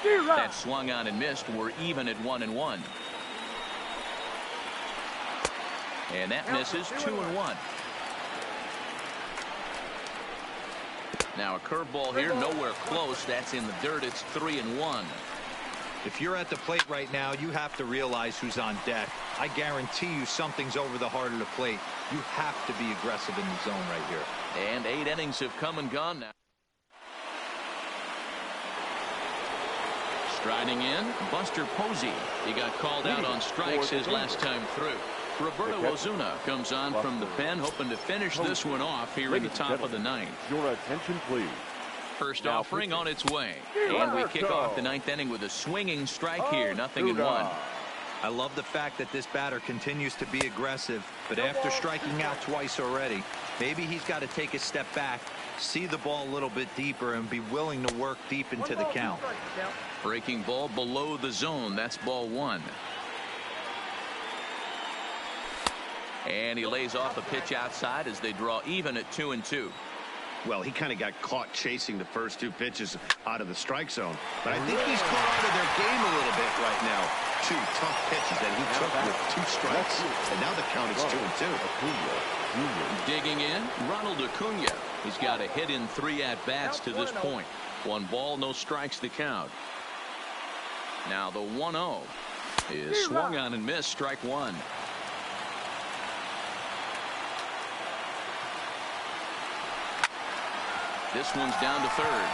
That swung on and missed. We're even at 1-1. And that misses. 2-1. Now a curveball here, nowhere close. That's in the dirt. It's 3-1. If you're at the plate right now, you have to realize who's on deck. I guarantee you something's over the heart of the plate. You have to be aggressive in the zone right here. And 8 innings have come and gone now. Striding in, Buster Posey. He got called out on strikes his last time through. Roberto Ozuna comes on from the pen, hoping to finish this one off here in the top of the ninth. Your attention, please. First offering on its way. And we kick off the ninth inning with a swinging strike here. 0-1. I love the fact that this batter continues to be aggressive, but after striking out twice already, maybe he's got to take a step back, see the ball a little bit deeper, and be willing to work deep into the count. Breaking ball below the zone. That's ball 1. And he lays off a pitch outside as they draw even at 2-2. Well, he kind of got caught chasing the first 2 pitches out of the strike zone. But I think he's caught out of their game a little bit right now. 2 tough pitches that he took with 2 strikes. And now the count is 2-2. Digging in, Ronald Acuna. He's got a hit in 3 at-bats to this point. 1 ball, no strikes to count. Now the 1-0 is swung on and missed, strike 1. This one's down to third.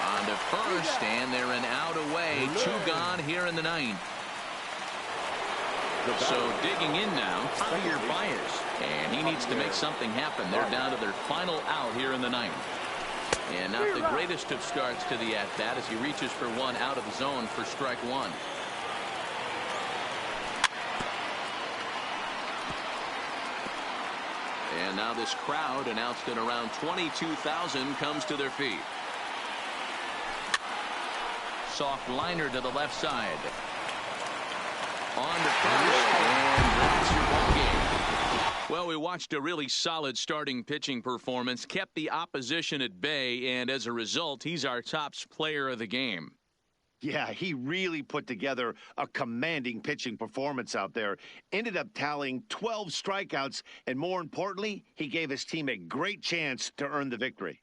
On to first, and they're an out away. 2 gone here in the ninth. So digging in now, Javier Baez. And he needs to make something happen. They're down to their final out here in the ninth. And not the greatest of starts to the at-bat as he reaches for 1 out of the zone for strike 1. And now this crowd, announced at around 22,000, comes to their feet. Soft liner to the left side. On to first, and that's your ball game. Well, we watched a really solid starting pitching performance, kept the opposition at bay, and as a result, he's our top player of the game. Yeah, he really put together a commanding pitching performance out there. Ended up tallying 12 strikeouts, and more importantly, he gave his team a great chance to earn the victory.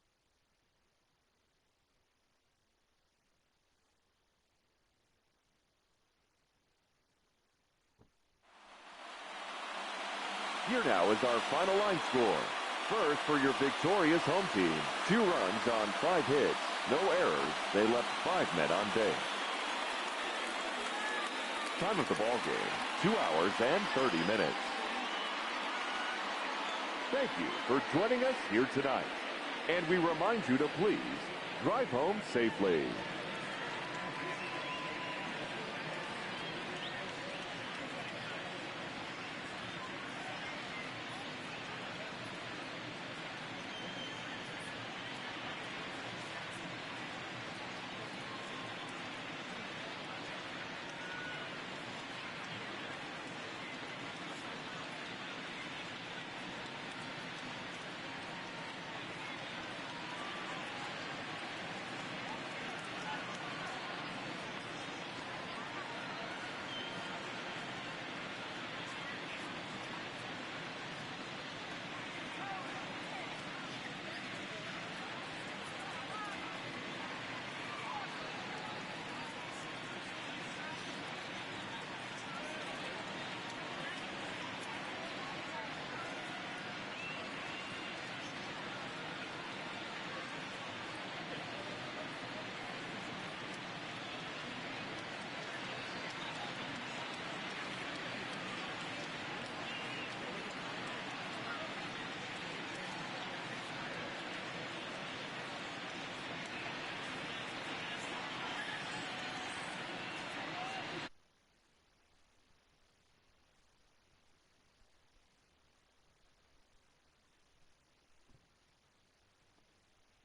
Here now is our final line score. First, for your victorious home team, 2 runs on 5 hits, no errors. They left 5 men on base. Time of the ball game, 2 hours and 30 minutes. Thank you for joining us here tonight. And we remind you to please drive home safely.